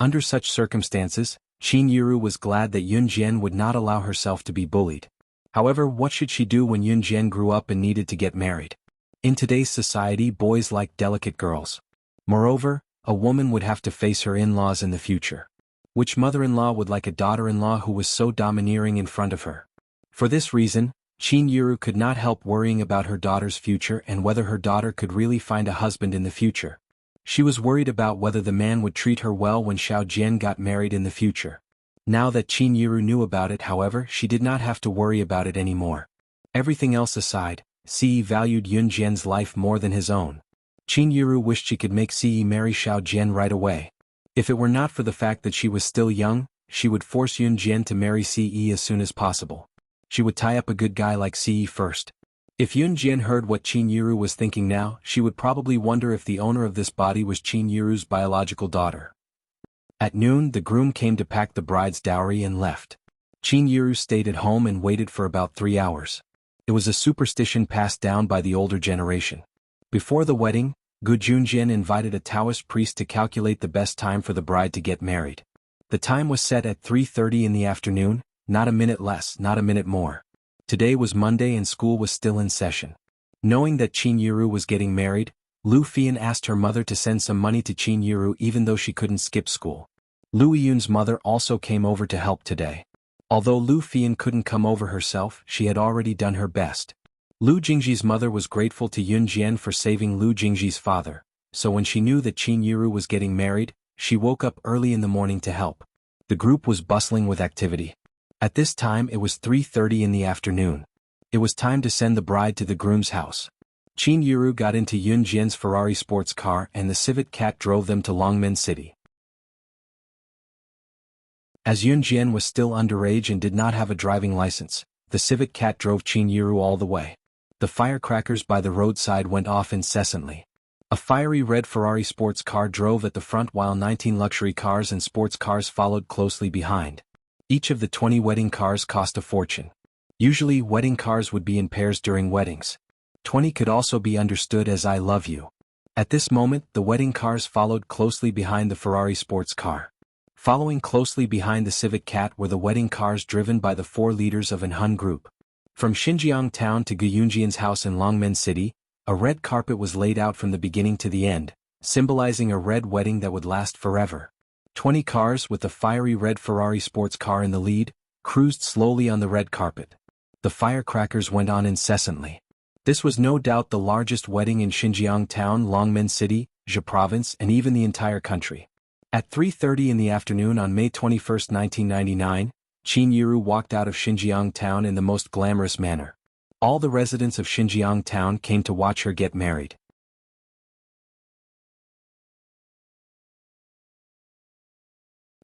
Under such circumstances, Qin Yuru was glad that Yun Jian would not allow herself to be bullied. However, what should she do when Yun Jian grew up and needed to get married? In today's society, boys like delicate girls. Moreover, a woman would have to face her in-laws in the future. Which mother-in-law would like a daughter-in-law who was so domineering in front of her? For this reason, Qin Yuru could not help worrying about her daughter's future and whether her daughter could really find a husband in the future. She was worried about whether the man would treat her well when Xiao Jian got married in the future. Now that Qin Yuru knew about it, however, she did not have to worry about it anymore. Everything else aside, Siyi valued Yun Jian's life more than his own. Qin Yuru wished she could make Siyi marry Xiao Jian right away. If it were not for the fact that she was still young, she would force Yun Jian to marry Siyi as soon as possible. She would tie up a good guy like Siyi first. If Yun Jian heard what Qin Yuru was thinking now, she would probably wonder if the owner of this body was Qin Yuru's biological daughter. At noon, the groom came to pack the bride's dowry and left. Qin Yuru stayed at home and waited for about 3 hours. It was a superstition passed down by the older generation. Before the wedding, Gu Junjian invited a Taoist priest to calculate the best time for the bride to get married. The time was set at 3:30 in the afternoon, not a minute less, not a minute more. Today was Monday and school was still in session. Knowing that Qin Yuru was getting married, Lu Fian asked her mother to send some money to Qin Yuru even though she couldn't skip school. Lu Yun's mother also came over to help today. Although Lu Fian couldn't come over herself, she had already done her best. Lu Jingji's mother was grateful to Yun Jian for saving Lu Jingji's father, so when she knew that Qin Yiru was getting married, she woke up early in the morning to help. The group was bustling with activity. At this time it was 3:30 in the afternoon. It was time to send the bride to the groom's house. Qin Yiru got into Yun Jian's Ferrari sports car and the Civet Cat drove them to Longmen City. As Yun Jian was still underage and did not have a driving license, the Civet Cat drove Qin Yiru all the way. The firecrackers by the roadside went off incessantly. A fiery red Ferrari sports car drove at the front while 19 luxury cars and sports cars followed closely behind. Each of the 20 wedding cars cost a fortune. Usually wedding cars would be in pairs during weddings. 20 could also be understood as I love you. At this moment the wedding cars followed closely behind the Ferrari sports car. Following closely behind the Civet Cat were the wedding cars driven by the 4 leaders of an Hun group. From Xinjiang town to Gu Yunjian's house in Longmen City, a red carpet was laid out from the beginning to the end, symbolizing a red wedding that would last forever. 20 cars with the fiery red Ferrari sports car in the lead, cruised slowly on the red carpet. The firecrackers went on incessantly. This was no doubt the largest wedding in Xinjiang town, Longmen City, Zhe province and even the entire country. At 3:30 in the afternoon on May 21, 1999, Qin Yiru walked out of Xinjiang town in the most glamorous manner. All the residents of Xinjiang town came to watch her get married.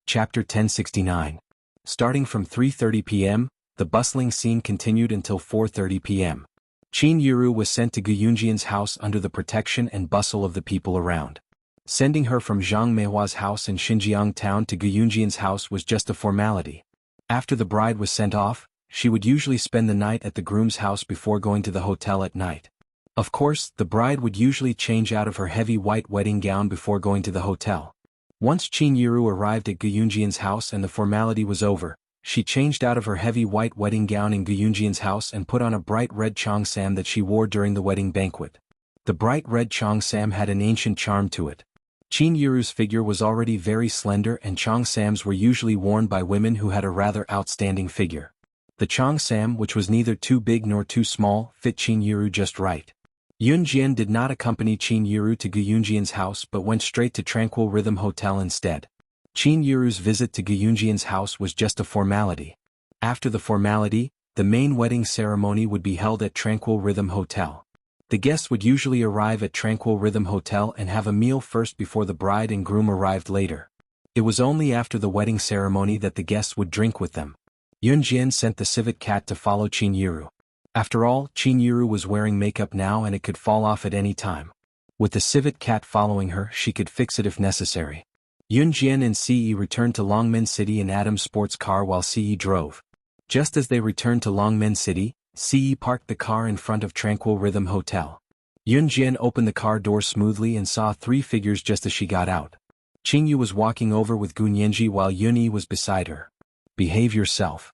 Chapter 1069. Starting from 3:30 p.m., the bustling scene continued until 4:30 p.m. Qin Yiru was sent to Gu Yunjian's house under the protection and bustle of the people around. Sending her from Zhang Meihua's house in Xinjiang town to Gu Yunjian's house was just a formality. After the bride was sent off, she would usually spend the night at the groom's house before going to the hotel at night. Of course, the bride would usually change out of her heavy white wedding gown before going to the hotel. Once Qin Yiru arrived at Gu Yunjian's house and the formality was over, she changed out of her heavy white wedding gown in Gu Yunjian's house and put on a bright red cheongsam that she wore during the wedding banquet. The bright red cheongsam had an ancient charm to it. Qin Yiru's figure was already very slender and cheongsams were usually worn by women who had a rather outstanding figure. The cheongsam, which was neither too big nor too small, fit Qin Yiru just right. Yun Jian did not accompany Qin Yiru to Gu Yunjian's house but went straight to Tranquil Rhythm Hotel instead. Qin Yiru's visit to Gu Yunjian's house was just a formality. After the formality, the main wedding ceremony would be held at Tranquil Rhythm Hotel. The guests would usually arrive at Tranquil Rhythm Hotel and have a meal first before the bride and groom arrived later. It was only after the wedding ceremony that the guests would drink with them. Yun Jian sent the Civet Cat to follow Qin Yiru. After all, Qin Yiru was wearing makeup now and it could fall off at any time. With the Civet Cat following her, she could fix it if necessary. Yun Jian and Ce returned to Longmen City in Adam's sports car while Ce drove. Just as they returned to Longmen City, Ce parked the car in front of Tranquil Rhythm Hotel. Yun Jian opened the car door smoothly and saw 3 figures just as she got out. Qing Yu was walking over with Gu Nianji while Yun Yi was beside her. Behave yourself.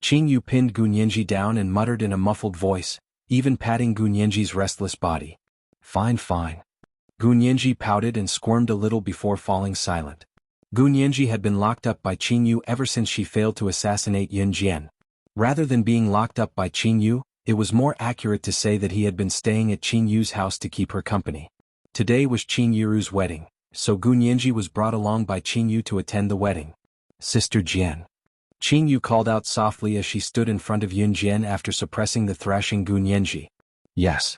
Qing Yu pinned Gu Nianji down and muttered in a muffled voice, even patting Gu Nianji's restless body. Fine, fine. Gu Nianji pouted and squirmed a little before falling silent. Gu Nianji had been locked up by Qing Yu ever since she failed to assassinate Yun Jian. Rather than being locked up by Qing Yu, it was more accurate to say that he had been staying at Qing Yu's house to keep her company. Today was Qing Yu's wedding, so Gu Nianji was brought along by Qing Yu to attend the wedding. Sister Jian. Qing Yu called out softly as she stood in front of Yun Jian after suppressing the thrashing Gu Nianji. Yes.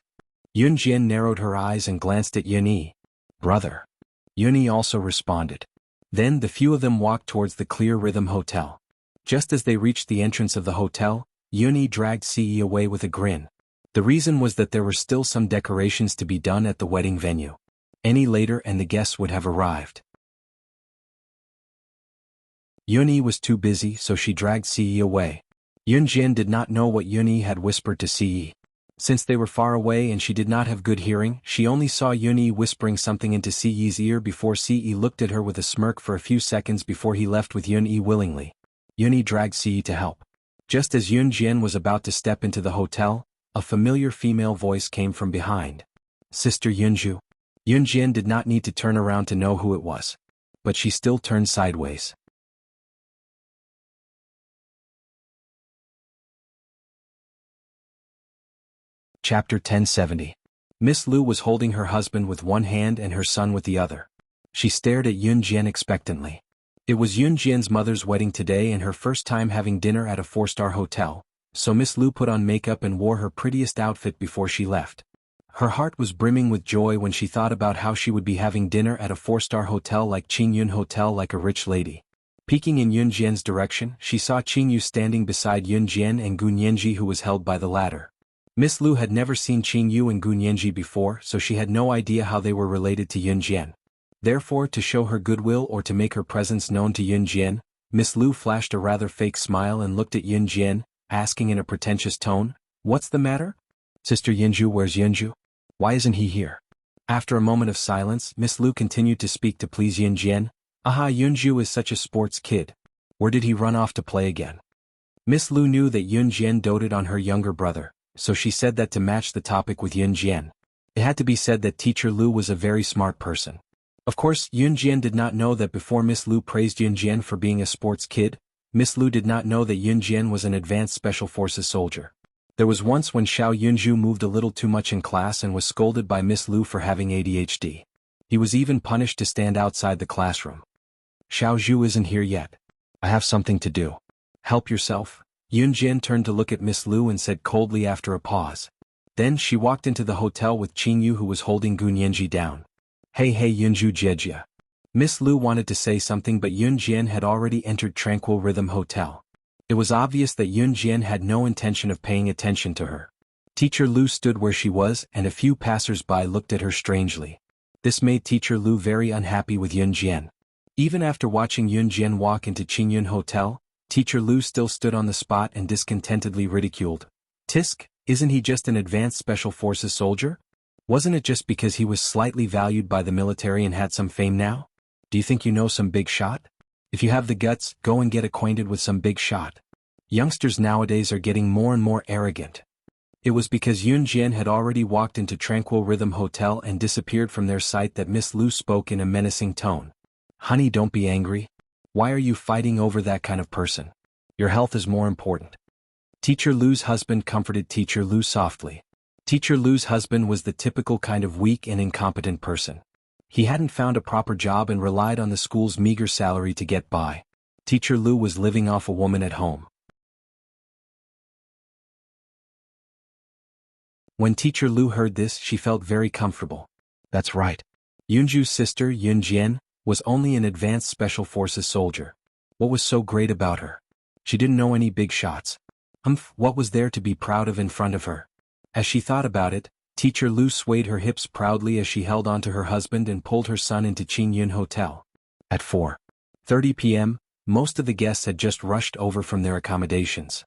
Yun Jian narrowed her eyes and glanced at Yun Yi. Brother. Yun Yi also responded. Then the few of them walked towards the Clear Rhythm Hotel. Just as they reached the entrance of the hotel, Yun Yi dragged Ce away with a grin. The reason was that there were still some decorations to be done at the wedding venue. Any later and the guests would have arrived. Yun Yi was too busy, so she dragged Ce away. Yun Jian did not know what Yun Yi had whispered to Ce. Since they were far away and she did not have good hearing, she only saw Yun Yi whispering something into Ce's ear before Ce looked at her with a smirk for a few seconds before he left with Yun Yi willingly. Yun Yi dragged Ce to help. Just as Yun Jian was about to step into the hotel, a familiar female voice came from behind. Sister Yunju. Yun Jian did not need to turn around to know who it was. But she still turned sideways. Chapter 1070. Miss Lu was holding her husband with one hand and her son with the other. She stared at Yun Jian expectantly. It was Yun Jian's mother's wedding today and her first time having dinner at a four-star hotel, so Miss Lu put on makeup and wore her prettiest outfit before she left. Her heart was brimming with joy when she thought about how she would be having dinner at a four-star hotel like Qingyun Hotel like a rich lady. Peeking in Yun Jian's direction, she saw Qingyu standing beside Yun Jian and Gu Nianji, who was held by the latter. Miss Lu had never seen Qingyu and Gu Nianji before, so she had no idea how they were related to Yun Jian. Therefore, to show her goodwill or to make her presence known to Yun Jian, Miss Lu flashed a rather fake smile and looked at Yun Jian, asking in a pretentious tone, "What's the matter? Sister Yunju, where's Yunju? Why isn't he here?" After a moment of silence, Miss Lu continued to speak to please Yun Jian. "Aha, Yunju is such a sports kid. Where did he run off to play again?" Miss Lu knew that Yun Jian doted on her younger brother, so she said that to match the topic with Yun Jian. It had to be said that Teacher Lu was a very smart person. Of course, Yun Jian did not know that before Miss Lu praised Yun Jian for being a sports kid, Miss Lu did not know that Yun Jian was an advanced special forces soldier. There was once when Xiao Yunju moved a little too much in class and was scolded by Miss Lu for having ADHD. He was even punished to stand outside the classroom. "Xiao Zhu isn't here yet. I have something to do. Help yourself." Yun Jian turned to look at Miss Lu and said coldly after a pause. Then she walked into the hotel with Qingyu, who was holding Gu Nianji down. Hey Yunju Jejia." Miss Lu wanted to say something, but Yun Jian had already entered Tranquil Rhythm Hotel. It was obvious that Yun Jian had no intention of paying attention to her. Teacher Lu stood where she was and a few passers-by looked at her strangely. This made Teacher Lu very unhappy with Yun Jian. Even after watching Yun Jian walk into Qingyun Hotel, Teacher Lu still stood on the spot and discontentedly ridiculed. "Tisk, isn't he just an advanced special forces soldier? Wasn't it just because he was slightly valued by the military and had some fame now? Do you think you know some big shot? If you have the guts, go and get acquainted with some big shot." Youngsters nowadays are getting more and more arrogant. It was because Yun Jian had already walked into Tranquil Rhythm Hotel and disappeared from their sight that Miss Lu spoke in a menacing tone. "Honey, don't be angry. Why are you fighting over that kind of person? Your health is more important." Teacher Lu's husband comforted Teacher Lu softly. Teacher Lu's husband was the typical kind of weak and incompetent person. He hadn't found a proper job and relied on the school's meager salary to get by. Teacher Lu was living off a woman at home. When Teacher Lu heard this, she felt very comfortable. That's right. Yunju's sister, Yun Jian, was only an advanced special forces soldier. What was so great about her? She didn't know any big shots. What was there to be proud of in front of her? As she thought about it, Teacher Lu swayed her hips proudly as she held onto her husband and pulled her son into Qingyun Hotel. At 4:30 p.m., most of the guests had just rushed over from their accommodations.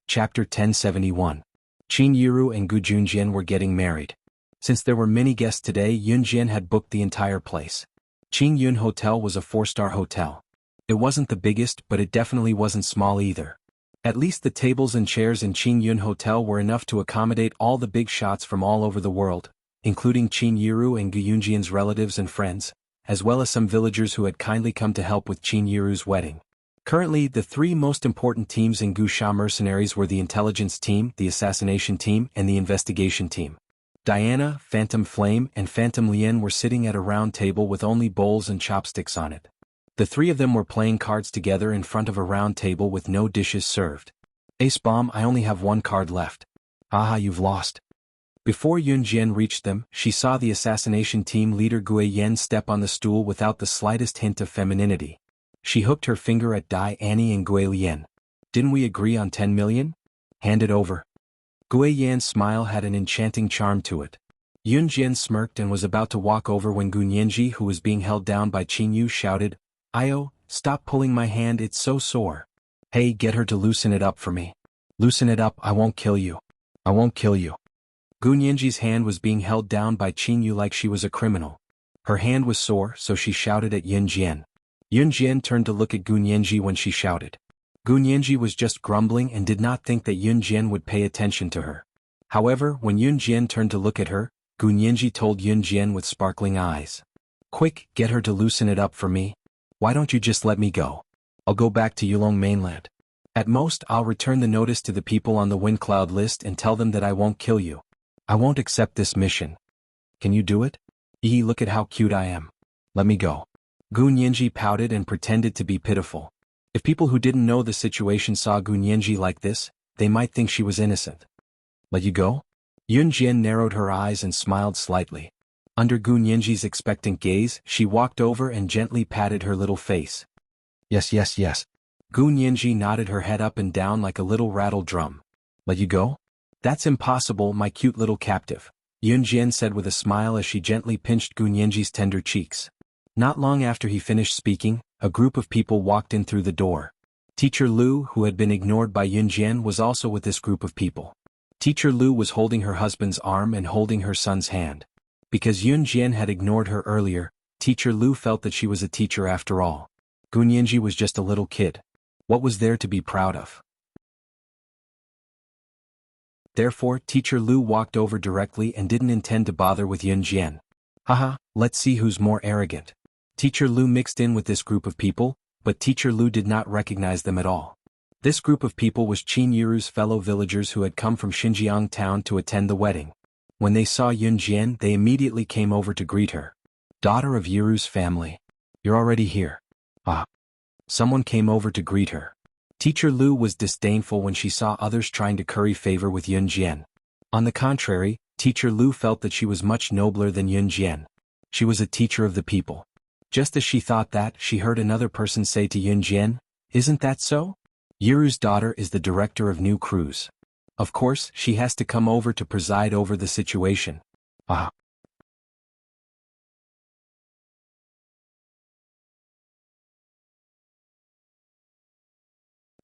Chapter 1071. Qin Yiru and Gu Junjian were getting married. Since there were many guests today, Yun Jian had booked the entire place. Qingyun Hotel was a four-star hotel. It wasn't the biggest, but it definitely wasn't small either. At least the tables and chairs in Qingyun Hotel were enough to accommodate all the big shots from all over the world, including Qin Yiru and Gu Yunjian's relatives and friends, as well as some villagers who had kindly come to help with Qin Yiru's wedding. Currently, the three most important teams in Gu Sha mercenaries were the intelligence team, the assassination team, and the investigation team. Diana, Phantom Flame, and Phantom Lien were sitting at a round table with only bowls and chopsticks on it. The three of them were playing cards together in front of a round table with no dishes served. "Ace Bomb, I only have one card left." "Aha, you've lost." Before Yun Jian reached them, she saw the assassination team leader Gui Yen step on the stool without the slightest hint of femininity. She hooked her finger at Dai Annie and Gui Lien. "Didn't we agree on 10 million? Hand it over." Gui Yan's smile had an enchanting charm to it. Yun Jian smirked and was about to walk over when Gu Nianji, who was being held down by Qin Yu, shouted, "Io, stop pulling my hand, it's so sore." "Hey, get her to loosen it up for me." "Loosen it up, I won't kill you. I won't kill you." Gu Nianji's hand was being held down by Qin Yu like she was a criminal. Her hand was sore, so she shouted at Yun Jian. Yun Jian turned to look at Gu Nianji when she shouted. Gu Nianji was just grumbling and did not think that Yun Jian would pay attention to her. However, when Yun Jian turned to look at her, Gu Nianji told Yun Jian with sparkling eyes, "Quick, get her to loosen it up for me. Why don't you just let me go? I'll go back to Yulong mainland." At most, I'll return the notice to the people on the wind cloud list and tell them that I won't kill you. I won't accept this mission. Can you do it? Look at how cute I am. Let me go. Gu Nianji pouted and pretended to be pitiful. If people who didn't know the situation saw Gu Nianji like this, they might think she was innocent. Let you go? Yun Jian narrowed her eyes and smiled slightly. Under Gu Nianji's expectant gaze, she walked over and gently patted her little face. Yes, yes, yes. Gu Nianji nodded her head up and down like a little rattle drum. Let you go? That's impossible, my cute little captive, Yun Jian said with a smile as she gently pinched Gu Nianji's tender cheeks. Not long after he finished speaking, a group of people walked in through the door. Teacher Lu, who had been ignored by Yun Jian, was also with this group of people. Teacher Lu was holding her husband's arm and holding her son's hand. Because Yun Jian had ignored her earlier, Teacher Lu felt that she was a teacher after all. Gu Nianji was just a little kid. What was there to be proud of? Therefore, Teacher Lu walked over directly and didn't intend to bother with Yun Jian. Haha, let's see who's more arrogant. Teacher Lu mixed in with this group of people, but Teacher Lu did not recognize them at all. This group of people was Qin Yiru's fellow villagers who had come from Xinjiang town to attend the wedding. When they saw Yun Jian, they immediately came over to greet her. Daughter of Yiru's family. You're already here. Ah. Someone came over to greet her. Teacher Lu was disdainful when she saw others trying to curry favor with Yun Jian. On the contrary, Teacher Lu felt that she was much nobler than Yun Jian. She was a teacher of the people. Just as she thought that, she heard another person say to Yun Jian, "Isn't that so? Yiru's daughter is the director of new cruise. Of course, she has to come over to preside over the situation." Ah.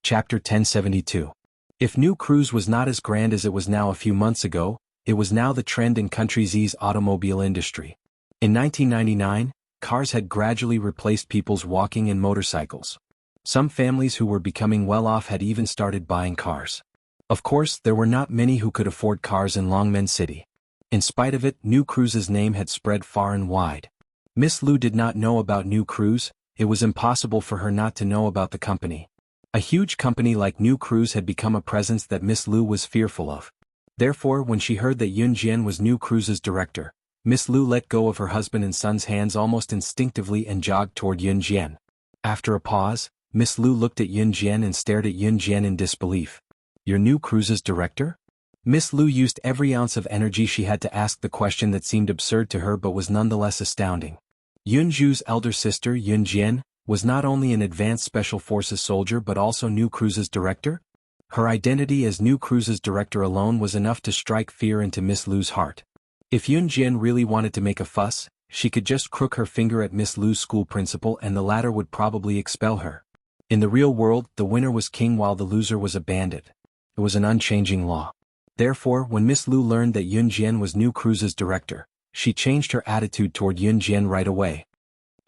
Chapter 1072. If new cruise was not as grand as it was now a few months ago, it was now the trend in country Z's automobile industry. In 1999, cars had gradually replaced people's walking and motorcycles. Some families who were becoming well-off had even started buying cars. Of course, there were not many who could afford cars in Longmen City. In spite of it, New Cruise's name had spread far and wide. Miss Lu did not know about New Cruise. It was impossible for her not to know about the company. A huge company like New Cruise had become a presence that Miss Lu was fearful of. Therefore, when she heard that Yun Jian was New Cruise's director, Miss Lu let go of her husband and son's hands almost instinctively and jogged toward Yun Jian. After a pause, Miss Lu looked at Yun Jian and stared at Yun Jian in disbelief. "Your New Cruise's director?" Miss Lu used every ounce of energy she had to ask the question that seemed absurd to her but was nonetheless astounding. Yun Zhu's elder sister, Yun Jian, was not only an advanced special forces soldier but also New Cruise's director? Her identity as New Cruise's director alone was enough to strike fear into Miss Lu's heart. If Yun Jian really wanted to make a fuss, she could just crook her finger at Miss Lu's school principal and the latter would probably expel her. In the real world, the winner was king while the loser was a bandit. It was an unchanging law. Therefore, when Miss Lu learned that Yun Jian was New Cruise's director, she changed her attitude toward Yun Jian right away.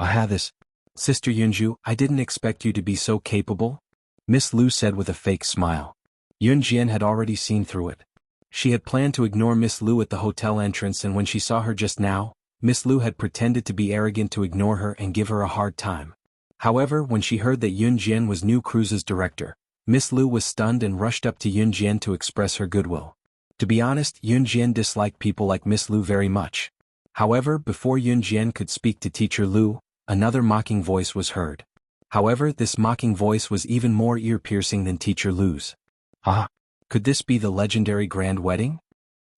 "Aha, this. Sister Yunju, I didn't expect you to be so capable," Miss Lu said with a fake smile. Yun Jian had already seen through it. She had planned to ignore Miss Lu at the hotel entrance, and when she saw her just now, Miss Lu had pretended to be arrogant to ignore her and give her a hard time. However, when she heard that Yun Jian was New Cruise's director, Miss Lu was stunned and rushed up to Yun Jian to express her goodwill. To be honest, Yun Jian disliked people like Miss Lu very much. However, before Yun Jian could speak to Teacher Lu, another mocking voice was heard. However, this mocking voice was even more ear-piercing than Teacher Lu's. "Ah, could this be the legendary grand wedding?"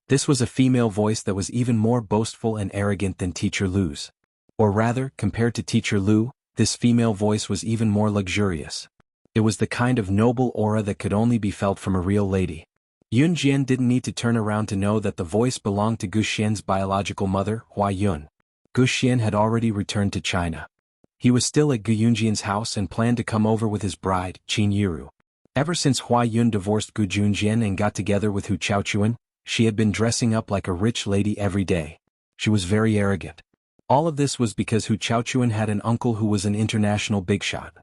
This was a female voice that was even more boastful and arrogant than Teacher Lu's. Or rather, compared to Teacher Lu, this female voice was even more luxurious. It was the kind of noble aura that could only be felt from a real lady. Yun Jian didn't need to turn around to know that the voice belonged to Gu Xian's biological mother, Hua Yun. Gu Xian had already returned to China. He was still at Gu Yunjian's house and planned to come over with his bride, Qin Yiru. Ever since Hua Yun divorced Gu Junjian and got together with Hu Chaochuan, she had been dressing up like a rich lady every day. She was very arrogant. All of this was because Hu Chaochuan had an uncle who was an international big shot.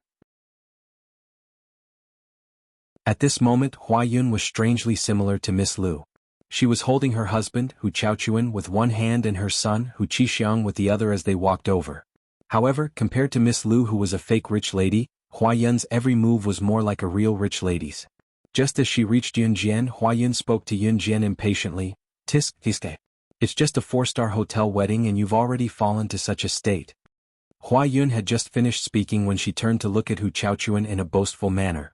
At this moment, Hua Yun was strangely similar to Miss Lu. She was holding her husband, Hu Chaochuan, with one hand and her son, Hu Qixing, with the other as they walked over. However, compared to Miss Lu, who was a fake rich lady, Hua Yun's every move was more like a real rich lady's. Just as she reached Yun Jian, Hua Yun spoke to Yun Jian impatiently. Tisk, tiske. It's just a 4-star hotel wedding and you've already fallen to such a state. Hua Yun had just finished speaking when she turned to look at Hu Chaochuan in a boastful manner.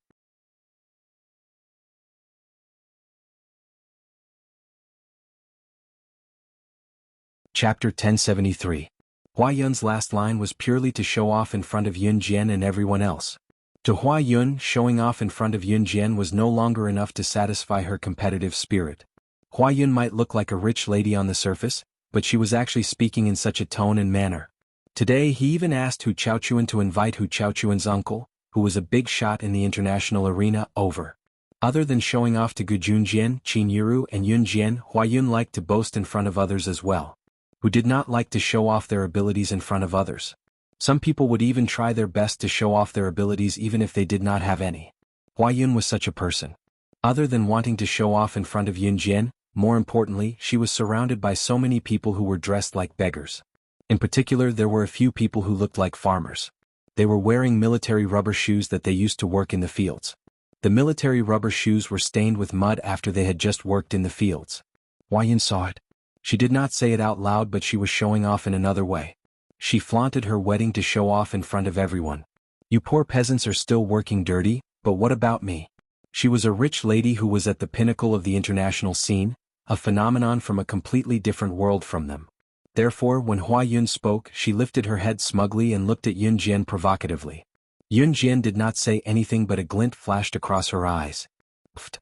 Chapter 1073. Hua Yun's last line was purely to show off in front of Yun Jian and everyone else. To Hua Yun, showing off in front of Yun Jian was no longer enough to satisfy her competitive spirit. Hua Yun might look like a rich lady on the surface, but she was actually speaking in such a tone and manner. Today he even asked Hu Chaochuan to invite Hu Chaochuan's uncle, who was a big shot in the international arena, over. Other than showing off to Gu Junjian, Qin Yiru and Yun Jian, Hua Yun liked to boast in front of others as well. Who did not like to show off their abilities in front of others. Some people would even try their best to show off their abilities even if they did not have any. Hua Yun was such a person. Other than wanting to show off in front of Yun Jian, more importantly, she was surrounded by so many people who were dressed like beggars. In particular, there were a few people who looked like farmers. They were wearing military rubber shoes that they used to work in the fields. The military rubber shoes were stained with mud after they had just worked in the fields. Hua Yun saw it. She did not say it out loud, but she was showing off in another way. She flaunted her wedding to show off in front of everyone. You poor peasants are still working dirty, but what about me? She was a rich lady who was at the pinnacle of the international scene, a phenomenon from a completely different world from them. Therefore, when Hua Yun spoke, she lifted her head smugly and looked at Yun Jian provocatively. Yun Jian did not say anything, but a glint flashed across her eyes. Pfft.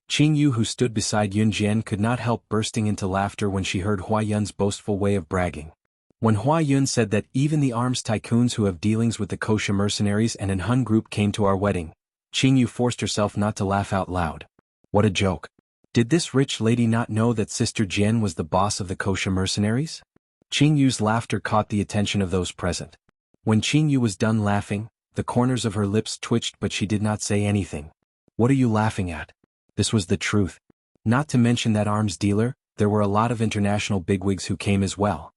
Qin Yu, who stood beside Yun Jian, could not help bursting into laughter when she heard Hua Yun's boastful way of bragging. When Hua Yun said that even the arms tycoons who have dealings with the kosher mercenaries and an Hun group came to our wedding, Qin Yu forced herself not to laugh out loud. What a joke. Did this rich lady not know that Sister Jian was the boss of the kosher mercenaries? Qin Yu's laughter caught the attention of those present. When Qin Yu was done laughing, the corners of her lips twitched, but she did not say anything. What are you laughing at? This was the truth. Not to mention that arms dealer, there were a lot of international bigwigs who came as well.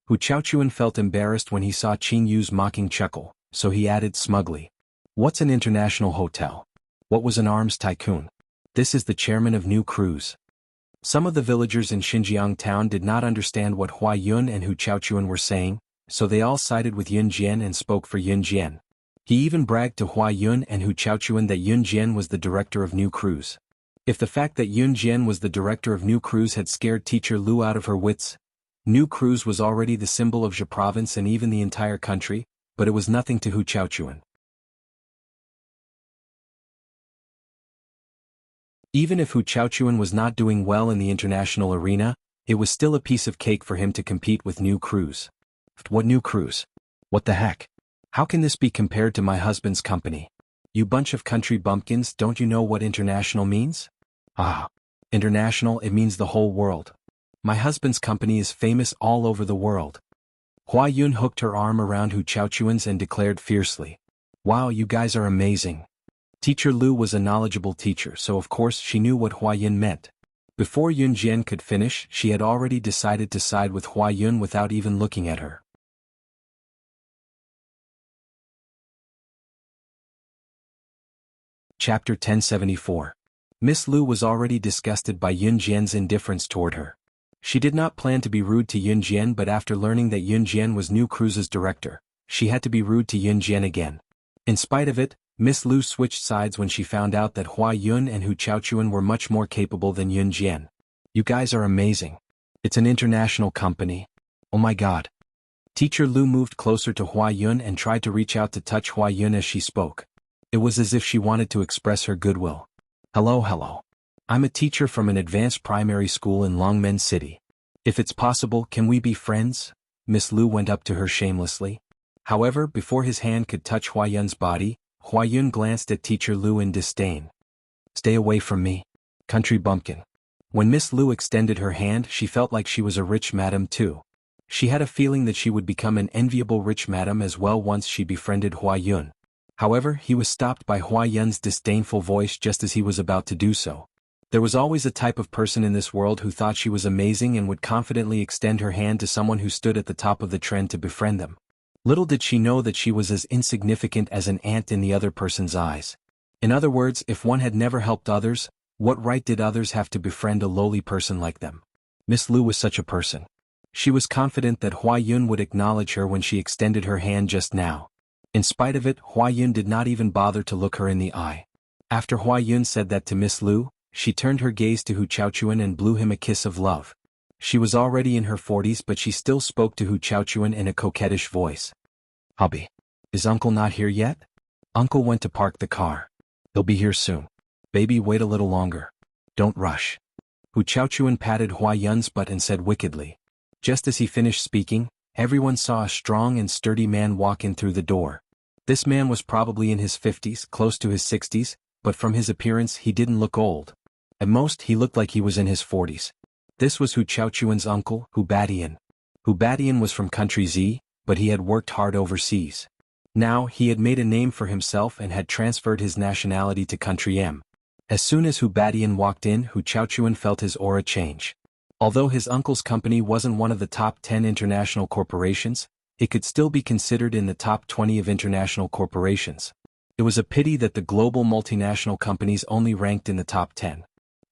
Hu Chaochuan felt embarrassed when he saw Qin Yu's mocking chuckle, so he added smugly. What's an international hotel? What was an arms tycoon? This is the chairman of New Cruise. Some of the villagers in Xinjiang town did not understand what Hua Yun and Hu Chaochuan were saying, so they all sided with Yun Jian and spoke for Yun Jian. He even bragged to Hua Yun and Hu Chaochuan that Yun Jian was the director of New Cruise. If the fact that Yun Jian was the director of New Cruise had scared Teacher Lu out of her wits, New Cruise was already the symbol of Zhe province and even the entire country, but it was nothing to Hu Chaochuan. Even if Hu Chaochuan was not doing well in the international arena, it was still a piece of cake for him to compete with New Cruise. What New Cruise? What the heck? How can this be compared to my husband's company? You bunch of country bumpkins, don't you know what international means? Ah. International, it means the whole world. My husband's company is famous all over the world. Hua Yun hooked her arm around Hu Chaochuan's and declared fiercely. Wow, you guys are amazing. Teacher Lu was a knowledgeable teacher, so of course she knew what Hua Yun meant. Before Yun Jian could finish, she had already decided to side with Hua Yun without even looking at her. Chapter 1074. Miss Lu was already disgusted by Yun Jian's indifference toward her. She did not plan to be rude to Yun Jian, but after learning that Yun Jian was New Cruise's director, she had to be rude to Yun Jian again. In spite of it, Miss Lu switched sides when she found out that Hua Yun and Hu Chaochuan were much more capable than Yun Jian. You guys are amazing. It's an international company. Oh my god. Teacher Lu moved closer to Hua Yun and tried to reach out to touch Hua Yun as she spoke. It was as if she wanted to express her goodwill. Hello. I'm a teacher from an advanced primary school in Longmen City. If it's possible, can we be friends? Miss Lu went up to her shamelessly. However, before his hand could touch Hua Yun's body, Hua Yun glanced at Teacher Lu in disdain. Stay away from me, country bumpkin. When Miss Lu extended her hand, she felt like she was a rich madam too. She had a feeling that she would become an enviable rich madam as well once she befriended Hua Yun. However, he was stopped by Hua Yun's disdainful voice just as he was about to do so. There was always a type of person in this world who thought she was amazing and would confidently extend her hand to someone who stood at the top of the trend to befriend them. Little did she know that she was as insignificant as an ant in the other person's eyes. In other words, if one had never helped others, what right did others have to befriend a lowly person like them? Miss Lu was such a person. She was confident that Hua Yun would acknowledge her when she extended her hand just now. In spite of it, Hua Yun did not even bother to look her in the eye. After Hua Yun said that to Miss Lu, she turned her gaze to Hu Chaochuan and blew him a kiss of love. She was already in her 40s, but she still spoke to Hu Chaochuan in a coquettish voice. "Hubby, is Uncle not here yet? Uncle went to park the car. He'll be here soon. Baby, wait a little longer. Don't rush." Hu Chaochuan patted Hua Yun's butt and said wickedly. Just as he finished speaking, everyone saw a strong and sturdy man walk in through the door. This man was probably in his 50s, close to his 60s, but from his appearance he didn't look old. At most he looked like he was in his 40s. This was Hu Chaochuan's uncle, Hu Badian. Hu Badian was from country Z, but he had worked hard overseas. Now he had made a name for himself and had transferred his nationality to country M. As soon as Hu Badian walked in, Hu Chaochuan felt his aura change. Although his uncle's company wasn't one of the top 10 international corporations, it could still be considered in the top 20 of international corporations. It was a pity that the global multinational companies only ranked in the top 10.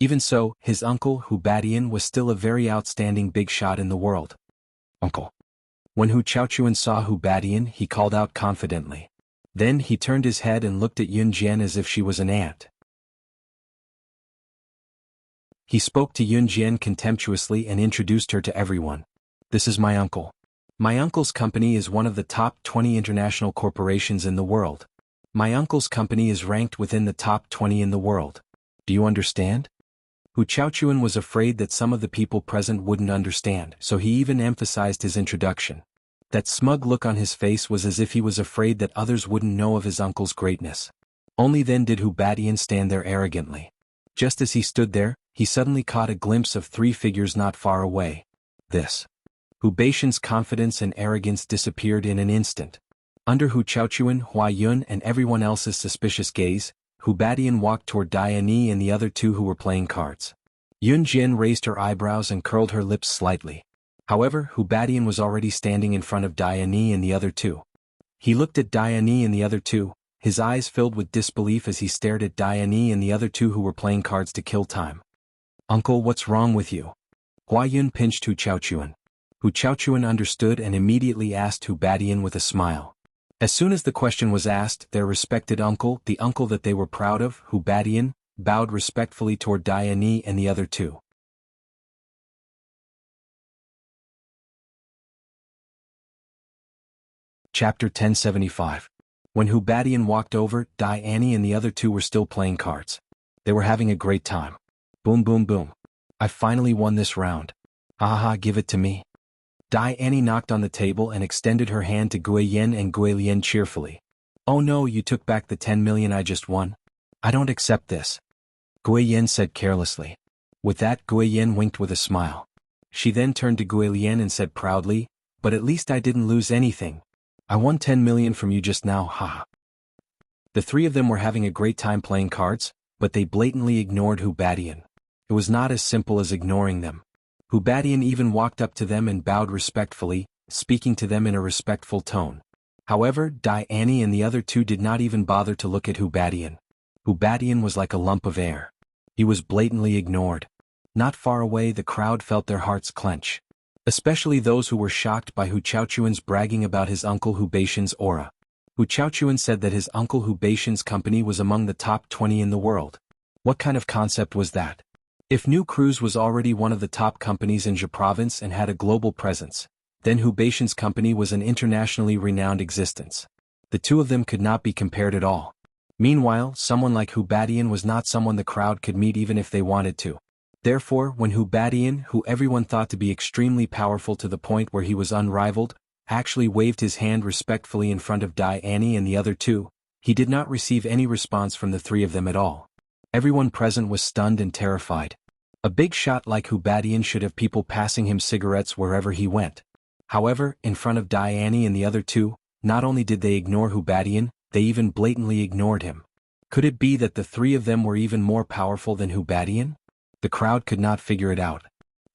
Even so, his uncle, Hu Badian, was still a very outstanding big shot in the world. "Uncle." When Hu Chaochuan saw Hu Badian, he called out confidently. Then he turned his head and looked at Yun Jian as if she was an ant. He spoke to Yun Jian contemptuously and introduced her to everyone. "This is my uncle. My uncle's company is one of the top 20 international corporations in the world. My uncle's company is ranked within the top 20 in the world. Do you understand?" Hu Chaochuan was afraid that some of the people present wouldn't understand, so he even emphasized his introduction. That smug look on his face was as if he was afraid that others wouldn't know of his uncle's greatness. Only then did Hu Badian stand there arrogantly. Just as he stood there, he suddenly caught a glimpse of three figures not far away. This. Hu Baishan's confidence and arrogance disappeared in an instant. Under Hu Chaochuan, Hua Yun and everyone else's suspicious gaze, Hu Badian walked toward Diane and the other two who were playing cards. Yun Jin raised her eyebrows and curled her lips slightly. However, Hu Badian was already standing in front of Diane and the other two. He looked at Diane and the other two, his eyes filled with disbelief as he stared at Diane and the other two who were playing cards to kill time. "Uncle, what's wrong with you?" Hua Yun pinched Hu Chaochuan. Hu Chaochuan understood and immediately asked Hu Badian with a smile. As soon as the question was asked, their respected uncle, the uncle that they were proud of, Hu Badian, bowed respectfully toward Diane and the other two. Chapter 1075. When Hu Badian walked over, Diane and the other two were still playing cards. They were having a great time. Boom boom boom. "I finally won this round. Ha ha ha, give it to me." Diane knocked on the table and extended her hand to Gui Yen and Gui Lian cheerfully. "Oh no, you took back the 10 million I just won? I don't accept this," Gui Yen said carelessly. With that, Gui Yen winked with a smile. She then turned to Gui Lian and said proudly, "But at least I didn't lose anything. I won 10 million from you just now, ha." The three of them were having a great time playing cards, but they blatantly ignored Hu Badian. It was not as simple as ignoring them. Hu Badian even walked up to them and bowed respectfully, speaking to them in a respectful tone. However, Diane and the other two did not even bother to look at Hu Badian. Hu Badian was like a lump of air. He was blatantly ignored. Not far away, the crowd felt their hearts clench. Especially those who were shocked by Hu Chaochuan's bragging about his uncle Hu Baishan's aura. Hu Chaochuan said that his uncle Hu Baishan's company was among the top 20 in the world. What kind of concept was that? If New Cruise was already one of the top companies in Zhe province and had a global presence, then Hu Baishan's company was an internationally renowned existence. The two of them could not be compared at all. Meanwhile, someone like Hu Badian was not someone the crowd could meet even if they wanted to. Therefore, when Hu Badian, who everyone thought to be extremely powerful to the point where he was unrivaled, actually waved his hand respectfully in front of Diane and the other two, he did not receive any response from the three of them at all. Everyone present was stunned and terrified. A big shot like Hu Badian should have people passing him cigarettes wherever he went. However, in front of Diane and the other two, not only did they ignore Hu Badian, they even blatantly ignored him. Could it be that the three of them were even more powerful than Hu Badian? The crowd could not figure it out.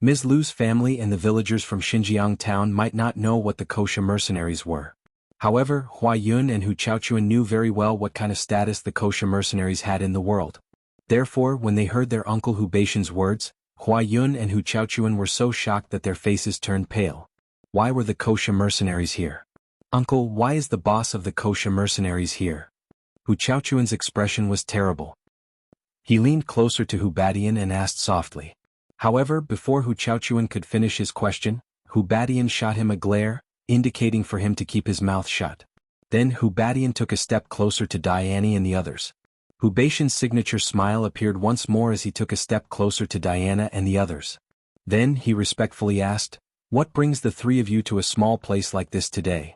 Ms. Lu's family and the villagers from Xinjiang town might not know what the kosher mercenaries were. However, Hua Yun and Hu Chaochuan knew very well what kind of status the kosher mercenaries had in the world. Therefore, when they heard their uncle Hu Beishan's words, Hua Yun and Hu Chaochuan were so shocked that their faces turned pale. Why were the kosher mercenaries here? Uncle, why is the boss of the kosher mercenaries here? Hu Chaochuan's expression was terrible. He leaned closer to Hu Badian and asked softly. However, before Hu Chaochuan could finish his question, Hu Badian shot him a glare, indicating for him to keep his mouth shut. Then Hu Badian took a step closer to Diane and the others. Hu Beishan's signature smile appeared once more as he took a step closer to Diana and the others. Then he respectfully asked, "What brings the three of you to a small place like this today?"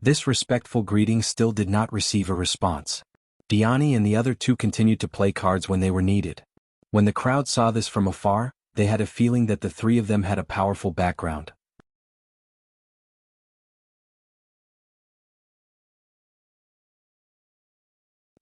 This respectful greeting still did not receive a response. Diani and the other two continued to play cards when they were needed. When the crowd saw this from afar, they had a feeling that the three of them had a powerful background.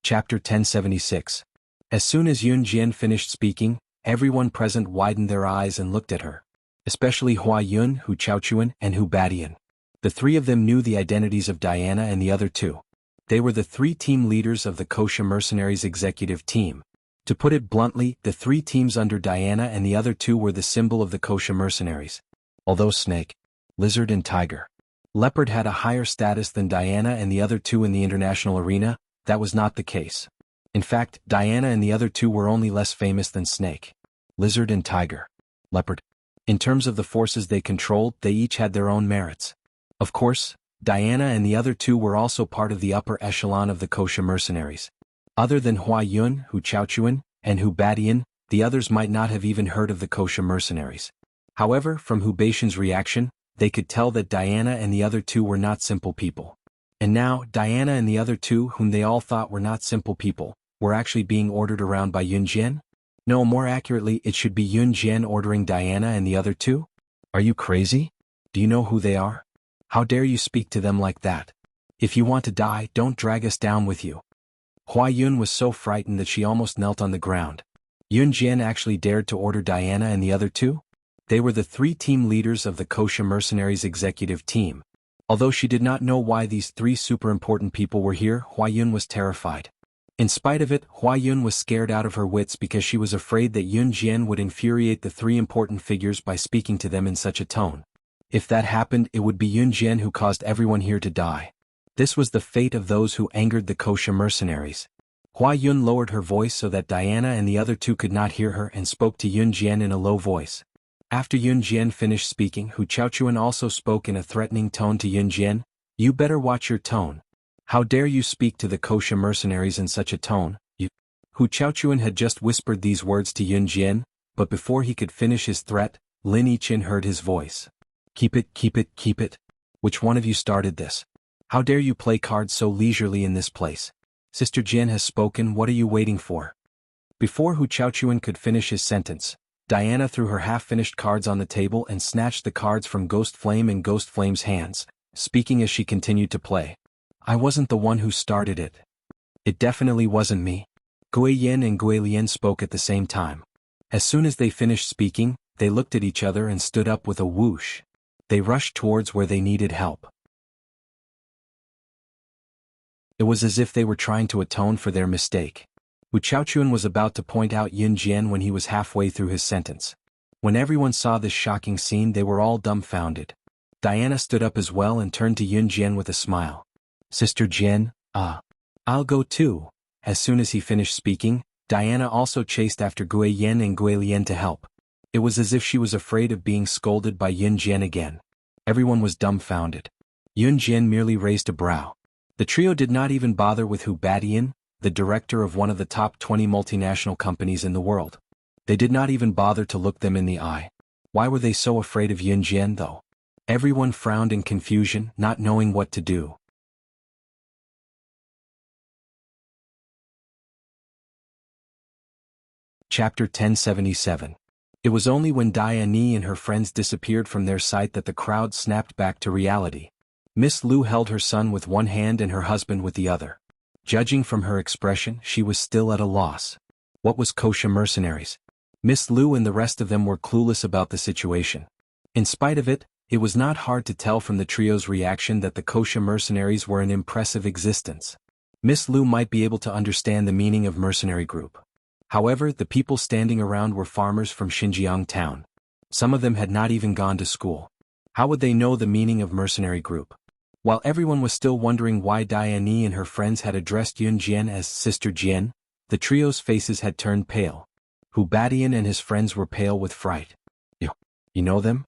Chapter 1076. As soon as Yun Jian finished speaking, everyone present widened their eyes and looked at her. Especially Hua Yun, Hu Chaochuan, and Hu Badian. The three of them knew the identities of Diana and the other two. They were the three team leaders of the Kosher Mercenaries executive team. To put it bluntly, the three teams under Diana and the other two were the symbol of the Kosher Mercenaries. Although Snake, Lizard and Tiger, Leopard had a higher status than Diana and the other two in the international arena, that was not the case. In fact, Diana and the other two were only less famous than Snake, Lizard and Tiger, Leopard. In terms of the forces they controlled, they each had their own merits. Of course, Diana and the other two were also part of the upper echelon of the Kosher Mercenaries. Other than Hua Yun, Hu Chaochuan, and Hu Badian, the others might not have even heard of the Kosher Mercenaries. However, from Hu Beishan's reaction, they could tell that Diana and the other two were not simple people. And now, Diana and the other two, whom they all thought were not simple people, were actually being ordered around by Yun Jian? No, more accurately, it should be Yun Jian ordering Diana and the other two? Are you crazy? Do you know who they are? How dare you speak to them like that? If you want to die, don't drag us down with you. Hua Yun was so frightened that she almost knelt on the ground. Yun Jian actually dared to order Diana and the other two? They were the three team leaders of the Kosher Mercenaries executive team. Although she did not know why these three super important people were here, Hua Yun was terrified. In spite of it, Hua Yun was scared out of her wits because she was afraid that Yun Jian would infuriate the three important figures by speaking to them in such a tone. If that happened, it would be Yun Jian who caused everyone here to die. This was the fate of those who angered the Kosher Mercenaries. Hua Yun lowered her voice so that Diana and the other two could not hear her and spoke to Yun Jian in a low voice. After Yun Jian finished speaking, Hu Chaochuan also spoke in a threatening tone to Yun Jian. "You better watch your tone. How dare you speak to the Kosher Mercenaries in such a tone, you..." Hu Chaochuan had just whispered these words to Yun Jian, but before he could finish his threat, Lin Yichin heard his voice. "Keep it, keep it, keep it. Which one of you started this? How dare you play cards so leisurely in this place? Sister Jian has spoken, what are you waiting for?" Before Hu Chaochuan could finish his sentence, Diana threw her half-finished cards on the table and snatched the cards from Ghost Flame and Ghost Flame's hands, speaking as she continued to play. "I wasn't the one who started it. It definitely wasn't me." Gui Yin and Gui Lian spoke at the same time. As soon as they finished speaking, they looked at each other and stood up with a whoosh. They rushed towards where they needed help. It was as if they were trying to atone for their mistake. Hu Chaochuan was about to point out Yun Jian when he was halfway through his sentence. When everyone saw this shocking scene, they were all dumbfounded. Diana stood up as well and turned to Yun Jian with a smile. "Sister Jian, I'll go too." As soon as he finished speaking, Diana also chased after Gui Yin and Gui Lian to help. It was as if she was afraid of being scolded by Yun Jian again. Everyone was dumbfounded. Yun Jian merely raised a brow. The trio did not even bother with Hu Badian, the director of one of the top 20 multinational companies in the world. They did not even bother to look them in the eye. Why were they so afraid of Yun Jian though? Everyone frowned in confusion, not knowing what to do. Chapter 1077. It was only when Diane and her friends disappeared from their sight that the crowd snapped back to reality. Miss Lu held her son with one hand and her husband with the other. Judging from her expression, she was still at a loss. What was Kosher Mercenaries? Miss Lu and the rest of them were clueless about the situation. In spite of it, It was not hard to tell from the trio's reaction that the kosher mercenaries were an impressive existence. Miss Lu might be able to understand the meaning of mercenary group. However, the people standing around were farmers from Xinjiang town. Some of them had not even gone to school. How would they know the meaning of mercenary group? While everyone was still wondering why Diane and her friends had addressed Yun Jian as Sister Jian, the trio's faces had turned pale. Hu Badian and his friends were pale with fright. You know them?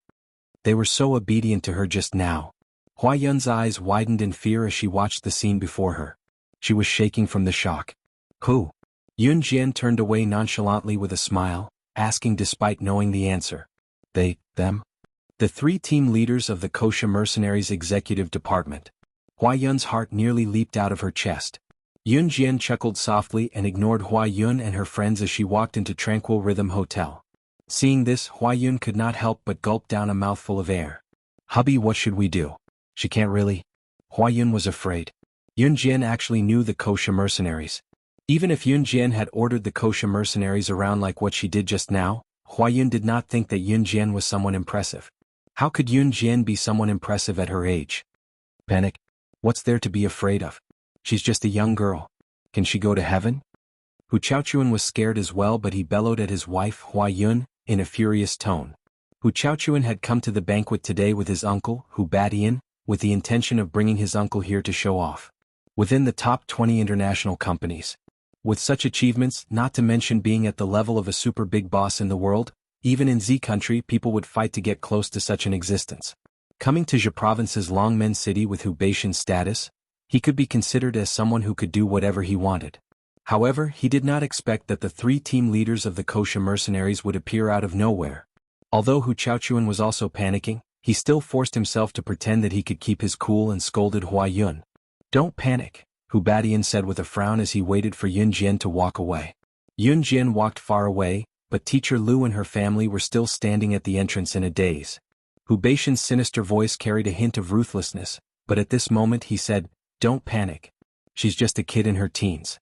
They were so obedient to her just now. Hua Yun's eyes widened in fear as she watched the scene before her. She was shaking from the shock. Who? Yun Jian turned away nonchalantly with a smile, asking despite knowing the answer. Them? The 3 team leaders of the kosher mercenaries executive department. Hua Yun's heart nearly leaped out of her chest. Yun Jian chuckled softly and ignored Hua Yun and her friends as she walked into Tranquil Rhythm Hotel. Seeing this, Hua Yun could not help but gulp down a mouthful of air. Hubby, what should we do? She can't really. Hua Yun was afraid. Yun Jian actually knew the kosher mercenaries. Even if Yun Jian had ordered the kosher mercenaries around like what she did just now, Hua Yun did not think that Yun Jian was someone impressive. How could Yun Jian be someone impressive at her age? Panic? What's there to be afraid of? She's just a young girl. Can she go to heaven? Hu Chaochuan was scared as well, but he bellowed at his wife Hua Yun in a furious tone. Hu Chaochuan had come to the banquet today with his uncle, Hu Badian, with the intention of bringing his uncle here to show off. Within the top 20 international companies. With such achievements, not to mention being at the level of a super big boss in the world, even in Z country people would fight to get close to such an existence. Coming to Zhe province's Longmen city with Hu Baishan's status, he could be considered as someone who could do whatever he wanted. However, he did not expect that the 3 team leaders of the kosher mercenaries would appear out of nowhere. Although Hu Chaochuan was also panicking, he still forced himself to pretend that he could keep his cool and scolded Hua Yun. Don't panic, Hu Badian said with a frown as he waited for Yun Jian to walk away. Yun Jian walked far away, but Teacher Lu and her family were still standing at the entrance in a daze. Hu Baishan's sinister voice carried a hint of ruthlessness, but at this moment he said, "Don't panic. She's just a kid in her teens.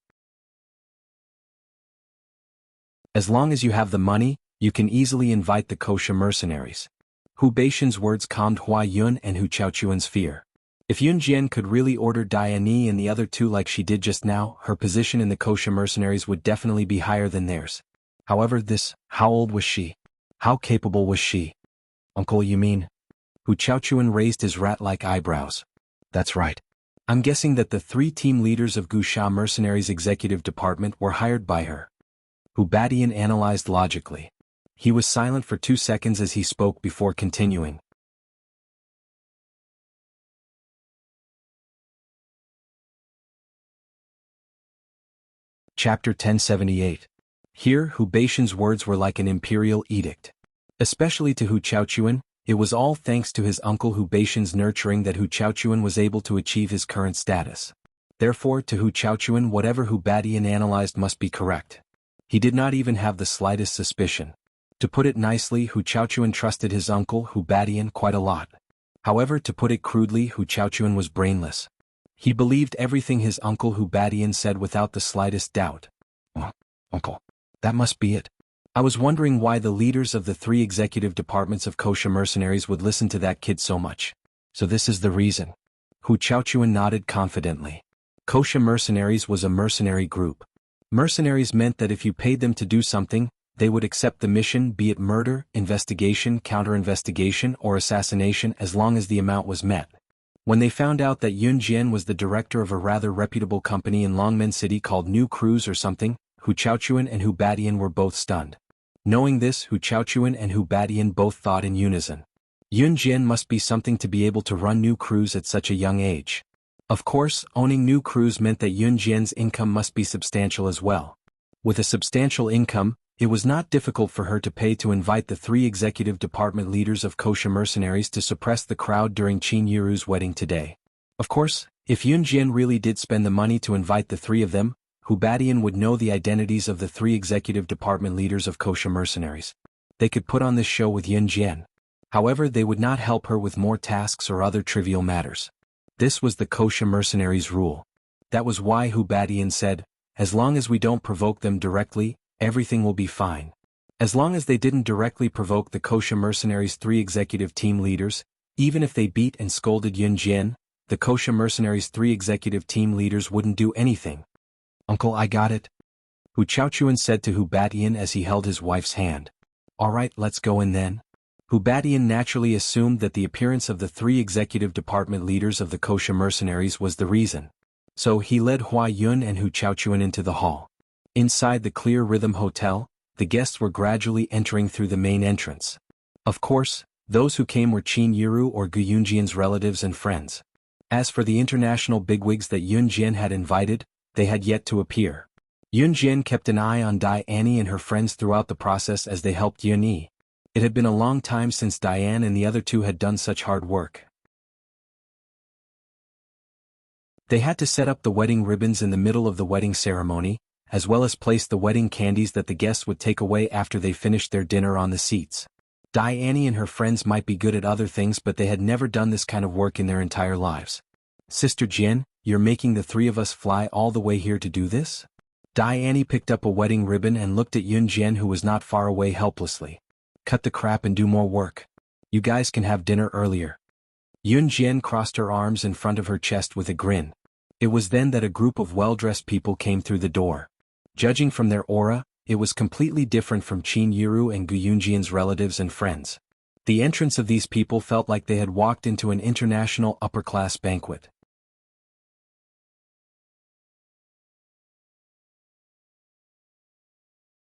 As long as you have the money, you can easily invite the kosher mercenaries." Hu Baishan's words calmed Hua Yun and Hu Chaochuan's fear. If Yun Jian could really order Diane and the other 2 like she did just now, her position in the kosher mercenaries would definitely be higher than theirs. However, how old was she? How capable was she? Uncle, you mean? Hu Chaochuan raised his rat-like eyebrows. That's right. I'm guessing that the 3 team leaders of Wuxia mercenaries executive department were hired by her. Hu Badian analyzed logically. He was silent for 2 seconds as he spoke before continuing. Chapter 1078. Here, Hu Baishan's words were like an imperial edict. Especially to Hu Chaochuan, it was all thanks to his uncle Hu Baishan's nurturing that Hu Chaochuan was able to achieve his current status. Therefore, to Hu Chaochuan, whatever Hu Badian analyzed must be correct. He did not even have the slightest suspicion. To put it nicely, Hu Chaochuan trusted his uncle Hu Badian quite a lot. However, to put it crudely, Hu Chaochuan was brainless. He believed everything his uncle Hu Badian said without the slightest doubt. "Oh, uncle, that must be it. I was wondering why the leaders of the 3 executive departments of kosher mercenaries would listen to that kid so much. So this is the reason." Hu Chaochuan nodded confidently. Kosher mercenaries was a mercenary group. Mercenaries meant that if you paid them to do something, they would accept the mission, be it murder, investigation, counter-investigation, or assassination, as long as the amount was met. When they found out that Yun Jian was the director of a rather reputable company in Longmen City called New Cruise or something, Hu Chaochuan and Hu Badian were both stunned. Knowing this, Hu Chaochuan and Hu Badian both thought in unison. Yun Jian must be something to be able to run New Cruise at such a young age. Of course, owning New Cruise meant that Yun Jian's income must be substantial as well. With a substantial income, it was not difficult for her to pay to invite the 3 executive department leaders of kosher mercenaries to suppress the crowd during Qin Yiru's wedding today. Of course, if Yun Jian really did spend the money to invite the 3 of them, Hu Badian would know the identities of the 3 executive department leaders of kosher mercenaries. They could put on this show with Yun Jian. However, they would not help her with more tasks or other trivial matters. This was the kosher mercenaries' rule. That was why Hu Badian said, "As long as we don't provoke them directly, everything will be fine." As long as they didn't directly provoke the kosher mercenaries' 3 executive team leaders, Even if they beat and scolded Yun Jin, the Kosha mercenaries' 3 executive team leaders wouldn't do anything. "Uncle, I got it," Hu Chaochuan said to Hu Batian as he held his wife's hand. "Alright, let's go in then." Hu Batian naturally assumed that the appearance of the 3 executive department leaders of the Kosha mercenaries was the reason. So he led Hua Yun and Hu Chaochuan into the hall. Inside the Clear Rhythm Hotel, the guests were gradually entering through the main entrance. Of course, those who came were Qin Yiru or Gu Yunjian's relatives and friends. As for the international bigwigs that Yun Jin had invited, they had yet to appear. Yun Jin kept an eye on Dai Annie and her friends throughout the process as they helped Yun Yi. It had been a long time since Diane and the other 2 had done such hard work. They had to set up the wedding ribbons in the middle of the wedding ceremony, as well as place the wedding candies that the guests would take away after they finished their dinner on the seats. Dai Annie and her friends might be good at other things, but they had never done this kind of work in their entire lives. "Sister Jin, you're making the 3 of us fly all the way here to do this?" Dai Annie picked up a wedding ribbon and looked at Yun Jin, who was not far away, helplessly. "Cut the crap and do more work. You guys can have dinner earlier." Yun Jin crossed her arms in front of her chest with a grin. It was then that a group of well-dressed people came through the door. Judging from their aura, it was completely different from Qin Yiru and Gu Yunjian's relatives and friends. The entrance of these people felt like they had walked into an international upper-class banquet.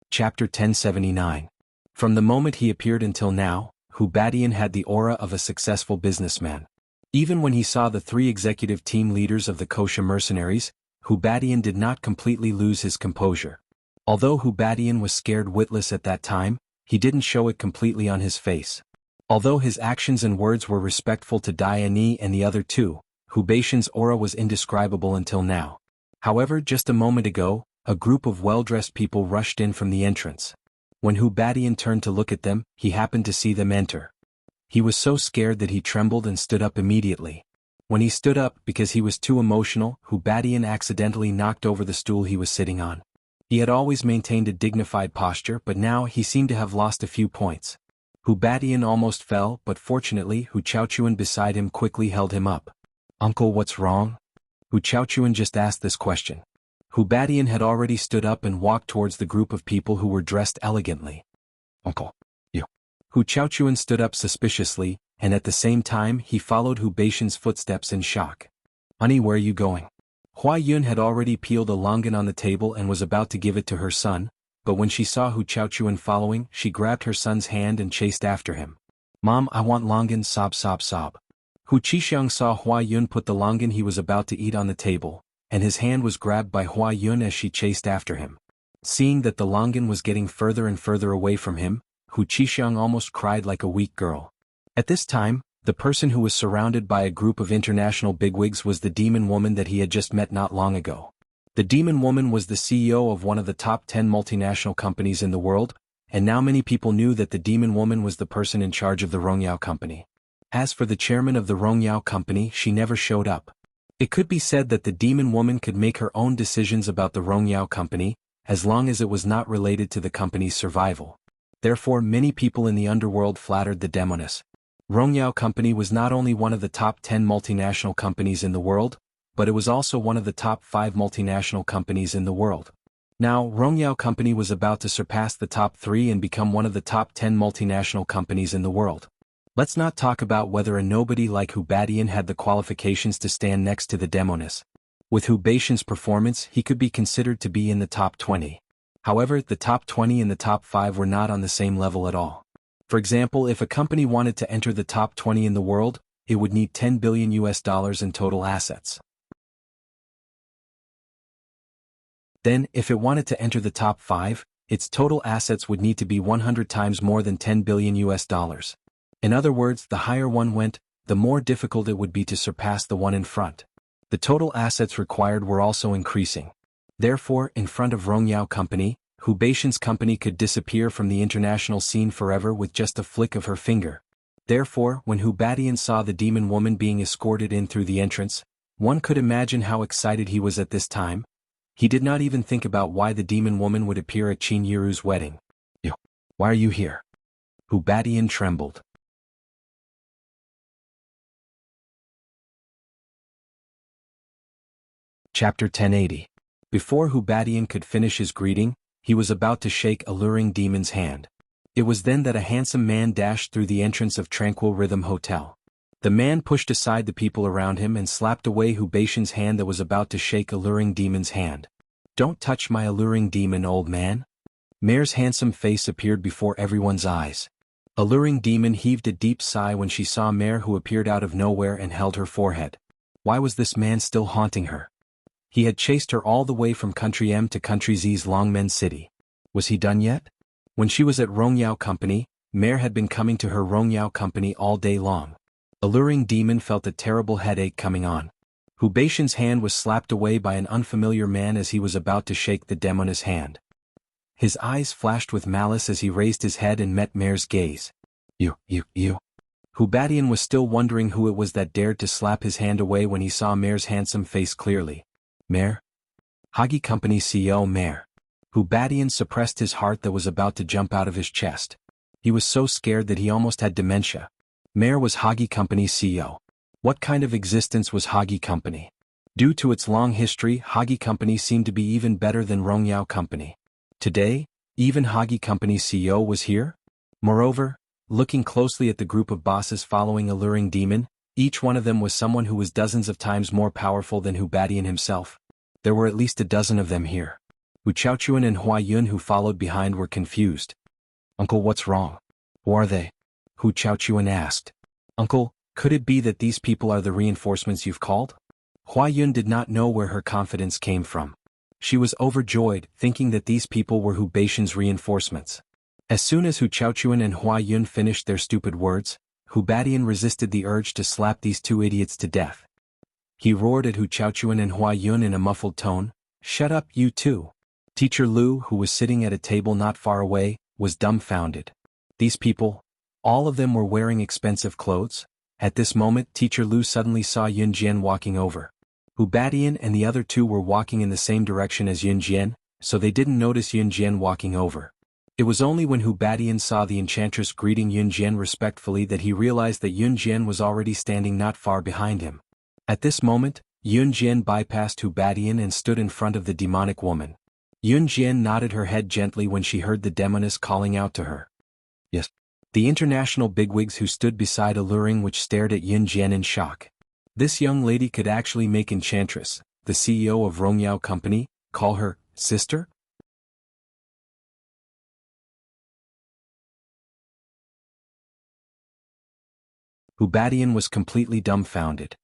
Chapter 1079. From the moment he appeared until now, Hu Batian had the aura of a successful businessman. Even when he saw the 3 executive team leaders of the Kosha mercenaries, Hu Batian did not completely lose his composure. Although Hu Batian was scared witless at that time, he didn't show it completely on his face. Although his actions and words were respectful to Dai Annie and the other 2, Hu Batian's aura was indescribable until now. However, just a moment ago, a group of well-dressed people rushed in from the entrance. When Hu Batian turned to look at them, he happened to see them enter. He was so scared that he trembled and stood up immediately. When he stood up because he was too emotional, Hu Batian accidentally knocked over the stool he was sitting on. He had always maintained a dignified posture, but now he seemed to have lost a few points. Hu Batian almost fell, but fortunately Hu Chaochuan beside him quickly held him up. "Uncle, what's wrong?" Hu Chaochuan just asked this question. Hu Batian had already stood up and walked towards the group of people who were dressed elegantly. "Uncle, you." Hu Chaochuan stood up suspiciously, and at the same time he followed Hu Batian's footsteps in shock. "Honey, where are you going?" Hua Yun had already peeled a longan on the table and was about to give it to her son, but when she saw Hu Chaochuan following, she grabbed her son's hand and chased after him. "Mom, I want longan, sob sob sob." Hu Qixiang saw Hua Yun put the longan he was about to eat on the table, and his hand was grabbed by Hua Yun as she chased after him. Seeing that the longan was getting further and further away from him, Hu Qixiang almost cried like a weak girl. At this time, the person who was surrounded by a group of international bigwigs was the demon woman that he had just met not long ago. The demon woman was the CEO of one of the top 10 multinational companies in the world, and now many people knew that the demon woman was the person in charge of the Rongyao company. As for the chairman of the Rongyao company, she never showed up. It could be said that the demon woman could make her own decisions about the Rongyao company, as long as it was not related to the company's survival. Therefore, many people in the underworld flattered the demoness. Rongyao company was not only one of the top 10 multinational companies in the world, but it was also one of the top 5 multinational companies in the world. Now, Rongyao company was about to surpass the top 3 and become one of the top 10 multinational companies in the world. Let's not talk about whether a nobody like Hu Batian had the qualifications to stand next to the demoness. With Hu Batian's performance, he could be considered to be in the top 20. However, the top 20 and the top 5 were not on the same level at all. For example, if a company wanted to enter the top 20 in the world, it would need $10 billion in total assets. Then, if it wanted to enter the top 5, its total assets would need to be 100 times more than $10 billion. In other words, the higher one went, the more difficult it would be to surpass the one in front. The total assets required were also increasing. Therefore, in front of Rongyao company, Hu Batian's company could disappear from the international scene forever with just a flick of her finger. Therefore, when Hu Batian saw the demon woman being escorted in through the entrance, one could imagine how excited he was at this time. He did not even think about why the demon woman would appear at Qin Yiru's wedding. "Yo, why are you here?" Hu Batian trembled. Chapter 1080. Before Hubadian could finish his greeting, he was about to shake Alluring Demon's hand. It was then that a handsome man dashed through the entrance of Tranquil Rhythm Hotel. The man pushed aside the people around him and slapped away Hubatian's hand that was about to shake Alluring Demon's hand. "Don't touch my Alluring Demon, old man." Mare's handsome face appeared before everyone's eyes. Alluring Demon heaved a deep sigh when she saw Mare, who appeared out of nowhere and held her forehead. Why was this man still haunting her? He had chased her all the way from Country M to Country Z's Longmen City. Was he done yet? When she was at Rongyao Company, Mare had been coming to her Rongyao Company all day long. Alluring Demon felt a terrible headache coming on. Hubatian's hand was slapped away by an unfamiliar man as he was about to shake the demoness hand. His eyes flashed with malice as he raised his head and met Mare's gaze. You. Hubadian was still wondering who it was that dared to slap his hand away when he saw Mare's handsome face clearly. Mare? Hagi Company CEO Mare. Hubadian suppressed his heart that was about to jump out of his chest. He was so scared that he almost had dementia. Mare was Hagi Company CEO. What kind of existence was Hagi Company? Due to its long history, Hagi Company seemed to be even better than Rongyao Company. Today, even Hagi Company's CEO was here? Moreover, looking closely at the group of bosses following Alluring Demon, each one of them was someone who was dozens of times more powerful than Hubadian himself. There were at least a dozen of them here. Hu Chaochuan and Hua Yun, who followed behind, were confused. "Uncle, what's wrong? Who are they?" Hu Chaochuan asked. "Uncle, could it be that these people are the reinforcements you've called?" Hua Yun did not know where her confidence came from. She was overjoyed, thinking that these people were Hubatian's reinforcements. As soon as Hu Chaochuan and Hua Yun finished their stupid words, Hubadian resisted the urge to slap these two idiots to death. He roared at Hu Chaochuan and Hua Yun in a muffled tone, "Shut up, you two." Teacher Lu, who was sitting at a table not far away, was dumbfounded. These people, all of them were wearing expensive clothes? At this moment, Teacher Lu suddenly saw Yun Jian walking over. Hubadian and the other two were walking in the same direction as Yun Jian, so they didn't notice Yun Jian walking over. It was only when Hubadian saw the enchantress greeting Yun Jian respectfully that he realized that Yun Jian was already standing not far behind him. At this moment, Yun Jian bypassed Hubadian and stood in front of the demonic woman. Yun Jian nodded her head gently when she heard the demoness calling out to her. Yes. The international bigwigs who stood beside Alluring, which stared at Yun Jian in shock. This young lady could actually make Enchantress, the CEO of Rongyao Company, call her sister? Hubadian was completely dumbfounded.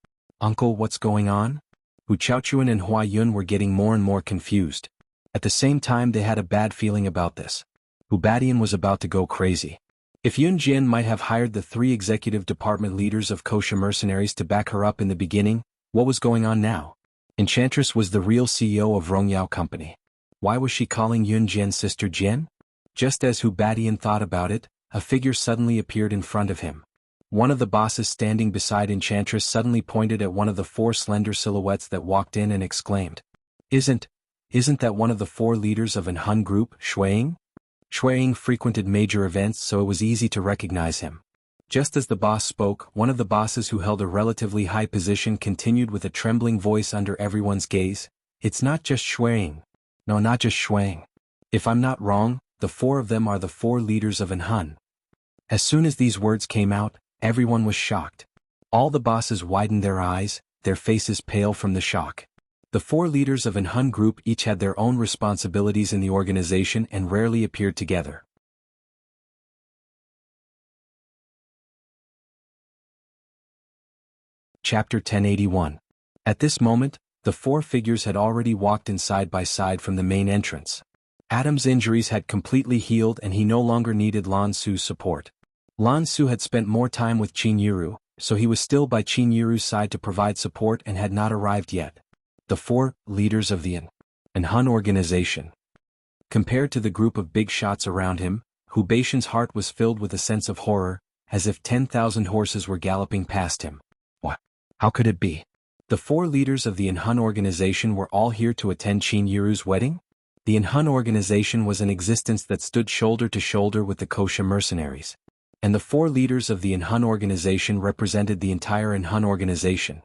"Uncle, what's going on?" Hu Chaochuan and Hua Yun were getting more and more confused. At the same time, they had a bad feeling about this. Hubadian was about to go crazy. If Yun Jian might have hired the 3 executive department leaders of kosher mercenaries to back her up in the beginning, what was going on now? Enchantress was the real CEO of Rongyao Company. Why was she calling Yun Jian Sister Jian? Just as Hubadian thought about it, a figure suddenly appeared in front of him. One of the bosses standing beside Enchantress suddenly pointed at one of the 4 slender silhouettes that walked in and exclaimed, Isn't that one of the 4 leaders of an Hun group, Shuaying? Shuaying frequented major events, so it was easy to recognize him. Just as the boss spoke, one of the bosses who held a relatively high position continued with a trembling voice under everyone's gaze, "It's not just Shuaying. No, not just Shuaying. If I'm not wrong, the 4 of them are the 4 leaders of an Hun." As soon as these words came out, everyone was shocked. All the bosses widened their eyes, their faces pale from the shock. The 4 leaders of an Hun group each had their own responsibilities in the organization and rarely appeared together. Chapter 1081. At this moment, the 4 figures had already walked in side by side from the main entrance. Adam's injuries had completely healed and he no longer needed Lan Su's support. Lan Su had spent more time with Qin Yiru, so he was still by Qin Yiru's side to provide support and had not arrived yet. The 4 leaders of the an Hun organization. Compared to the group of big shots around him, Hubatian's heart was filled with a sense of horror, as if 10,000 horses were galloping past him. What? How could it be? The 4 leaders of the Hun organization were all here to attend Qin Yiru's wedding? The Hun organization was an existence that stood shoulder to shoulder with the kosher mercenaries. And the 4 leaders of the Hun organization represented the entire Hun organization.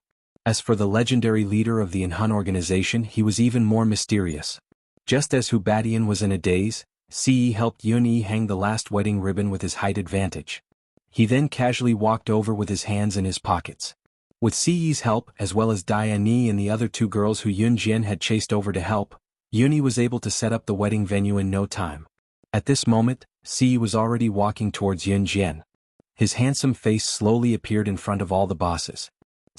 As for the legendary leader of the Inhun organization, he was even more mysterious. Just as Hu Badian was in a daze, Ce helped Yun Yi hang the last wedding ribbon with his height advantage. He then casually walked over with his hands in his pockets. With Ce's help, as well as Dian Yi and the other two girls who Yun Jian had chased over to help, Yun Yi was able to set up the wedding venue in no time. At this moment, Ce was already walking towards Yun Jian. His handsome face slowly appeared in front of all the bosses.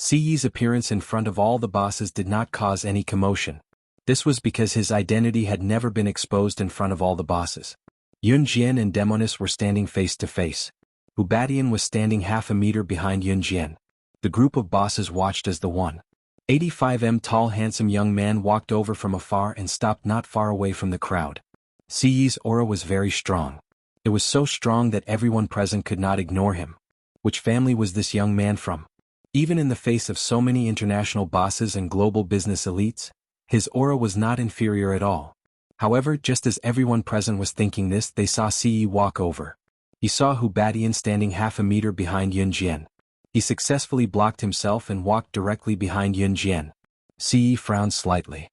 Ce's appearance in front of all the bosses did not cause any commotion. This was because his identity had never been exposed in front of all the bosses. Yun Jian and Demonis were standing face to face. Hu Badian was standing half a meter behind Yun Jian. The group of bosses watched as the 185 tall handsome young man walked over from afar and stopped not far away from the crowd. Ce's aura was very strong. It was so strong that everyone present could not ignore him. Which family was this young man from? Even in the face of so many international bosses and global business elites, his aura was not inferior at all. However, just as everyone present was thinking this, they saw Ce walk over. He saw Hu Badian standing half a meter behind Yun Jian. He successfully blocked himself and walked directly behind Yun Jian. Ce frowned slightly.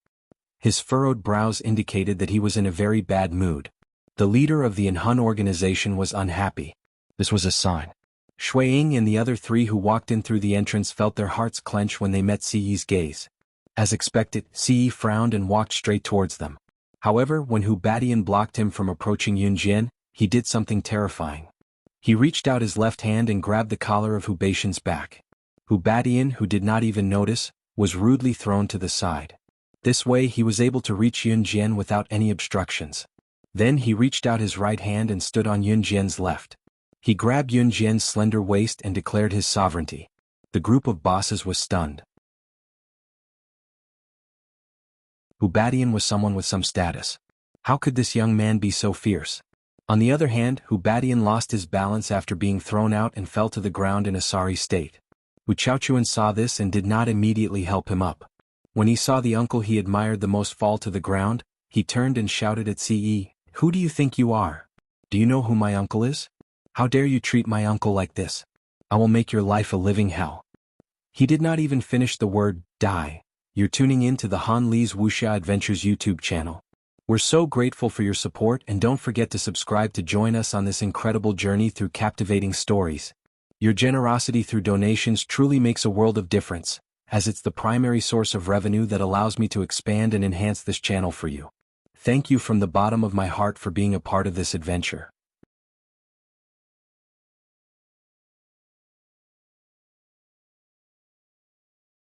His furrowed brows indicated that he was in a very bad mood. The leader of the Inhun organization was unhappy. This was a sign. Shui Ying and the other three who walked in through the entrance felt their hearts clench when they met Ce's gaze. As expected, Ce frowned and walked straight towards them. However, when Hu Badian blocked him from approaching Yun Jian, he did something terrifying. He reached out his left hand and grabbed the collar of Hu Badian's back. Hu Badian, who did not even notice, was rudely thrown to the side. This way he was able to reach Yun Jian without any obstructions. Then he reached out his right hand and stood on Yun Jian's left. He grabbed Yun Jian's slender waist and declared his sovereignty. The group of bosses was stunned. Hu Badian was someone with some status. How could this young man be so fierce? On the other hand, Hu Badian lost his balance after being thrown out and fell to the ground in a sorry state. Hu Chaochuan saw this and did not immediately help him up. When he saw the uncle he admired the most fall to the ground, he turned and shouted at Ce, "Who do you think you are? Do you know who my uncle is? How dare you treat my uncle like this? I will make your life a living hell." He did not even finish the word, die. You're tuning in to the Han Li's Wuxia Adventures YouTube channel. We're so grateful for your support, and don't forget to subscribe to join us on this incredible journey through captivating stories. Your generosity through donations truly makes a world of difference, as it's the primary source of revenue that allows me to expand and enhance this channel for you. Thank you from the bottom of my heart for being a part of this adventure.